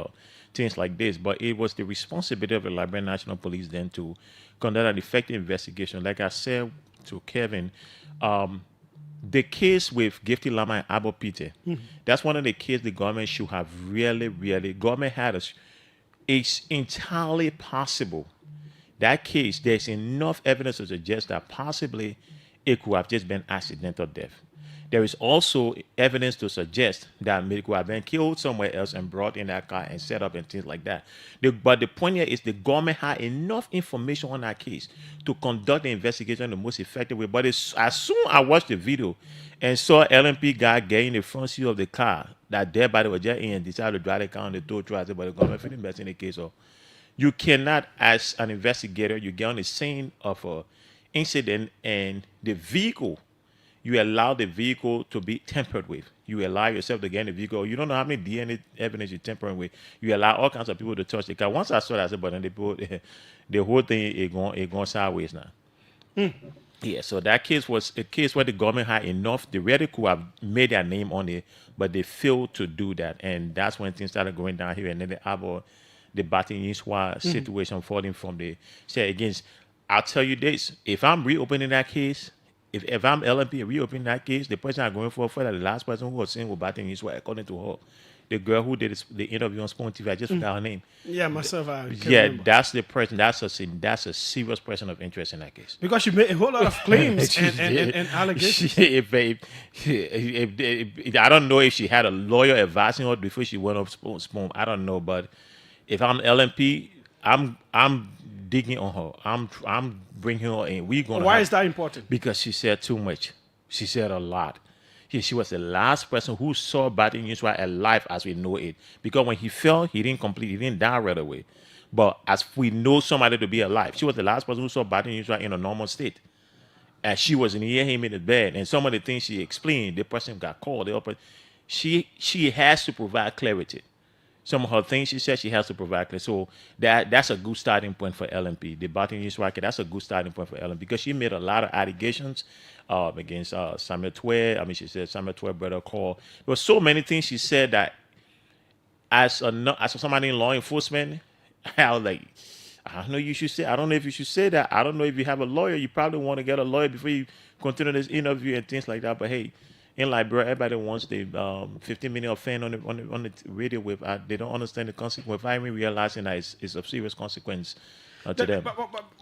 things like this. But it was the responsibility of the Liberian National Police then to conduct an effective investigation. Like I said to Kevin, the case with Gifty Lama and Abo Pite, that's one of the cases the government should have really, government had us. It's entirely possible. That case, there's enough evidence to suggest that possibly it could have just been accidental death. There is also evidence to suggest that it could have been killed somewhere else and brought in that car and set up and things like that. But the point here is the government had enough information on that case to conduct the investigation in the most effective way. But as soon as I watched the video and saw LMP guy getting in the front seat of the car, that dead body was just in and decided to drive the car on the tow truck, but the government didn't invest in the case. So you cannot, as an investigator, you get on the scene of an incident and the vehicle, you allow the vehicle to be tampered with. You allow yourself to get in the vehicle. You don't know how many DNA evidence you're tampering with. You allow all kinds of people to touch the car. Once I saw that, I said, but then the whole thing is going sideways now. Yeah, so that case was a case where the government had enough. They really could have made their name on it, but they failed to do that. And that's when things started going down here. And then the Batin-Yiswa situation falling from the say against. I'll tell you this, if I'm reopening that case, if I'm LMP reopening that case, the person I'm going for the last person who was seen with Batin-Yiswa, according to her, the girl who did the interview on Spoon TV, I just forgot her name. Yeah, myself. Remember. That's the person. That's a serious person of interest in that case. Because she made a whole lot of claims and allegations. I don't know if she had a lawyer advising her before she went off Spoon. I don't know, but if I'm LMP, I'm digging on her. I'm bringing her in. Why is that important? Because she said too much. She said a lot. She was the last person who saw Batin-Yiswa alive as we know it. Because when he fell, he didn't die right away. But as we know somebody to be alive, she was the last person who saw Batin-Yiswa in a normal state. And she was near him in the bed. And some of the things she explained, the person got called. She has to provide clarity. Some of her things she said she has to provide clarity. So that's a good starting point for LMP. The Batin-Yiswa, that's a good starting point for LMP because she made a lot of allegations against Samuel Twe. I mean, she said Samuel Twe brother called. There were so many things she said that as somebody in law enforcement, I was like, I don't know you should say. I don't know if you should say that. I don't know if you have a lawyer. You probably want to get a lawyer before you continue this interview and things like that. But hey, in Liberia, everybody wants the 15 minute offense on the radio with. They don't understand the consequence without even realizing that it's a serious consequence to them.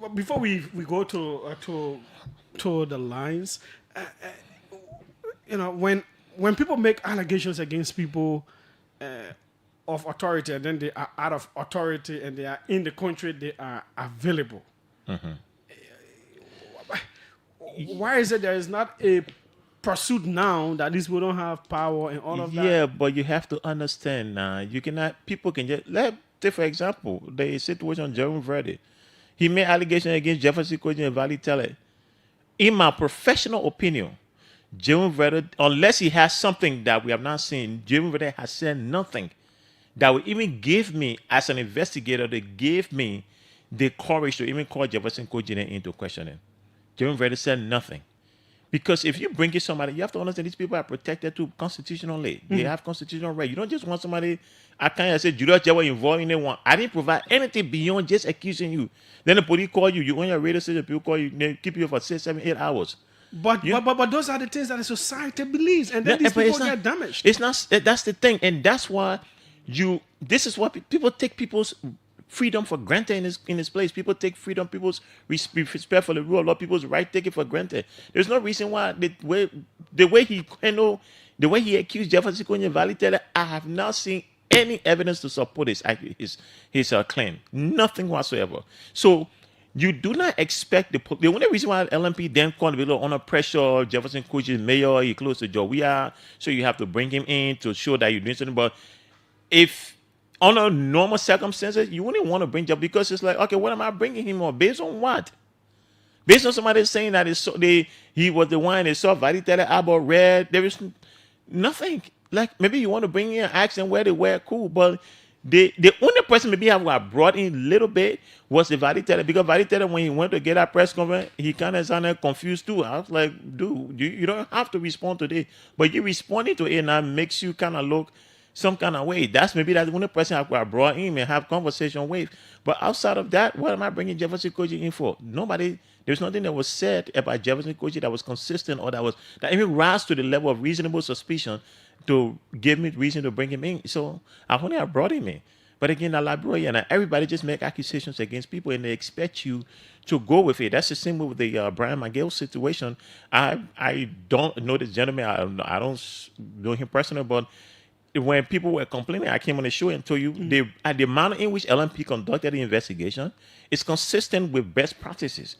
But before we go to the lines, when people make allegations against people of authority and then they are out of authority and they are in the country, they are available. Mm-hmm. Why is it there is not a pursuit now that these people don't have power and all of that? Yeah, but you have to understand now. You cannot. People can just take for example the situation Jerome Verde. He made allegations against Jefferson Koji and Valley Tele. In my professional opinion, Jerome Verde, unless he has something that we have not seen, Jerome Verde has said nothing that would even give me, as an investigator, that gave me the courage to even call Jefferson Koji into questioning. Jerome Verde said nothing. Because if you bring in somebody, you have to understand these people are protected to constitutionally. They have constitutional right. You don't just want somebody. I can't say Julius were involved in that one. I didn't provide anything beyond just accusing you. Then the police call you. You on your radio station. People call you. They keep you for 6, 7, 8 hours. But those are the things that the society believes, and then these But people get damaged. It's not. That's the thing, and that's why you. This is why people take people's freedom for granted in this place. People take freedom, people's respect for the rule of law, people's right take it for granted. There's no reason why the way he handled, the way he accused Jefferson Kony Valitele, I have not seen any evidence to support his claim. Nothing whatsoever. So you do not expect the only reason why LMP then called the bill under pressure. Jefferson Kony is mayor, he close to Joe, so you have to bring him in to show that you're doing something. But if under normal circumstances, you wouldn't want to bring Jeff because it's like, okay, what am I bringing him on? Based on what? Based on somebody saying that he was the one that saw Valitele about red. There is nothing. Like maybe you want to bring in and ask them where they were, cool. But the only person maybe I brought in a little bit was the Valitele, because Valitele, when he went to get that press conference, he kind of sounded confused too. I was like, dude, you don't have to respond today, but you responding to it now makes you kind of look some kind of way. That's the only person I brought in and have conversation with. But outside of that, what am I bringing Jefferson Kony in for? Nobody. There's nothing that was said about Jefferson Kony that was consistent or that even rise to the level of reasonable suspicion to give me reason to bring him in. So I brought him in. But again, the librarian and everybody just make accusations against people and they expect you to go with it. That's the same with the Brian McGill situation. I don't know this gentleman. I don't know him personally, but when people were complaining, I came on the show and told you the manner in which LMP conducted the investigation is consistent with best practices.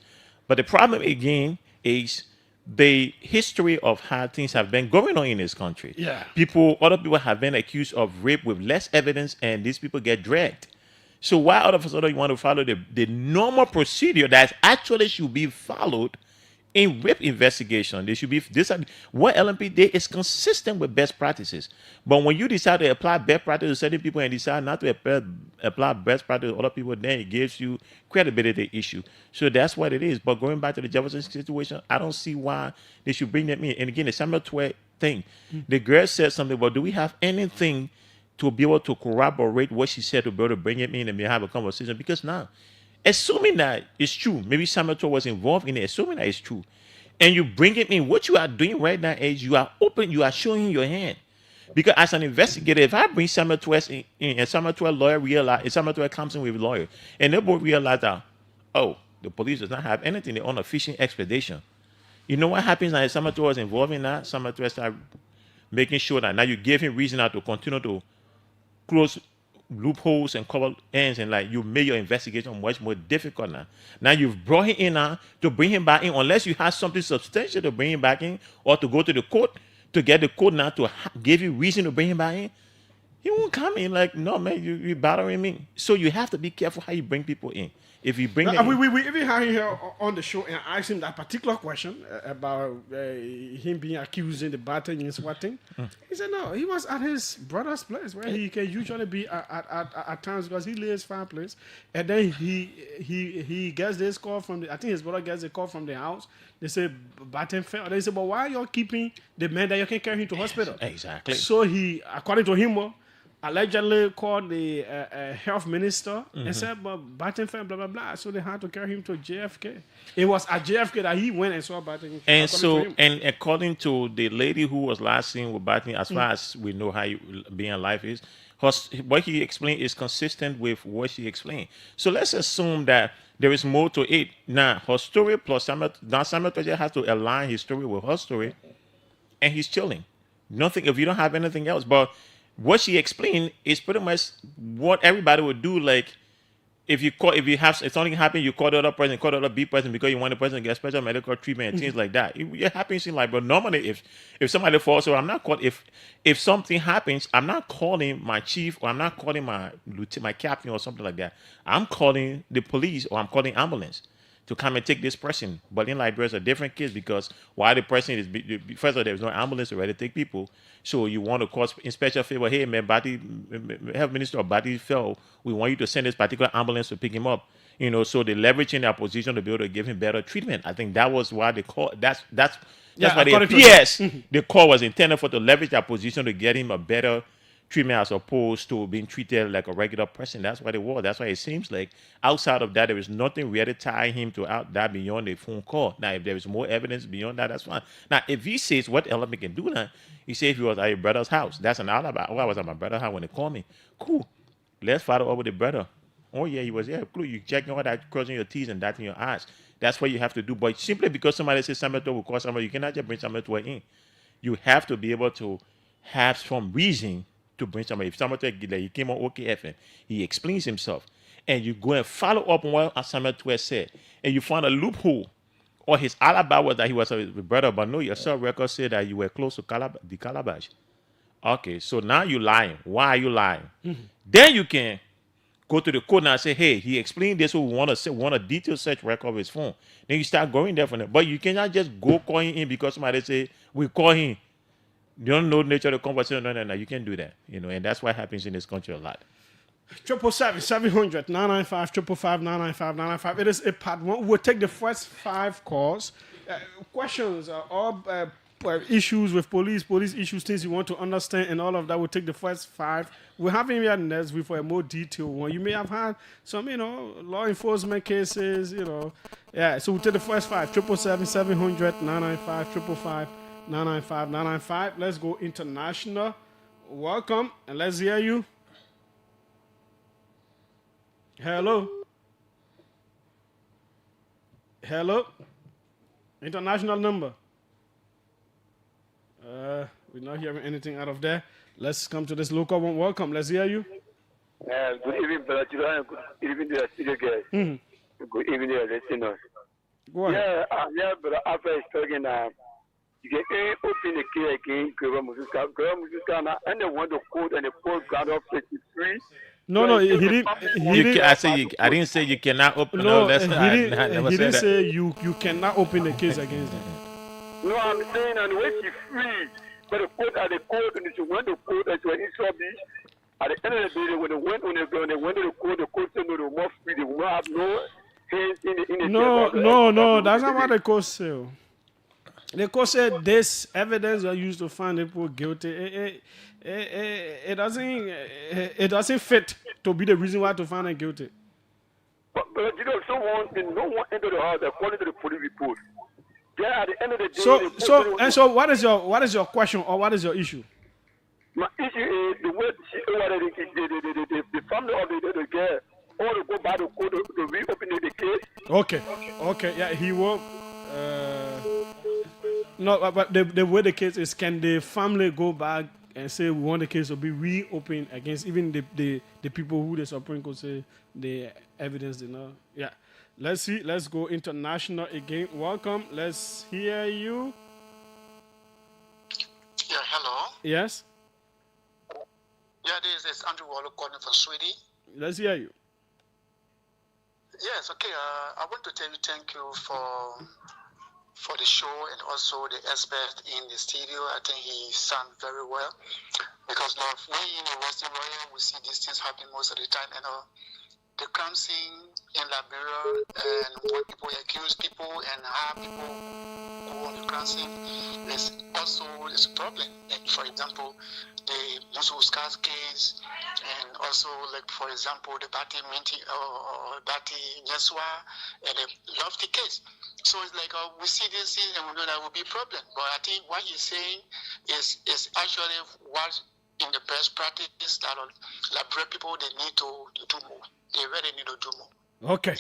But the problem again is the history of how things have been going on in this country. Yeah. Other people have been accused of rape with less evidence, and these people get dragged. So why all of a sudden you want to follow the normal procedure that actually should be followed in rape investigation? They should be what LMP did is consistent with best practices. But when you decide to apply best practice to certain people and decide not to apply best practice to other people, then it gives you credibility issue. So that's what it is. But going back to the Jefferson situation, I don't see why they should bring them in. And again, the Samuel Twe thing, the girl said something, but do we have anything to be able to corroborate what she said to be able to bring him in and have a conversation? Because now, assuming that it's true, maybe Samuel Twe was involved in it, assuming that it's true, and you bring it in, what you are doing right now is you are showing your hand. Because as an investigator, if I bring Samuel Twe in and Samuel Twe lawyer realize, Samuel Twe comes in with a lawyer, and they both realize that, oh, the police does not have anything, they're on a fishing expedition. You know what happens now? If Samuel Twe was involved in that, Samuel Twe start making sure that now you give him reason now to continue to close loopholes and cover ends, and like you made your investigation much more difficult now. Now you've brought him in now to bring him back in, unless you have something substantial to bring him back in, or to go to the court to get the court now to give you reason to bring him back in. He won't come in like, no man, you're bothering me. So you have to be careful how you bring people in. If you bring them we even had him here on the show and asked him that particular question about him being accused in the batting and swatting. He said no, he was at his brother's place where he can usually be at times because he lives fireplace, and then he gets this call from I think his brother gets a call from the house. They say batting fell. They say, but why are you keeping the man that you can carry him to hospital? Exactly. So he, according to him, allegedly called the health minister and said, but Batten fell, blah, blah, blah. So they had to carry him to JFK. It was at JFK that he went and saw Batten. And so, and according to the lady who was last seen with Batten, as far as we know how being alive is, what he explained is consistent with what she explained. So let's assume that there is more to it. Now, her story plus Samuel Twe has to align his story with her story, and he's chilling. Nothing, if you don't have anything else, but what she explained is pretty much what everybody would do. Like, if something happen, you call the other person, call the other B person because you want the person to get special medical treatment and things like that. It happens in like, but normally if somebody falls, so I'm not called. If something happens, I'm not calling my chief or I'm not calling my captain or something like that. I'm calling the police or I'm calling ambulance to come and take this person. But in Liberia, it's a different case because while the person is, first of all, there's no ambulance already to take people. So you want to call in special favor, hey man, health minister or body fell. We want you to send this particular ambulance to pick him up. So they're leveraging their position to be able to give him better treatment. I think that was why they call that's Yeah, why the according to PS Mhm. the call was intended for to leverage their position to get him a better treatment as opposed to being treated like a regular person. That's what it was. That's why it seems like outside of that there is nothing really tying him to out that beyond a phone call. Now if there is more evidence beyond that, that's fine. Now if he says what element can do now, he said if he was at your brother's house, that's an alibi. Oh, I was at my brother's house when they called me. Cool. Let's follow up with the brother. Oh yeah, he was there. Cool. You checking all that, crossing your T's and dotting your I's. That's what you have to do. But simply because somebody says somebody will call somebody, you cannot just bring somebody to an in. You have to be able to have some reason to bring somebody. If somebody like he came on OKF and he explains himself, and you go and follow up on what Samuel Twelve said, and you find a loophole, or his alibi was that he was a brother, but no, your cell record said that you were close to the Calabash. Okay, so now you're lying. Why are you lying? Then you can go to the court now and say, hey, he explained this, so we want a detailed search record of his phone. Then you start going there from there. But you cannot just go calling him because somebody say, we call him. You don't know the nature of the conversation. No. You can't do that. And that's what happens in this country a lot. 777-700-995-555-995. It is a part one. We'll take the first 5 calls. Questions or issues with police issues, things you want to understand, and all of that. We'll take the first 5. We'll have him here next week for a more detailed one. You may have had some, law enforcement cases, Yeah, so we'll take the first 5. 777-700-995-555. 995. Let's go international. Welcome, and let's hear you. Hello. International number. We're not hearing anything out of there. Let's come to this local one. Welcome. Let's hear you. Good evening, Brother Julius. Good evening, the studio guys. Good evening, listeners. Go ahead. Yeah, Brother Alpha is talking. You can open the key again, Grandma Musuka, and they want the code and the code ground of 53. No, he didn't. I didn't say you cannot open. No, he didn't say you cannot open the case against them. No, I'm saying, and when she's free, but the code and the code, and she went the code and she was established. At the end of the day, when they went to the code said no, they were more free. They will not have no hands in the No, that's not what the code said. The court said this evidence are used to find people guilty. It doesn't fit to be the reason why to find them guilty. But no one entered the house according to the police report. Yeah, at the end of the day. So what is your question or what is your issue? My issue is the way the family of the girl or to go by the court to reopen the case. Okay, yeah, he will. No, but the way the case is, can the family go back and say we want the case to be reopened against even the people who the Supreme Court say the evidence did not? Yeah. Let's see. Let's go international again. Welcome. Let's hear you. Yeah, hello. Yes. Yeah, this is Andrew Wallo calling from Sweden. Let's hear you. Yes, okay. I want to tell you thank you for the show and also the expert in the studio. I think he sang very well because now we in the Western Royal we see these things happen most of the time. The crime scene in Liberia and what people accuse people and how people go on the crime scene is also a problem. Like for example, the Mususka's case and also like for example the Bati Minti or Bati Nyeswa and the Lofty case. So it's like we see this thing and we know that will be a problem. But I think what he's saying is actually what in the best practice that Liberia people they need to do more. They really need to do more. Okay.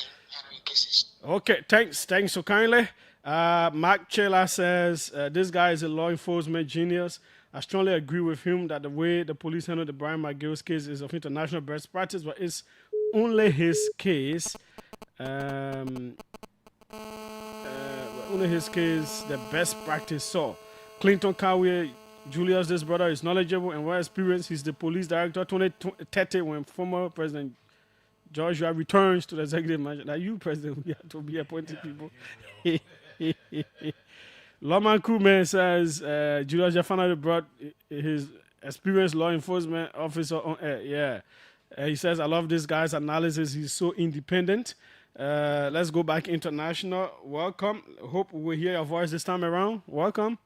Okay, thanks so kindly. Mark Chela says, this guy is a law enforcement genius. I strongly agree with him that the way the police handled the Brian McGill's case is of international best practice, but it's only his case. Only his case, the best practice. So, Clinton Kawe, Julius, this brother is knowledgeable and well experienced. He's the police director 2030 when former President Joshua returns to the executive mansion. Now you, President, we have to be appointing people. Lawman Crewman says Julius Jafana brought his experienced law enforcement officer on air. Yeah. He says, I love this guy's analysis. He's so independent. Let's go back international. Welcome. Hope we hear your voice this time around. Welcome.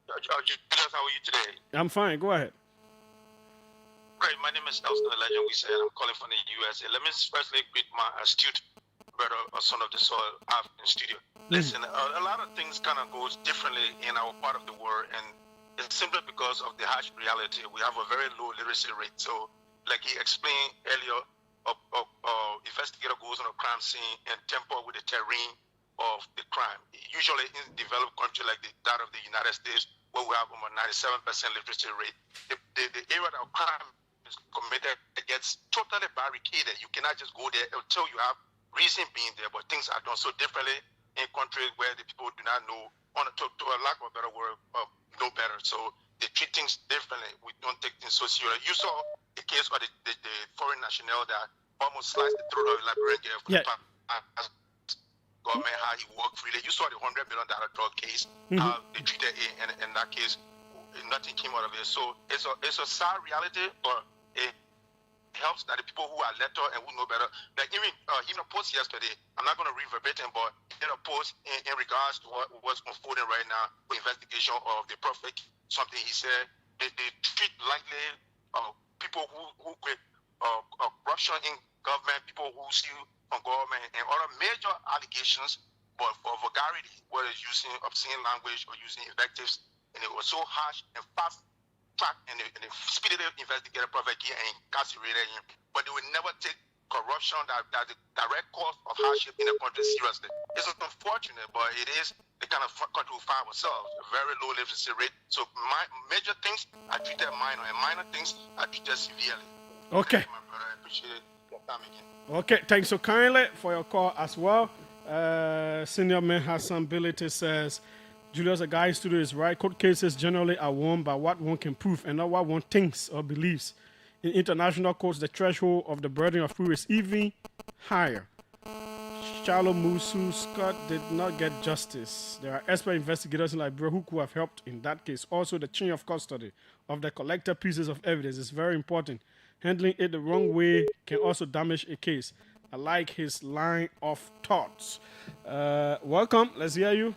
Julius, how are you today? I'm fine. Go ahead. Great. My name is Elston Legend. We said I'm calling from the USA. Let me firstly greet my astute brother, a son of the soil, out in studio. Listen, a lot of things kind of goes differently in our part of the world, and it's simply because of the harsh reality. We have a very low literacy rate. So, like he explained earlier, investigator goes on a crime scene and tamper with the terrain of the crime. Usually in developed countries like that of the United States, where we have almost 97% literacy rate, the area that crime is committed, it gets totally barricaded. You cannot just go there until you have reason being there, but things are done so differently in countries where the people do not know, to a lack of a better word, know better. So they treat things differently. We don't take things so serious. You saw the case of the foreign national that almost sliced the throat of a Liberian girl for the past government, how he worked freely. You saw the $100 million drug case, how they treated it, and in that case, nothing came out of it. So it's a sad reality, but it helps that the people who are letter and who know better, like even a post yesterday, I'm not going to read verbatim, but in a post in regards to what's unfolding right now, the investigation of the prophet, something he said, they treat lightly people who quit corruption in government, people who steal from government, and other major allegations, but for vulgarity, whether it's using obscene language or using invectives, and it was so harsh and fast track, and they speedily investigated Prophet Key and incarcerated him. But they would never take corruption, that the direct cause of hardship in the country, seriously. It's unfortunate, but it is the kind of country we find ourselves, a very low literacy rate. So major things are treated minor, and minor things are treated severely. Okay. My brother, I appreciate your time again. Okay, thanks so kindly for your call as well. Senior man Hassan Ability says, Julius, the guy studio is right. Court cases generally are won by what one can prove and not what one thinks or believes. In international courts, the threshold of the burden of proof is even higher. Charlo Musu Scott did not get justice. There are expert investigators in Liberia who could have helped in that case. Also, the chain of custody of the collected pieces of evidence is very important. Handling it the wrong way can also damage a case. I like his line of thoughts. Welcome. Let's hear you.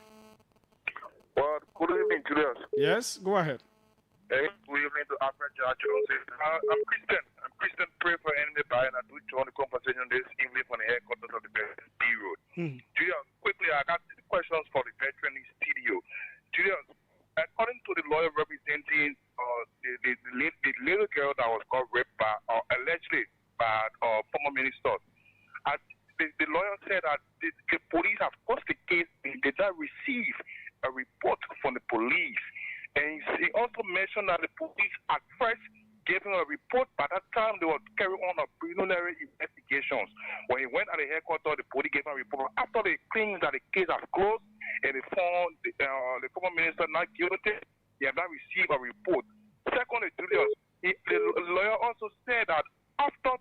Well, good evening, Julius. Yes, go ahead. Hey, good evening to Alfred Judge. I'm Christian. Pray for enemy by and I do join the conversation this evening from the headquarters of the B Road. Julius, quickly, I got 2 questions for the veteran in studio. Julius, according to the lawyer representing the little girl that was caught raped by, allegedly by former ministers, the lawyer said that the police have closed the case and did not receive a report from the police. And he also mentioned that the police at first gave him a report. By that time, they were carrying on a preliminary investigations. When he went at the headquarters, the police gave him a report. After they claimed that the case has closed and they found the former minister not guilty, they have not received a report. Secondly, Julius, the lawyer also said that after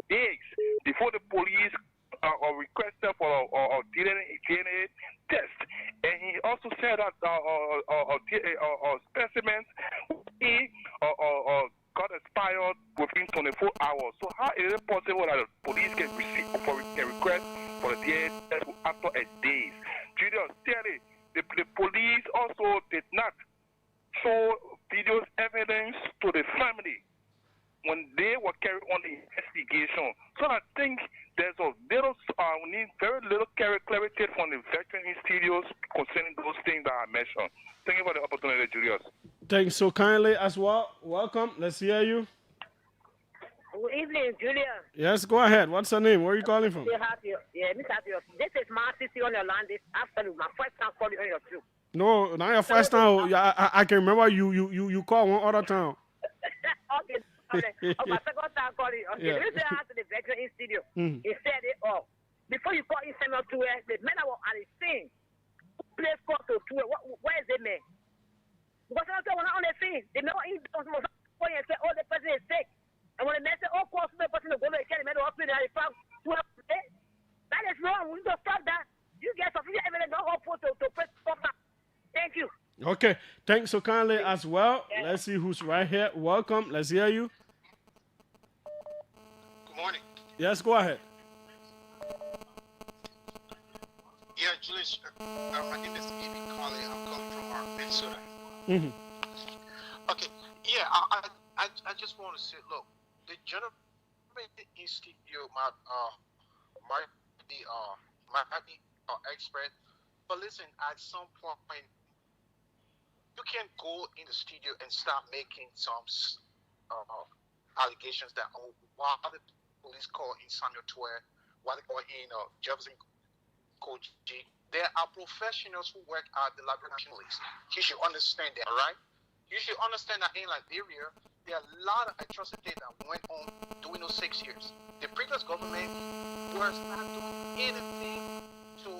days before the police requested for a DNA test, and he also said that specimens got expired within 24 hours. So how is it possible that the police can request for the DNA test after a days? Julius, clearly, the police also did not show videos evidence to the family when they were carrying on the investigation. So I think there's a little, we need very little clarity from the veteran studios concerning those things that I mentioned. Thank you for the opportunity, Julius. Thanks so kindly as well. Welcome. Let's hear you. Good evening, Julius. Yes, go ahead. What's your name? Where are you calling from? Miss Happy. This is my city on your land. This afternoon, my first time calling on your too. No, not your first time. I can remember you called one other time. Okay. My second time calling. Okay, Yeah. This is how to the veteran in studio. He said it all. Before you call in Samuel to where the men are at the scene. Place call to where is the man? Because I'm not on the scene. The men are in and say, oh, the person is sick. And when the man say, oh, call the person to go to the medical hospital, they found 12 days. That is wrong. We need to stop that. You get sufficient evidence, don't hold to press stop that. Thank you. Okay, thanks so kindly as well. Let's see who's right here. Welcome. Let's hear you. Good morning. Yes, go ahead. Yeah, Julius, my name is Amy Colley. I'm calling from Minnesota. Mm-hmm. Okay, yeah, I just want to say, look, the General Institute might be expert, but listen, at some point, you can't go in the studio and start making some uh, allegations that, oh, why the police call in Samuel Twer, why they call in Jefferson Coach G. There are professionals who work at the Liberian Police. You should understand that, all right? You should understand that in Liberia, there are a lot of atrocities that went on during those 6 years. The previous government was not doing anything to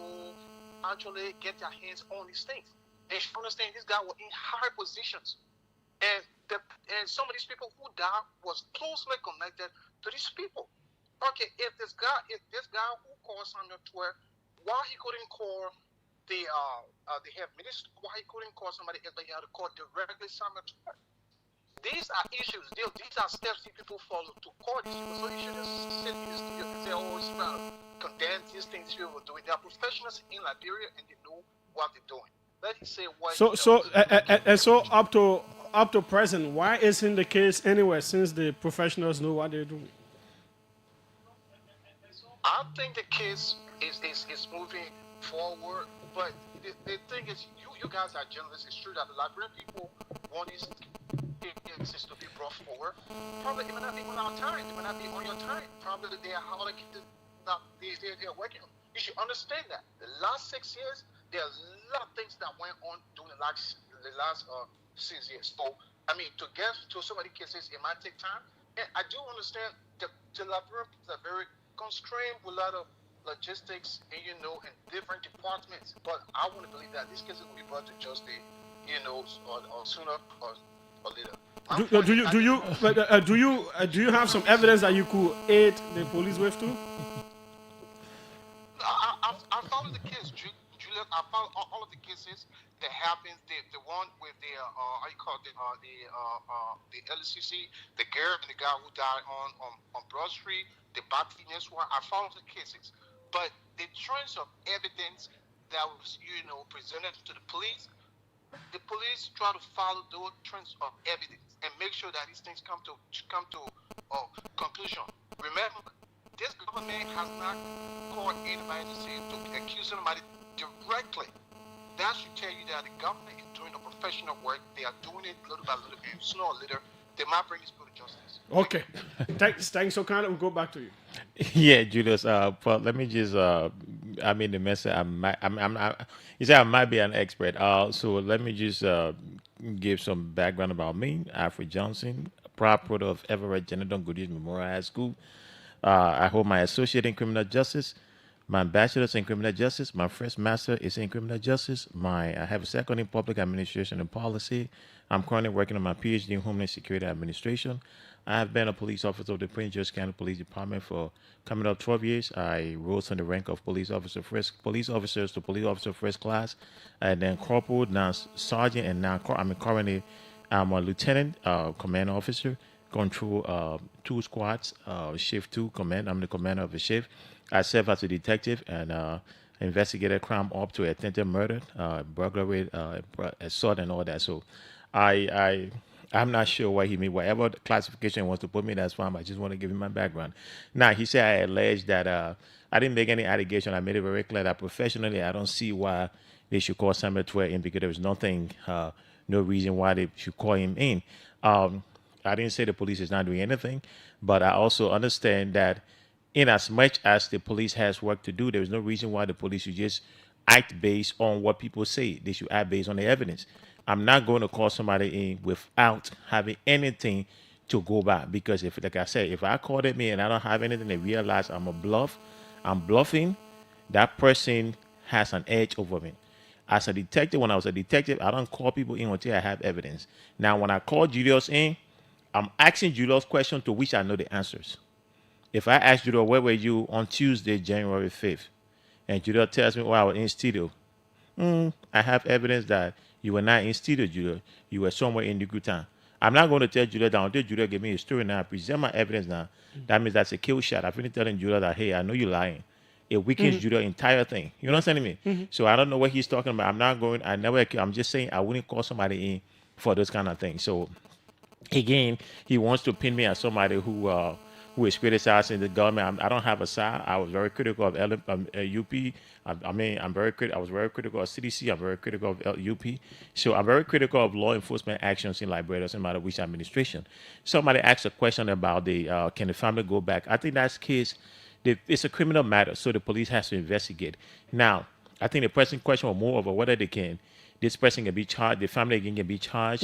actually get their hands on these things. They should understand these guys were in high positions. And some of these people who died was closely connected to these people. Okay, if this guy who called Samuel Twer, why he couldn't call the head minister, why he couldn't call somebody else, but he had to call directly Samuel Twer. These are issues. These are steps that people follow to call these people. So you should just sit in the studio and say, oh, it's about condemn these things people are doing. They are professionals in Liberia and they know what they're doing. Let me say what So so up to present, why isn't the case anywhere since the professionals know what they're doing? I think the case is moving forward, but the thing is, you guys are journalists. It's true that the Liberian people want these cases to be brought forward. Probably it may not be on our time. It may not be on your time. Probably they are how they're working. You should understand that the last 6 years, there are a lot of things that went on during the last 6 years. So I mean, to get to so many cases, it might take time. And I do understand the Liberian people are very constrained with a lot of logistics and and different departments. But I want to believe that these cases will be brought to justice, or sooner or later. Do you have some evidence that you could aid the police with too? I followed the case, Julius. I followed all of the cases that happened. The one with the how you call it, the LCC, the girl and the guy who died on Broad Street, the Baptist one. I followed the cases, but the trends of evidence that was presented to the police try to follow those trends of evidence and make sure that these things come to conclusion. Remember, this government has not called anybody to accuse somebody directly. That should tell you that the government is doing a professional work. They are doing it little by little, and sooner or later, they might bring these people to justice. Okay. Thanks. So kind of we'll go back to you. Yeah, Julius. But let me just. I mean, the message. You say I might be an expert. So let me just give some background about me. Alfred Johnson, proud product of Everett Jenedon Goodyear Memorial High School. I hold my associate in criminal justice, my bachelor's in criminal justice. My first master is in criminal justice. I have a second in public administration and policy. I'm currently working on my PhD in Homeland Security Administration. I have been a police officer of the Prince George County Police Department for coming up 12 years. I rose on the rank of police officers to police officer first class, and then corporal, now sergeant, and now currently I'm a lieutenant command officer. Control 2 squads, shift 2 command. I'm the commander of the shift. I serve as a detective and investigated crime up to attempted murder, burglary, assault, and all that. So I'm not sure what he mean. Whatever classification he wants to put me, that's fine. I just want to give him my background. Now, he said I alleged that I didn't make any allegation. I made it very clear that professionally, I don't see why they should call Samuel Twer in, because there was nothing, no reason why they should call him in. I didn't say the police is not doing anything, but I also understand that in as much as the police has work to do, there is no reason why the police should just act based on what people say. They should act based on the evidence. I'm not going to call somebody in without having anything to go by, because if, like I said, if I call them in and I don't have anything, they realize I'm bluffing, that person has an edge over me. As a detective, when I was a detective, I don't call people in until I have evidence. Now, when I call Julius in, I'm asking Julius questions to which I know the answers. If I ask Julius, where were you on Tuesday, January 5th? And Julius tells me, I was in studio. I have evidence that you were not in studio, Julius. You were somewhere in the good time. I'm not going to tell Julius that until Julius give me a story now, I present my evidence now. That means that's a kill shot. I finished telling Julius that, hey, I know you're lying. It weakens Julius' entire thing. You understand me? So I don't know what he's talking about. I'm just saying I wouldn't call somebody in for those kind of things. So again, he wants to pin me as somebody who is criticizing the government. I don't have a side. I was very critical of UP. I was very critical of CDC. I'm very critical of UP. So I'm very critical of law enforcement actions in Liberia, doesn't matter which administration. Somebody asked a question about can the family go back? I think that's case. It's a criminal matter, so the police has to investigate. Now, I think the pressing question was more over whether this person can be charged, the family again can be charged.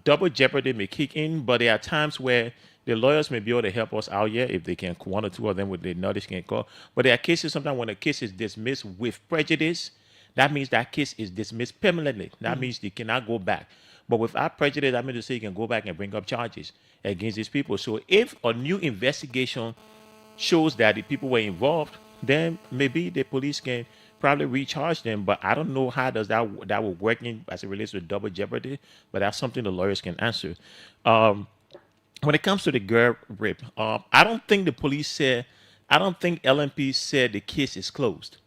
Double jeopardy may kick in, but there are times where the lawyers may be able to help us out here if they can, one or two of them with the knowledge can call. But there are cases sometimes when a case is dismissed with prejudice, that means that case is dismissed permanently. That means they cannot go back. But without prejudice, that means to say you can go back and bring up charges against these people. So if a new investigation shows that the people were involved, then maybe the police can probably recharge them. But I don't know how does that will work in as it relates to double jeopardy. But that's something the lawyers can answer. When it comes to the girl rape, I don't think the police said. I don't think LMP said the case is closed.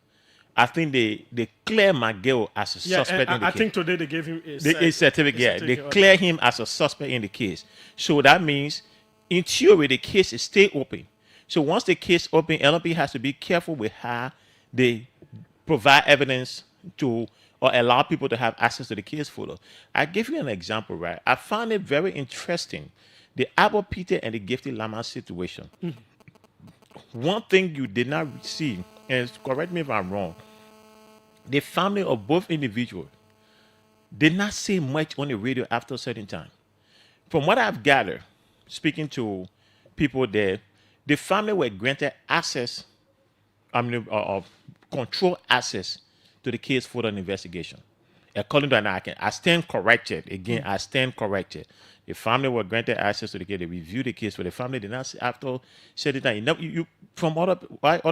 I think they clear Miguel as a suspect in the case. I think today they gave him a certificate. Yeah, they clear him as a suspect in the case. So that means, in theory, the case is still open. So once the case open, LMP has to be careful with how they provide evidence to or allow people to have access to the case photo. I give you an example, right? I found it very interesting. The Abba Peter and the Gifted Lama situation. One thing you did not see, and correct me if I'm wrong, the family of both individuals did not say much on the radio after a certain time. From what I've gathered, speaking to people there, the family were granted access, control access to the case for an investigation. According to I stand corrected. Again, I stand corrected. The family were granted access to the case. They reviewed the case, but the family did not, after certain time. From other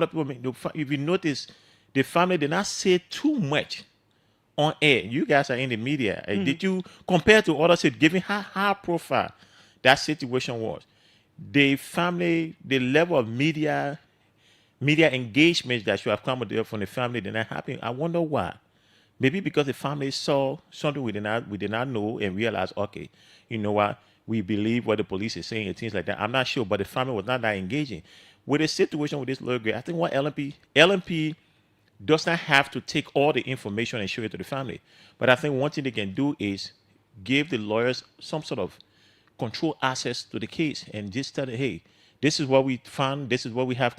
people, if you notice, the family did not say too much on air. You guys are in the media. Did you compare to others, given how high profile that situation was? The family, the level of media engagement that should have come from the family did not happen. I wonder why. Maybe because the family saw something we did not know and realized, okay, you know what, we believe what the police is saying and things like that. I'm not sure, but the family was not that engaging. With the situation with this little girl, I think what LMP does not have to take all the information and show it to the family. But I think one thing they can do is give the lawyers some sort of control access to the case and just tell them, hey, this is what we found. This is what we have.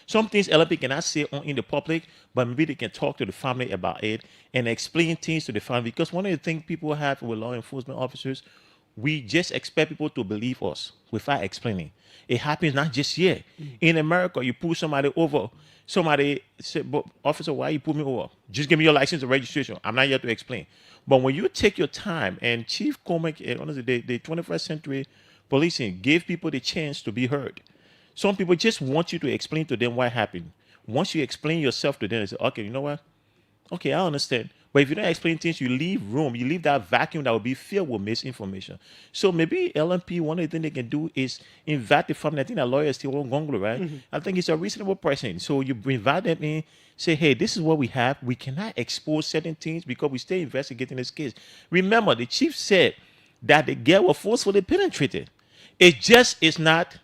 Some things LMP cannot say in the public, but maybe they can talk to the family about it and explain things to the family. Because one of the things people have with law enforcement officers, we just expect people to believe us without explaining. It happens not just here. In America, you pull somebody over. Somebody say, officer, why you pull me over? Just give me your license and registration. I'm not here to explain. But when you take your time, and Chief Cormac, honestly, the 21st century policing gave people the chance to be heard. Some people just want you to explain to them what happened. Once you explain yourself to them, they say, okay, you know what? Okay, I understand. But if you don't explain things, you leave room, you leave that vacuum that will be filled with misinformation. So maybe LMP, one of the things they can do is invite the family. I think that lawyer is still on Gonglo, right? I think he's a reasonable person. So you invite them in, say, hey, this is what we have. We cannot expose certain things because we still investigating this case. Remember, the chief said that the girl was forcefully penetrated. It just is not,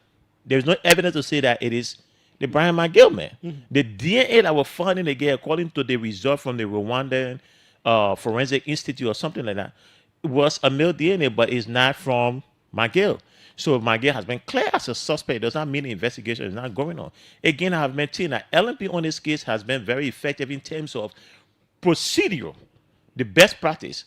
there's no evidence to say that it is the Brian McGill man. The DNA that was found in the girl, according to the result from the Rwandan Forensic Institute or something like that, was a male DNA, but it's not from McGill. So McGill has been cleared as a suspect. It does not mean the investigation is not going on. Again, I have maintained that LMP on this case has been very effective in terms of procedural, the best practice.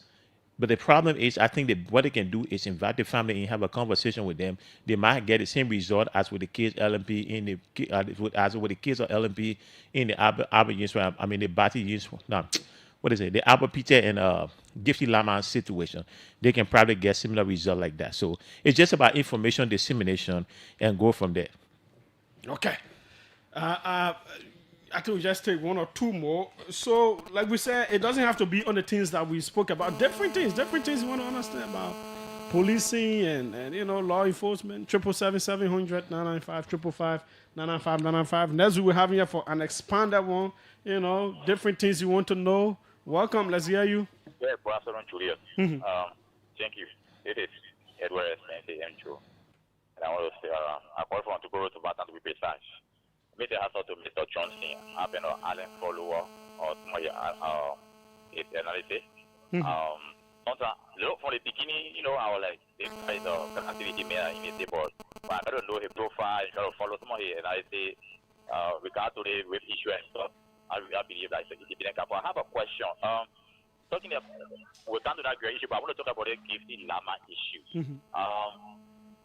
But the problem is, I think that what they can do is invite the family and have a conversation with them. They might get the same result as with the case LMP in the as with the case of LMP in the the Bati Yins. No, what is it? The Albert Peter and Gifty Lama situation. They can probably get similar result like that. So it's just about information dissemination and go from there. Okay. I think we just take one or two more. So, like we said, it doesn't have to be on the things that we spoke about. Different things you want to understand about policing and law enforcement. 777-700-995, That's what we're having here for an expanded one. Different things you want to know. Welcome. Let's hear you. Yeah, good afternoon, Julius. Mhm. Thank you. This is Edward Spencer Intro. And I want to say, I call from to go to Baton to be precise. Mr. Hassel to Mr. Johnson, I've been an Allen follower or my analysis. Sometimes, look, from the beginning, I was like, this kind of activity man in the board. But I don't know his profile, try to follow some of his analysis, regard to the with issue and stuff. I believe that it's a dependent couple. I have a question. Talking about, we'll come to that great issue, but I want to talk about the gifting Lama issue.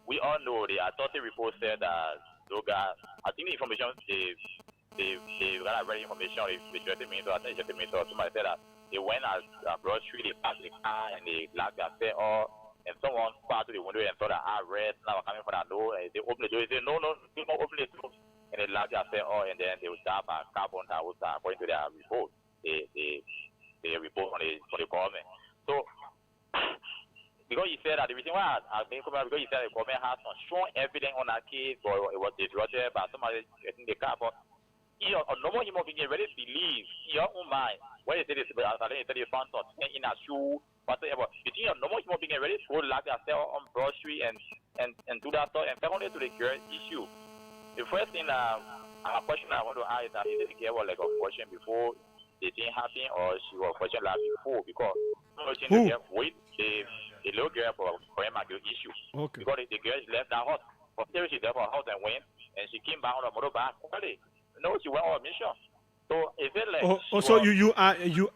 We all know the autopsy report said that those guys, I think the information they got a ready information. If just a minute, I think just a minute, somebody said that they went as Broad Street, they passed the car and they locked their set off, and someone passed to the window and saw that I read now coming for that door, and they opened the door. They said no, do not open the door, and they locked their set off, and then they would stop at carbon house according to their report. They report on the government. So because you said that the reason why I've been coming because you said the government has some strong evidence on that case, or it was disrupted by somebody getting the car, but a normal human being really believes in your own mind when you say this, I think you found something in a shoe, whatever. You think a normal human being really go like that on Broad Street and do that stuff. And secondly, to the girl issue, the first thing a question I want to ask is that is the girl was like a question before the thing happened, or she was question like before, because the little girl for my issue. Okay. Because the girl left that house. But there she left her house and went, and she came back on a motorbike. No, she went on a mission. So is it like? So you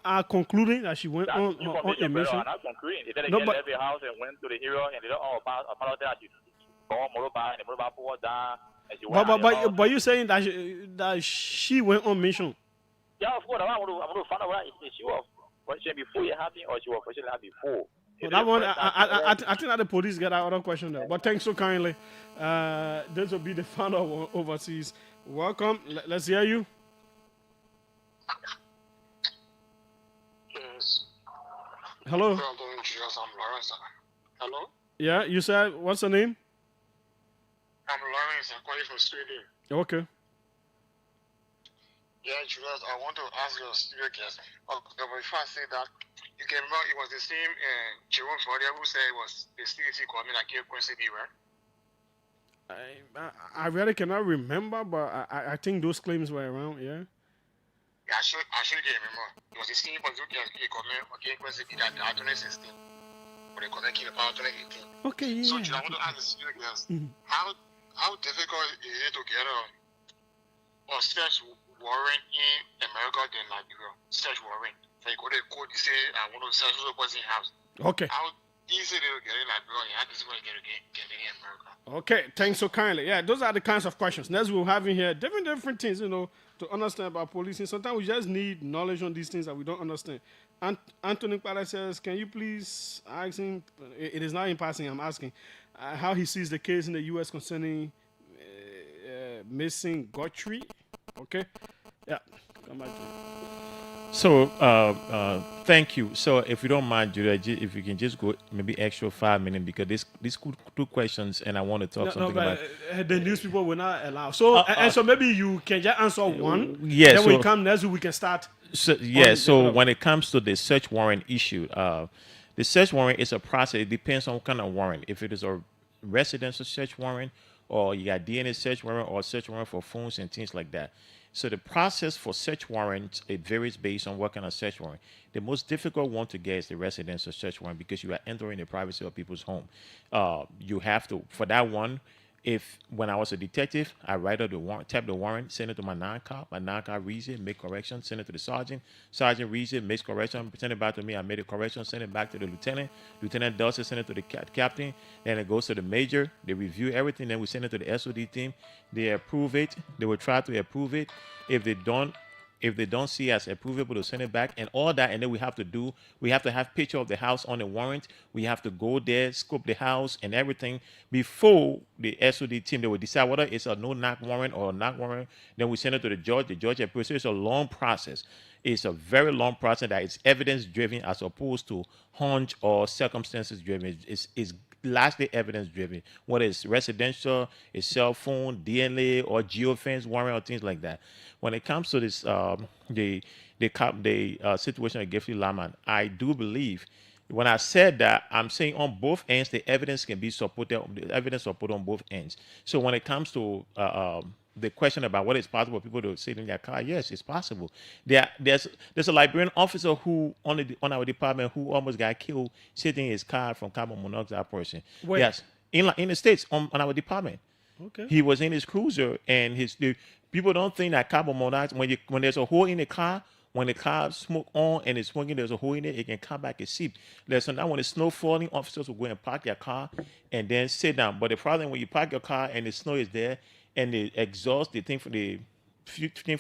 are concluding that she went on a mission? I'm not concluding. Is it the girl left the house and went to the hero and they don't about that you go on motorbike and the motorbike pulled down and she went. But you saying that she went on mission? Yeah, of course. I want to find out if she was question before it happened or she was question before. Well, that one, I think that the police get that other question there. But thanks so kindly. This will be the final one overseas. Welcome. Let's hear you. Yes. Hello. Hello. Yeah, you said what's the name? I'm Lawrence. I'm calling from Sweden. Okay. Yeah, Julius, I want to ask your studio guest. Before I say that, you can remember it was the same Jerome Florida who said it was the CDC coming that gave Quincy B, right? I really cannot remember, but I think those claims were around, yeah. Yeah, I should remember. It was the same person who coming against Quincy B that 2016. But they connected the power 2018. Okay, yeah. So, I want to ask the studio guest, how difficult is it to get a search warrant in America than Liberia? Search warrant. So you go to the court, you say, I want to search the person's house. Okay. How easy it is to get in Liberia and how difficult it is to get in America? Okay, thanks so kindly. Yeah, those are the kinds of questions. Next, we'll have in here different things, to understand about policing. Sometimes we just need knowledge on these things that we don't understand. Anthony Pala says, can you please ask him, it is not in passing, I'm asking, how he sees the case in the U.S. concerning missing Guthrie? Okay? Yeah, come back to it. So, thank you. So, if you don't mind, Julia, if you can just go maybe extra 5 minutes, because these two questions, and I want to talk something about. The news people will not allow. So, so maybe you can just answer one. Yeah. Then when we come next, we can start. So, yeah. So, when it comes to the search warrant issue, the search warrant is a process. It depends on what kind of warrant. If it is a residential search warrant, or you got DNA search warrant, or search warrant for phones and things like that. So the process for search warrants, it varies based on what kind of search warrant. The most difficult one to get is the residential search warrant, because you are entering the privacy of people's home. You have to, for that one, when I was a detective, I write up the warrant, tap the warrant, send it to my non-cop reads it, make correction, send it to the sergeant reads it, makes correction, send it back to me, I made a correction, send it back to the lieutenant does it, send it to the captain, then it goes to the major, they review everything, then we send it to the SOD team, they approve it, they will try to approve it. If they don't see as approvable, to send it back and all that. And then we have to have picture of the house on the warrant. We have to go there, scope the house and everything before the SOD team. They will decide whether it's a no-knock warrant or a knock warrant. Then we send it to the judge. The judge approves. So it's a long process. It's a very long process that is evidence-driven as opposed to hunch or circumstances-driven. It's largely evidence driven, whether it's residential, a cell phone, DNA, or geofence warrant or things like that. When it comes to this, the situation of Jeffrey Lamont, I do believe. When I said that, I'm saying on both ends, the evidence can be supported. The evidence supported on both ends. So when it comes to the question about what is possible for people to sit in their car, yes, it's possible. There's a Liberian officer who on our department who almost got killed sitting in his car from carbon monoxide poisoning. Where? Yes, in the States on our department. Okay. He was in his cruiser, and people don't think that carbon monoxide when there's a hole in the car. When the car smoke on and it's smoking, there's a hole in it can come back and seep. So now when the snow falling, officers will go and park their car and then sit down. But the problem when you park your car and the snow is there and the exhaust, the thing from the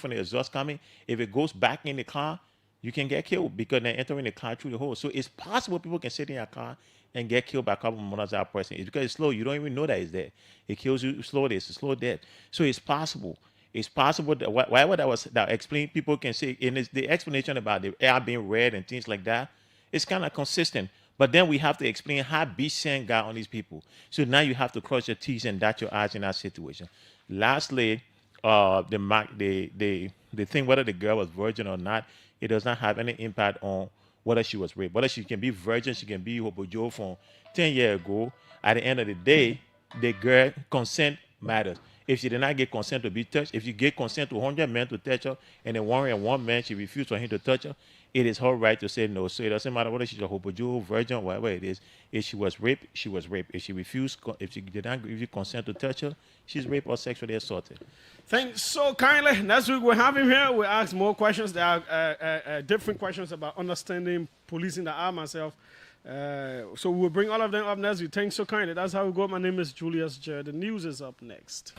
exhaust coming, if it goes back in the car, you can get killed because they're entering the car through the hole. So it's possible people can sit in your car and get killed by carbon monoxide poisoning. It's because it's slow. You don't even know that it's there. It kills you slowly. It's a slow death. So it's possible. It's possible that whatever that explain, people can say in the explanation about the air being red and things like that, it's kind of consistent. But then we have to explain how B-Sen got on these people. So now you have to cross your T's and dot your I's in that situation. Lastly, the thing whether the girl was virgin or not, it does not have any impact on whether she was raped. Whether she can be virgin, she can be hobojo from 10 years ago. At the end of the day, the girl consent matters. If she did not get consent to be touched, if you get consent to 100 men to touch her, and then one man she refused for him to touch her, it is her right to say no. So it doesn't matter whether she's a hobojo, virgin, whatever it is. If she was raped, she was raped. If she refused, if she did not give you consent to touch her, she's raped or sexually assaulted. Thanks so kindly. Next week we'll have him here. We'll ask more questions. There are different questions about understanding policing that I myself. So we'll bring all of them up next week. Thanks so kindly. That's how we go. My name is Julius Jer. The news is up next.